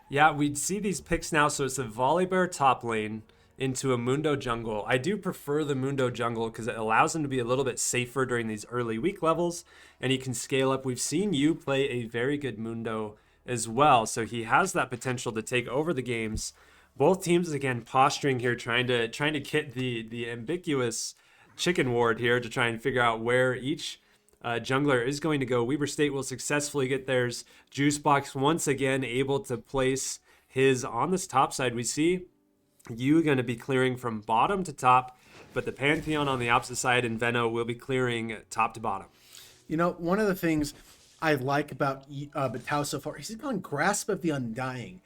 Yeah, we'd see these picks now. So it's a Volibear top lane into a Mundo jungle. I do prefer the Mundo jungle because it allows him to be a little bit safer during these early weak levels, and he can scale up. We've seen you play a very good Mundo as well, so he has that potential to take over the games. Both teams again posturing here, trying to get the ambiguous chicken ward here to try and figure out where each jungler is going to go. Weber State will successfully get theirs. Juicebox once again able to place his on this top side. We see you going to be clearing from bottom to top, but the Pantheon on the opposite side and Venno will be clearing top to bottom. You know, one of the things I like about Batao so far is he's gone Grasp of the Undying.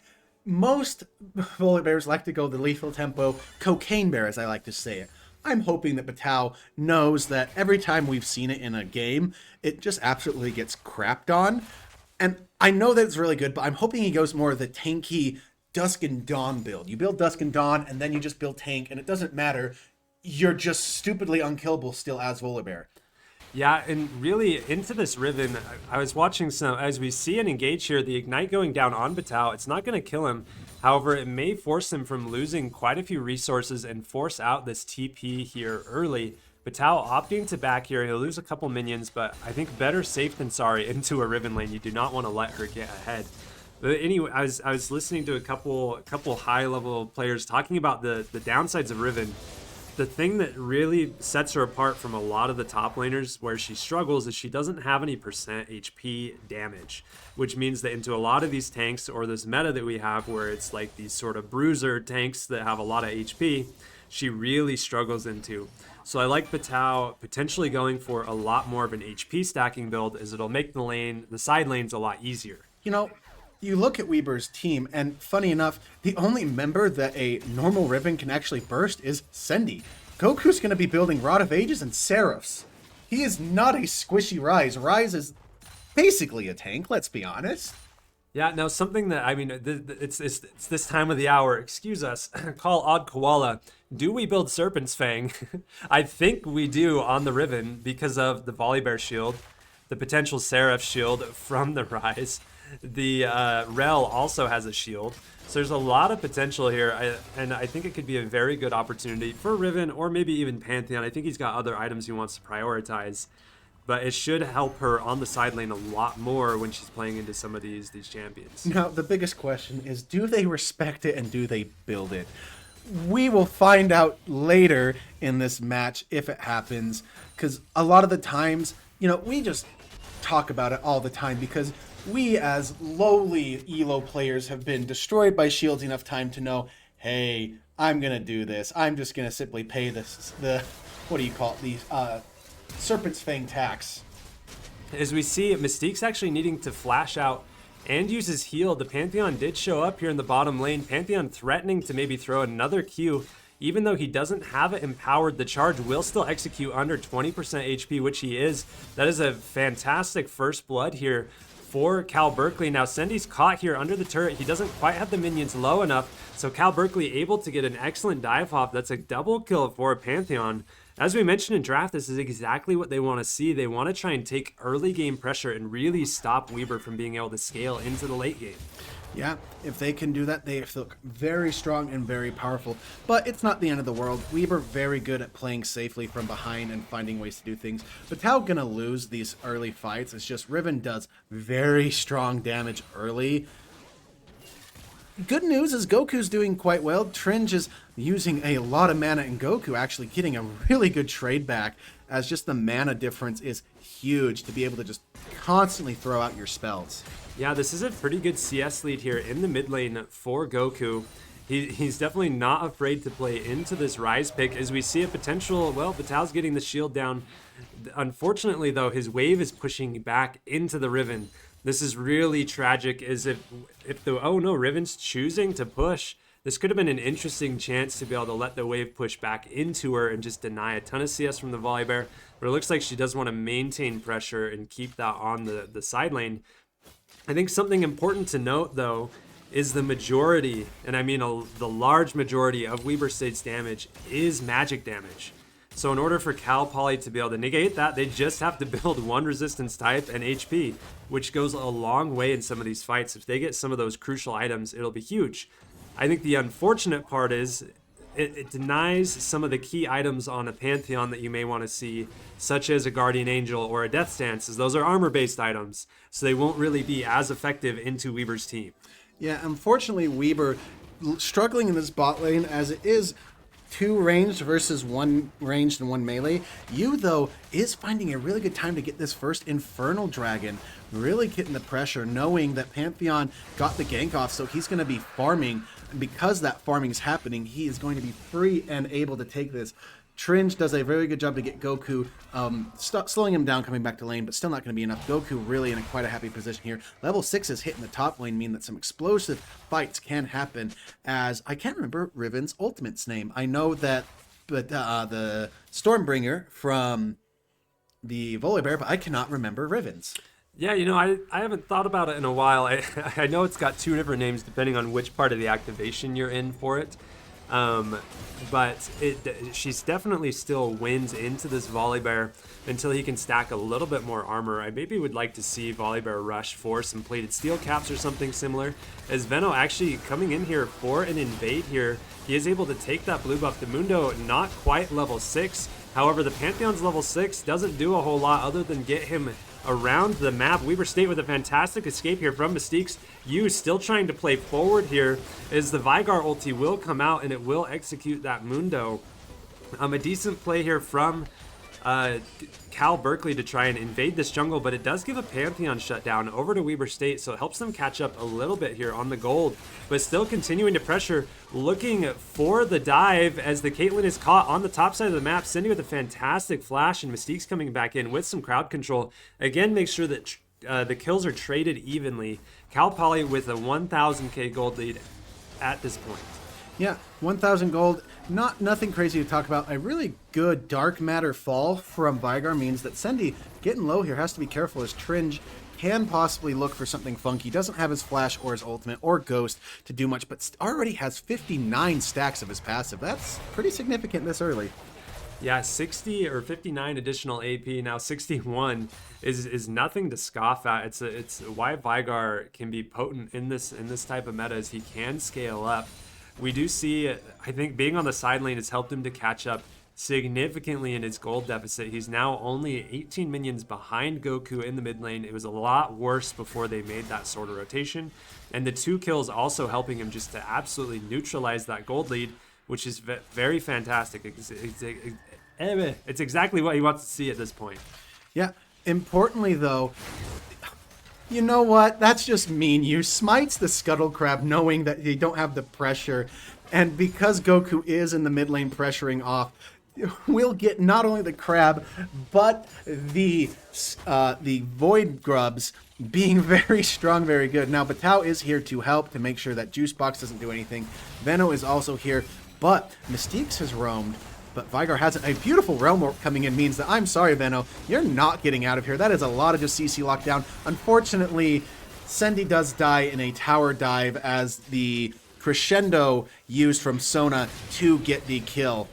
Most Polar Bears like to go the lethal tempo, cocaine bear, as I like to say it. I'm hoping that Batao knows that every time we've seen it in a game, it just absolutely gets crapped on. And I know that it's really good, but I'm hoping he goes more of the tanky Dusk and Dawn build. You build Dusk and Dawn, and then you just build tank, and it doesn't matter. You're just stupidly unkillable still as Volibear. Yeah, and really into this Riven, I was watching some, as we see and engage here, the Ignite going down on Batao, it's not going to kill him. However, it may force him from losing quite a few resources and force out this TP here early. Batao opting to back here, he'll lose a couple minions, but I think better safe than sorry into a Riven lane. You do not want to let her get ahead. But anyway, I was listening to a couple high-level players talking about the downsides of Riven. The thing that really sets her apart from a lot of the top laners where she struggles is she doesn't have any percent HP damage, which means that into a lot of these tanks or this meta that we have where it's like these sort of bruiser tanks that have a lot of HP, she really struggles into. So I like Batao potentially going for a lot more of an HP stacking build, as it'll make the side lanes a lot easier. You know, you look at Weber's team, and funny enough, the only member that a normal Riven can actually burst is Sendy. Goku's going to be building Rod of Ages and Seraphs. He is not a squishy Rise. Rise is basically a tank, let's be honest. Yeah, now something that, I mean, it's this time of the hour, excuse us, call Odd Koala. Do we build Serpent's Fang? I think we do on the Riven because of the Volibear shield, the potential Seraph shield from the Rise. The Rel also has a shield. So there's a lot of potential here, and I think it could be a very good opportunity for Riven or maybe even Pantheon. I think he's got other items he wants to prioritize, but it should help her on the side lane a lot more when she's playing into some of these champions. Now, the biggest question is, do they respect it and do they build it? We will find out later in this match if it happens, because a lot of the times, you know, we just talk about it all the time because we as lowly ELO players have been destroyed by shields enough time to know, hey, I'm going to do this. I'm just going to simply pay the what do you call it? The Serpent's Fang tax. As we see, Mystique's actually needing to flash out and use his heal. The Pantheon did show up here in the bottom lane. Pantheon threatening to maybe throw another Q. Even though he doesn't have it empowered, the charge will still execute under 20% HP, which he is. That is a fantastic first blood here for Cal Berkeley. Now, Sendi's caught here under the turret. He doesn't quite have the minions low enough, so Cal Berkeley able to get an excellent dive off. That's a double kill for Pantheon. As we mentioned in draft, this is exactly what they want to see. They want to try and take early game pressure and really stop Weber from being able to scale into the late game. Yeah, if they can do that, they look very strong and very powerful. But it's not the end of the world. Weber very good at playing safely from behind and finding ways to do things. But how gonna lose these early fights? It's just Riven does very strong damage early. Good news is Goku's doing quite well. Tringe is using a lot of mana, and Goku actually getting a really good trade back, as just the mana difference is huge to be able to just constantly throw out your spells. Yeah, this is a pretty good CS lead here in the mid lane for Goku. He's definitely not afraid to play into this Rise pick, as we see a potential, well, Vital's getting the shield down. Unfortunately, though, his wave is pushing back into the Riven. This is really tragic, as if the, oh no, Riven's choosing to push. This could have been an interesting chance to be able to let the wave push back into her and just deny a ton of CS from the Volibear. But it looks like she does want to maintain pressure and keep that on the side lane. I think something important to note, though, is the majority, and I mean the large majority of Weber State's damage is magic damage. So in order for Cal Poly to be able to negate that, they just have to build one resistance type and HP, which goes a long way in some of these fights. If they get some of those crucial items, it'll be huge. I think the unfortunate part is it denies some of the key items on a Pantheon that you may want to see, such as a Guardian Angel or a Death Stance, as those are armor-based items, so they won't really be as effective into Weber's team. Yeah, unfortunately, Weber struggling in this bot lane, as it is 2 ranged versus 1 ranged and 1 melee. You, though, is finding a really good time to get this first Infernal Dragon, really getting the pressure, knowing that Pantheon got the gank off, so he's going to be farming. And because that farming is happening, he is going to be free and able to take this. Tringe does a very good job to get Goku, slowing him down coming back to lane, but still not going to be enough. Goku really in quite a happy position here. Level 6s hitting the top lane mean that some explosive fights can happen, as I can't remember Riven's ultimate's name. I know that the Stormbringer from the Volibear, but I cannot remember Riven's. Yeah, you know, I haven't thought about it in a while. I know it's got 2 different names depending on which part of the activation you're in for it. But she's definitely still wins into this Volibear until he can stack a little bit more armor. I maybe would like to see Volibear rush for some plated steel caps or something similar, as Veno actually coming in here for an invade here. He is able to take that blue buff. The Mundo not quite level 6. However, the Pantheon's level 6 doesn't do a whole lot other than get him around the map. Weber State with a fantastic escape here from Mystique's. You still trying to play forward here, as the Vigar ulti will come out and it will execute that Mundo. A decent play here from Cal Berkeley to try and invade this jungle, but it does give a Pantheon shutdown over to Weber State, so it helps them catch up a little bit here on the gold, but still continuing to pressure, looking for the dive as the Caitlyn is caught on the top side of the map. Cindy with a fantastic flash, and Mystique's coming back in with some crowd control. Again, make sure that the kills are traded evenly. Cal Poly with a 1,000k gold lead at this point. Yeah, 1,000 gold. Nothing crazy to talk about. A really good dark matter fall from Vigar means that Sendy getting low here has to be careful, as Tringe can possibly look for something funky. Doesn't have his flash or his ultimate or ghost to do much, but already has 59 stacks of his passive. That's pretty significant this early. Yeah, 60 or 59 additional AP, now 61 is nothing to scoff at. It's why Vigar can be potent in this type of meta, as he can scale up. We do see, I think, being on the side lane has helped him to catch up significantly in his gold deficit. He's now only 18 minions behind Goku in the mid lane. It was a lot worse before they made that sort of rotation. And the 2 kills also helping him just to absolutely neutralize that gold lead, which is very fantastic. It's exactly what he wants to see at this point. Yeah, importantly though, you know what? That's just mean. You smites the Scuttle Crab knowing that they don't have the pressure. And because Goku is in the mid lane pressuring off, will get not only the crab, but the void grubs being very strong, very good. Now, Batao is here to help to make sure that Juicebox doesn't do anything. Venno is also here, but Mystiques has roamed. But Vigar hasn't. A beautiful Realm Warp coming in means that, I'm sorry, Venno, you're not getting out of here. That is a lot of just CC lockdown. Unfortunately, Sendy does die in a tower dive as the crescendo used from Sona to get the kill.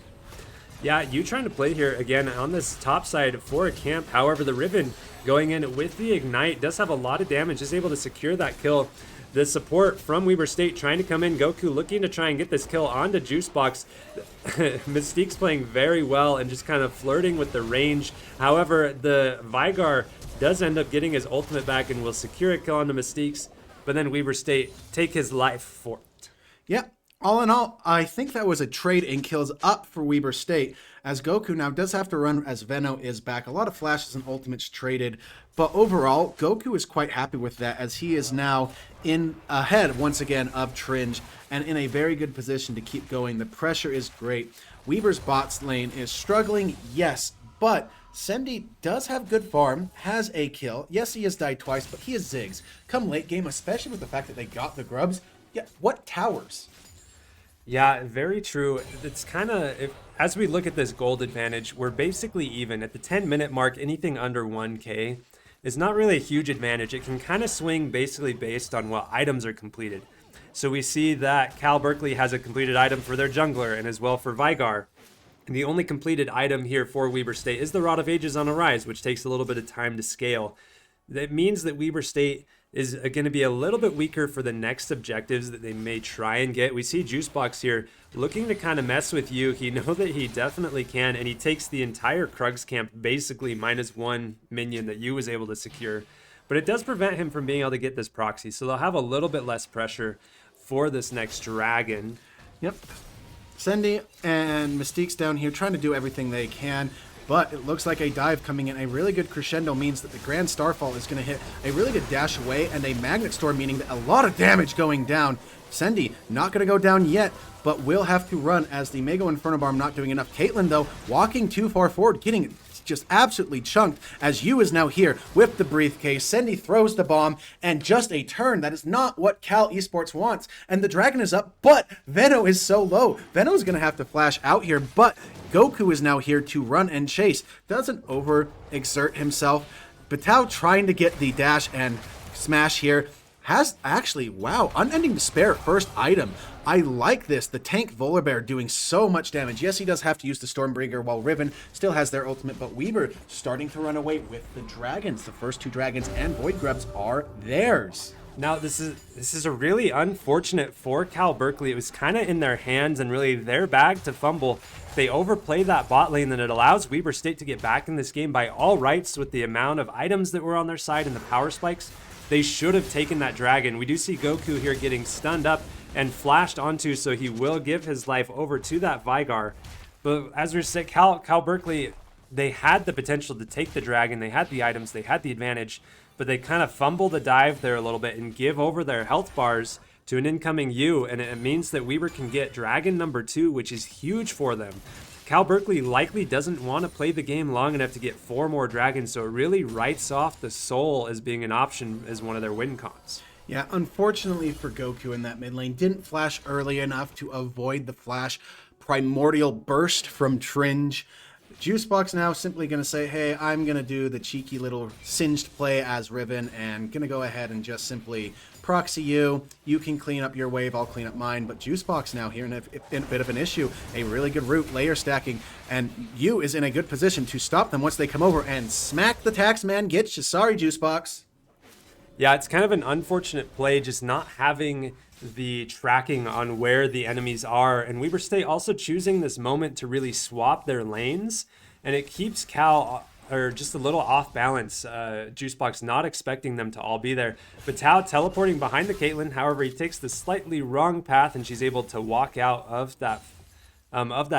Yeah, you trying to play here again on this top side for a camp. However, the Riven going in with the Ignite does have a lot of damage, is able to secure that kill. The support from Weber State trying to come in. Goku looking to try and get this kill onto Juicebox. Mystique's playing very well and just kind of flirting with the range. However, the Vigar does end up getting his ultimate back and will secure a kill onto Mystique's. But then Weber State take his life for it. Yeah, all in all, I think that was a trade in kills up for Weber State, as Goku now does have to run as Venno is back. A lot of flashes and ultimates traded, but overall, Goku is quite happy with that, as he is now in ahead once again of Tringe and in a very good position to keep going. The pressure is great. Weber's bot lane is struggling, yes, but Sendy does have good farm, has a kill. Yes, he has died twice, but he is Ziggs. Come late game, especially with the fact that they got the grubs, yeah, what towers? Yeah, very true. It's kind of, as we look at this gold advantage, we're basically even. At the 10-minute mark, anything under 1K is not really a huge advantage. It can kind of swing basically based on what items are completed. So we see that Cal Berkeley has a completed item for their jungler and as well for Vigar. And the only completed item here for Weber State is the Rod of Ages on Arise, which takes a little bit of time to scale. That means that Weber State is going to be a little bit weaker for the next objectives that they may try and get. We see Juicebox here looking to kind of mess with you. He knows that he definitely can, and he takes the entire Krugs camp, basically -1 minion that you was able to secure. But it does prevent him from being able to get this proxy, so they'll have a little bit less pressure for this next dragon. Yep. Sendy and Mystique's down here trying to do everything they can. But it looks like a dive coming in. A really good crescendo means that the Grand Starfall is going to hit a really good dash away, and a Magnet Storm meaning that a lot of damage going down. Sendy not going to go down yet, but will have to run as the Mega Inferno Bomb not doing enough. Caitlyn, though, walking too far forward, getting just absolutely chunked as Yu is now here with the briefcase. Sendy throws the bomb, and just a turn. That is not what Cal Esports wants. And the dragon is up, but Venno is so low. Venno is going to have to flash out here, but Goku is now here to run and chase. Doesn't overexert himself. Batao trying to get the dash and smash here. Has actually, wow, Unending Despair first item. I like this. The tank Volibear doing so much damage. Yes, he does have to use the Stormbringer while Riven still has their ultimate, but Weber starting to run away with the dragons. The first two dragons and Void Grubs are theirs. Now, this is a really unfortunate for Cal Berkeley. It was kind of in their hands and really their bag to fumble. They overplay that bot lane, and it allows Weber State to get back in this game by all rights with the amount of items that were on their side and the power spikes. They should have taken that dragon. We do see Goku here getting stunned up and flashed onto, so he will give his life over to that Vigar. But as we said, Cal Berkeley, they had the potential to take the dragon. They had the items. They had the advantage. But they kind of fumble the dive there a little bit and give over their health bars to an incoming Yu, and it means that Weber can get dragon number 2, which is huge for them. Cal Berkeley likely doesn't want to play the game long enough to get 4 more dragons, so it really writes off the soul as being an option as one of their win cons. Yeah, unfortunately for Goku in that mid lane, didn't flash early enough to avoid the flash primordial burst from Tringe. Juicebox now simply going to say, hey, I'm going to do the cheeky little singed play as Riven and going to go ahead and just simply proxy you. You can clean up your wave, I'll clean up mine. But Juicebox now here in a bit of an issue. A really good route, layer stacking, and Yu is in a good position to stop them once they come over and smack the taxman gets you. Sorry, Juicebox. Yeah, it's kind of an unfortunate play, just not having the tracking on where the enemies are. And Weber State also choosing this moment to really swap their lanes. And it keeps Cal just a little off balance. Juicebox not expecting them to all be there. But Tao teleporting behind the Caitlyn. However, he takes the slightly wrong path and she's able to walk out of that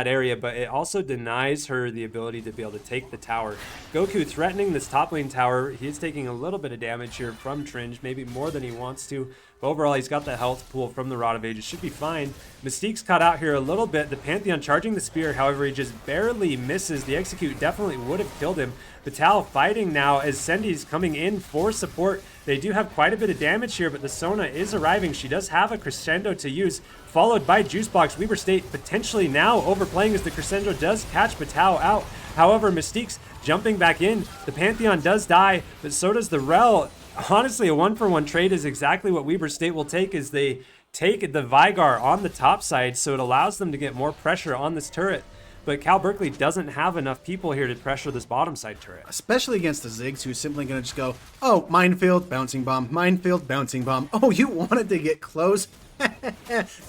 area, but it also denies her the ability to be able to take the tower. Goku threatening this top lane tower. He's taking a little bit of damage here from Tringe, maybe more than he wants to, But overall, he's got the health pool from the Rod of Ages. Should be fine. Mystique's caught out here a little bit. The Pantheon charging the spear. However, he just barely misses. The execute definitely would have killed him. Vital fighting now as Sendi's coming in for support. They do have quite a bit of damage here, but the Sona is arriving. She does have a crescendo to use, followed by Juicebox. Weber State potentially now overplaying as the crescendo does catch Vital out. However, Mystique's jumping back in. The Pantheon does die, but so does the Rel. Honestly, a one-for-one trade is exactly what Weber State will take, as they take the Vigar on the top side, so it allows them to get more pressure on this turret. But Cal Berkeley doesn't have enough people here to pressure this bottom side turret. Especially against the Ziggs, who's simply going to just go, oh, minefield, bouncing bomb, minefield, bouncing bomb. Oh, you wanted to get close?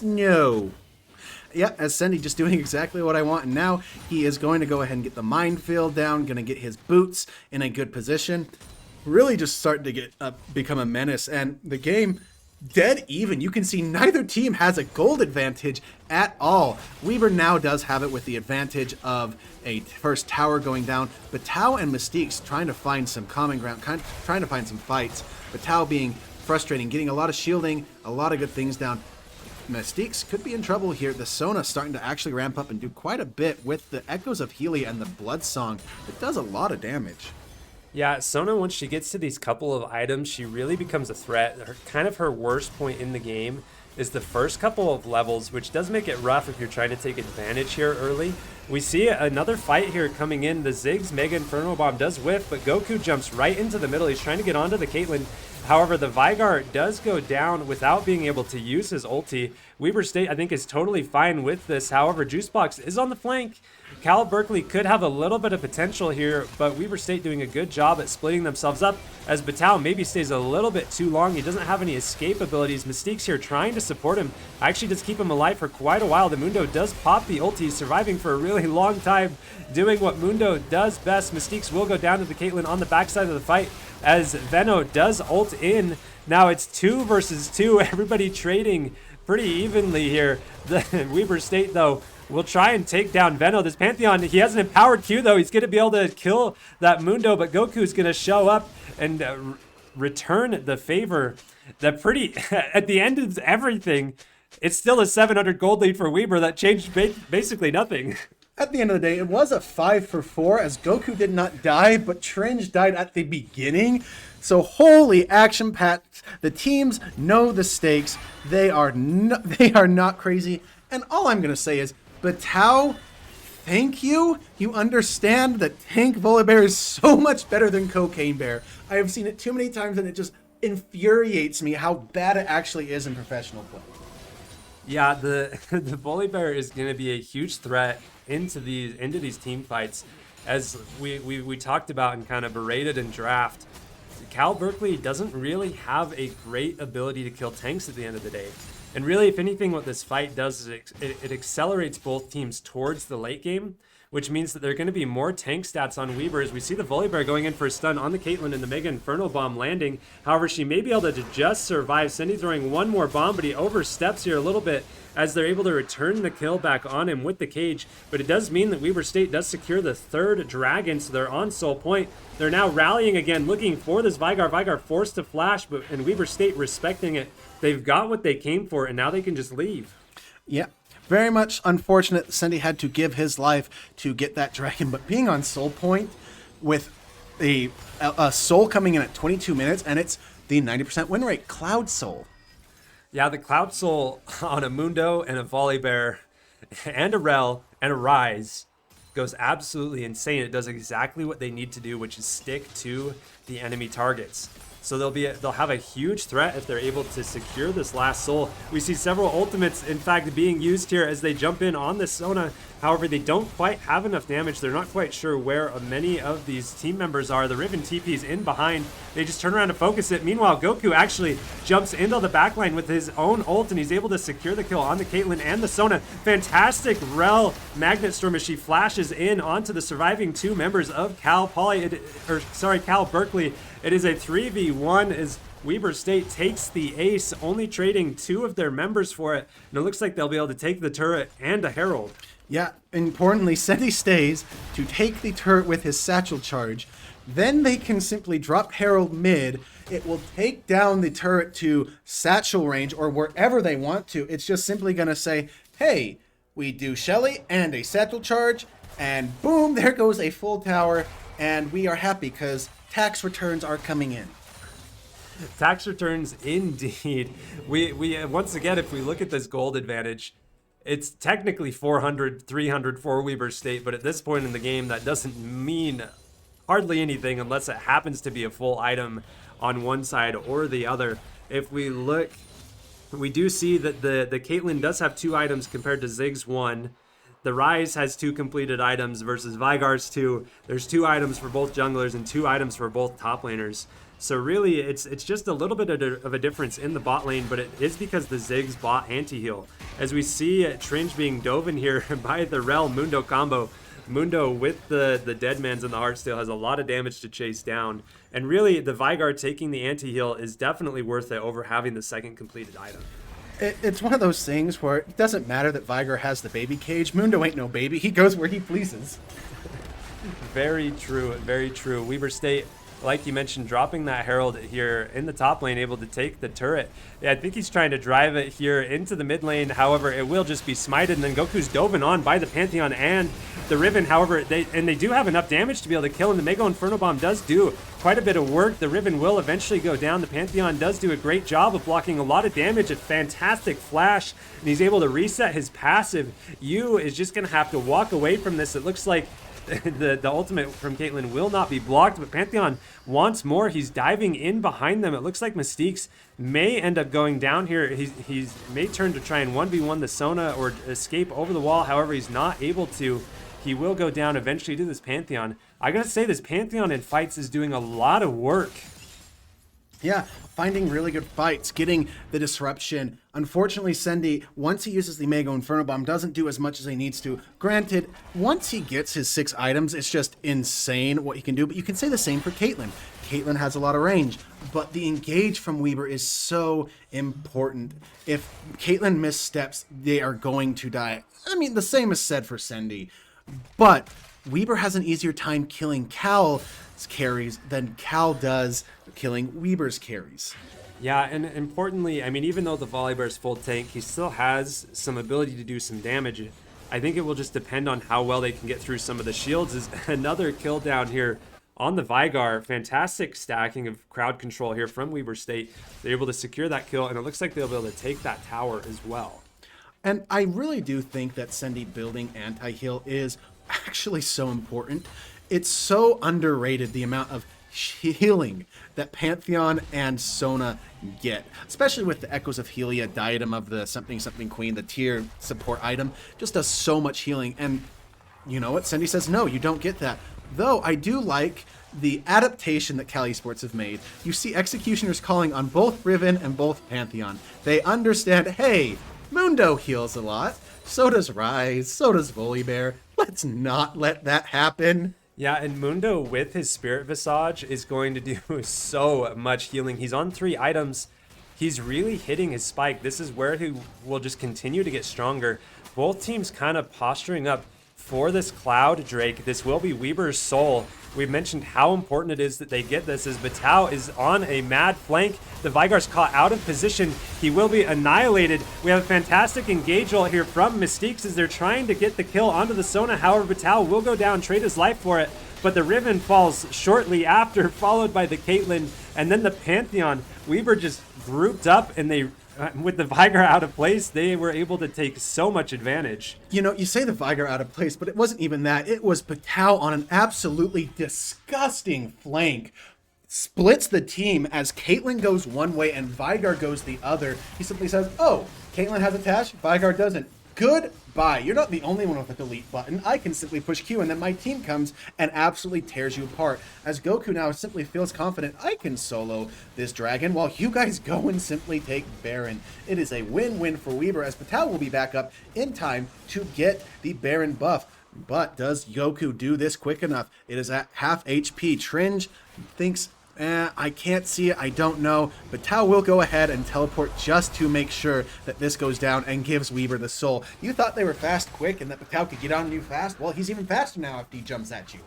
No. Yeah, as Sendy just doing exactly what I want, and now he is going to go ahead and get the minefield down, going to get his boots in a good position. Really just starting to get become a menace, and the game dead even. You can see neither team has a gold advantage at all. Weber now does have it with the advantage of a first tower going down, but Tao and Mystique's trying to find some common ground, trying to find some fights, but Tao being frustrating, getting a lot of shielding, a lot of good things down. Mystique's could be in trouble here. The Sona starting to actually ramp up and do quite a bit with the Echoes of Healy and the Blood Song. It does a lot of damage. Yeah, Sona, once she gets to these couple of items, she really becomes a threat. Kind of her worst point in the game is the first couple of levels, which does make it rough if you're trying to take advantage here early. We see another fight here coming in. The Ziggs Mega Inferno Bomb does whiff, but Goku jumps right into the middle. He's trying to get onto the Caitlyn. However, the Vigar does go down without being able to use his ulti. Weber State, I think, is totally fine with this. However, Juicebox is on the flank. Cal Berkeley could have a little bit of potential here, but Weber State doing a good job at splitting themselves up, as Batal maybe stays a little bit too long. He doesn't have any escape abilities. Mystique's here trying to support him. Actually does keep him alive for quite a while. The Mundo does pop the ulti, surviving for a really long time, doing what Mundo does best. Mystique's will go down to the Caitlyn on the backside of the fight, as Veno does ult in. Now it's 2 versus 2, everybody trading pretty evenly here. The Weber State, though, will try and take down Veno. This Pantheon, he has an empowered Q, though. He's going to be able to kill that Mundo, but Goku's going to show up and return the favor. At the end of everything, it's still a 700 gold lead for Weber. That changed basically nothing. At the end of the day, it was a 5-for-4 as Goku did not die, but Tringe died at the beginning. So holy action-packed. The teams know the stakes. They are not crazy. And all I'm going to say is, Batal, thank you. You understand that Tank Volibear is so much better than Cocaine Bear. I have seen it too many times and it just infuriates me how bad it actually is in professional play. Yeah, the Volibear is going to be a huge threat into these team fights, as we talked about and kind of berated in draft. Cal Berkeley doesn't really have a great ability to kill tanks at the end of the day. And really, if anything, what this fight does is it accelerates both teams towards the late game, which means that there are going to be more tank stats on Weber, as we see the Volibear going in for a stun on the Caitlyn and the Mega Inferno Bomb landing. However, she may be able to just survive. Sendy throwing one more bomb, but he oversteps here a little bit as they're able to return the kill back on him with the cage. But it does mean that Weber State does secure the third dragon, so they're on Soul Point. They're now rallying again, looking for this Vigar. Vigar forced to flash, and Weber State respecting it. They've got what they came for, and now they can just leave. Yeah. Very much unfortunate Sendy had to give his life to get that dragon, but being on Soul Point with a Soul coming in at 22 minutes, and it's the 90% win rate, Cloud Soul. Yeah, the Cloud Soul on a Mundo and a Volibear and a Rel and a Rise goes absolutely insane. It does exactly what they need to do, which is stick to the enemy targets. So they'll have a huge threat if they're able to secure this last soul. We see several ultimates, in fact, being used here as they jump in on the Sona. However, they don't quite have enough damage. They're not quite sure where many of these team members are. The Riven TP's in behind. They just turn around to focus it. Meanwhile, Goku actually jumps into the backline with his own ult, and he's able to secure the kill on the Caitlyn and the Sona. Fantastic Rel Magnet Storm as she flashes in onto the surviving two members of Cal Berkeley. It is a 3v1 as Weber State takes the ace, only trading 2 of their members for it. And it looks like they'll be able to take the turret and a Herald. Yeah, importantly, Sendy stays to take the turret with his satchel charge. Then they can simply drop Herald mid It will take down the turret to satchel range or wherever they want to. It's just simply going to say, hey, we do Shelly and a satchel charge, and boom, there goes a full tower, and we are happy because tax returns are coming in. Tax returns indeed. We once again, if we look at this gold advantage, it's technically 400, 300 for Weber State, but at this point in the game, that doesn't mean hardly anything unless it happens to be a full item on one side or the other. If we look, we do see that the Caitlyn does have 2 items compared to Ziggs 1. The Ryze has 2 completed items versus Vygar's 2. There's 2 items for both junglers and 2 items for both top laners. So really, it's just a little bit of a difference in the bot lane, but it is because the Ziggs bot anti-heal. As we see Tringe being dove in here by the Rel Mundo combo, Mundo with the Deadmans and the Heartsteel has a lot of damage to chase down. And really, the Vygar taking the anti-heal is definitely worth it over having the second completed item. It's one of those things where it doesn't matter that Vygar has the baby cage. Mundo ain't no baby. He goes where he pleases. Very true, very true. Weber State, like you mentioned, dropping that Herald here in the top lane, able to take the turret. Yeah, I think he's trying to drive it here into the mid lane. However, it will just be smited, and then Goku's dove on by the Pantheon and the Riven. However, they do have enough damage to be able to kill him. The Mega Inferno Bomb does do quite a bit of work. The Riven will eventually go down. The Pantheon does do a great job of blocking a lot of damage. A fantastic flash, and he's able to reset his passive. Yu is just going to have to walk away from this. It looks like the ultimate from Caitlyn will not be blocked, but Pantheon wants more. He's diving in behind them. It looks like Mystiques may end up going down here. He's may turn to try and 1v1 the Sona or escape over the wall. However, he's not able to. He will go down eventually to this Pantheon. I gotta say, this Pantheon in fights is doing a lot of work. Yeah, finding really good fights, getting the disruption. Unfortunately, Sendy, once he uses the Mega Inferno Bomb, doesn't do as much as he needs to. Granted, once he gets his 6 items, it's just insane what he can do. But you can say the same for Caitlyn. Caitlyn has a lot of range, but the engage from Weber is so important. If Caitlyn missteps, they are going to die. I mean, the same is said for Sendy. But Weber has an easier time killing Cal's carries than Cal does killing Weber's carries. Yeah, and importantly, I mean, even though the Volibear's full tank, he still has some ability to do some damage. I think it will just depend on how well they can get through some of the shields. Is another kill down here on the Vygar. Fantastic stacking of crowd control here from Weber State. They're able to secure that kill, and it looks like they'll be able to take that tower as well. And I really do think that Sendy building anti-heal is actually so important. It's so underrated, the amount of healing that Pantheon and Sona get, especially with the Echoes of Helia diadem of the something queen, the tier support item, just does so much healing. And you know what? Sendy says, no, you don't get that. Though I do like the adaptation that Cal Esports have made. You see Executioners calling on both Riven and both Pantheon. They understand, hey, Mundo heals a lot, so does Ryze, so does Volibear. Let's not let that happen. Yeah, and Mundo with his Spirit Visage is going to do so much healing. He's on 3 items. He's really hitting his spike. This is where he will just continue to get stronger. Both teams kind of posturing up for this Cloud Drake. This will be Weber's soul. We've mentioned how important it is that they get this, as Batao is on a mad flank. The Vygar's caught out of position. He will be annihilated. We have a fantastic engage roll here from Mystiques as they're trying to get the kill onto the Sona. However, Batao will go down, trade his life for it. But the Riven falls shortly after, followed by the Caitlyn, and then the Pantheon. Weber just grouped up, and they, with the Vygar out of place, they were able to take so much advantage. You know, you say the Vygar out of place, but it wasn't even that. It was Batao on an absolutely disgusting flank. Splits the team as Caitlyn goes one way and Vygar goes the other. He simply says, oh, Caitlyn has a Tash, Vygar doesn't. Goodbye. You're not the only one with a delete button. I can simply push Q and then my team comes and absolutely tears you apart. As Goku now simply feels confident, I can solo this dragon while you guys go and simply take Baron. It is a win-win for Weber as Patel will be back up in time to get the Baron buff. But does Goku do this quick enough? It is at half HP. Tringe thinks, I can't see it, I don't know, but Tao will go ahead and teleport just to make sure that this goes down and gives Weber the soul. You thought they were fast quick and that Tao could get on you fast? Well, he's even faster now after he jumps at you.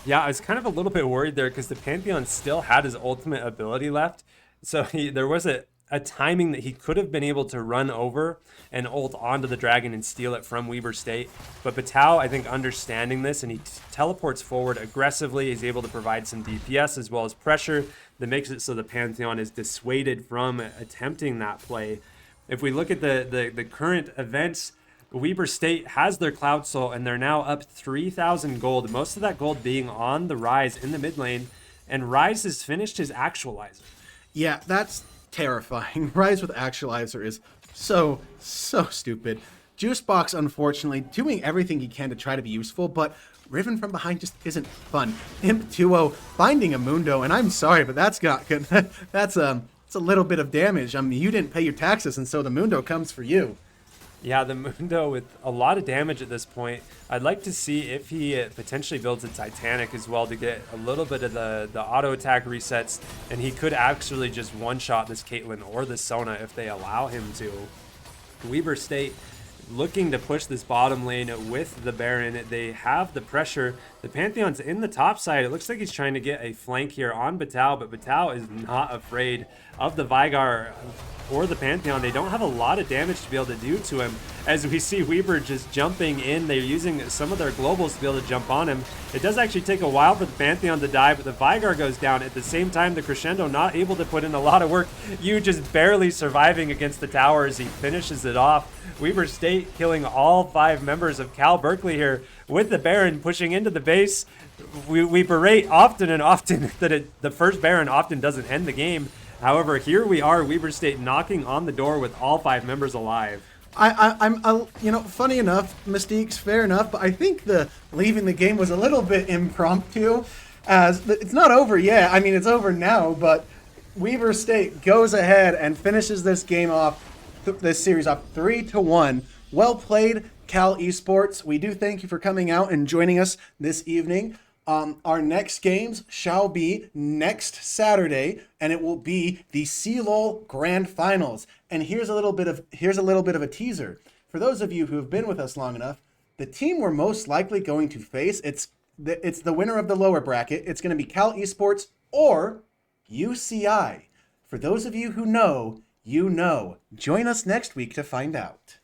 Yeah, I was kind of a little bit worried there because the Pantheon still had his ultimate ability left. So there was a timing that he could have been able to run over and ult onto the dragon and steal it from Weber State. But Batao, I think, understanding this, and he teleports forward aggressively. He's able to provide some DPS as well as pressure that makes it so the Pantheon is dissuaded from attempting that play. If we look at the current events, Weber State has their Cloud Soul, and they're now up 3,000 gold. Most of that gold being on the Rise in the mid lane, and Rise has finished his Actualizer. Yeah, that's terrifying. Rise with Actualizer is so stupid. Juicebox, unfortunately, doing everything he can to try to be useful, but Riven from behind just isn't fun. Imp 2-0 finding a Mundo, and I'm sorry, but that's not good. It's a little bit of damage. I mean, you didn't pay your taxes, and so the Mundo comes for you. Yeah, the Mundo with a lot of damage at this point. I'd like to see if he potentially builds a Titanic as well to get a little bit of the auto attack resets, and he could actually just one-shot this Caitlyn or the Sona if they allow him to. Weber State looking to push this bottom lane with the Baron. They have the pressure. The Pantheon's in the top side. It looks like he's trying to get a flank here on Batao, but Batao is not afraid of the Vigar or the Pantheon. They don't have a lot of damage to be able to do to him. As we see Weber just jumping in, they're using some of their globals to be able to jump on him. It does actually take a while for the Pantheon to die, but the Vigar goes down. At the same time, the Crescendo not able to put in a lot of work. You just barely surviving against the tower as he finishes it off. Weber State killing all 5 members of Cal Berkeley here with the Baron pushing into the base. We berate often and often that the first Baron often doesn't end the game. However, here we are, Weber State knocking on the door with all 5 members alive. Funny enough, Mystique's fair enough, but I think the leaving the game was a little bit impromptu, as it's not over yet. I mean, it's over now, but Weber State goes ahead and finishes this game off, this series off 3-1. Well played, Cal Esports. We do thank you for coming out and joining us this evening. Our next games shall be next Saturday, and it will be the CLoL Grand Finals. And here's a little bit of a teaser for those of you who have been with us long enough. The team we're most likely going to face, it's the winner of the lower bracket. It's going to be Cal Esports or UCI. For those of you who know, you know. Join us next week to find out.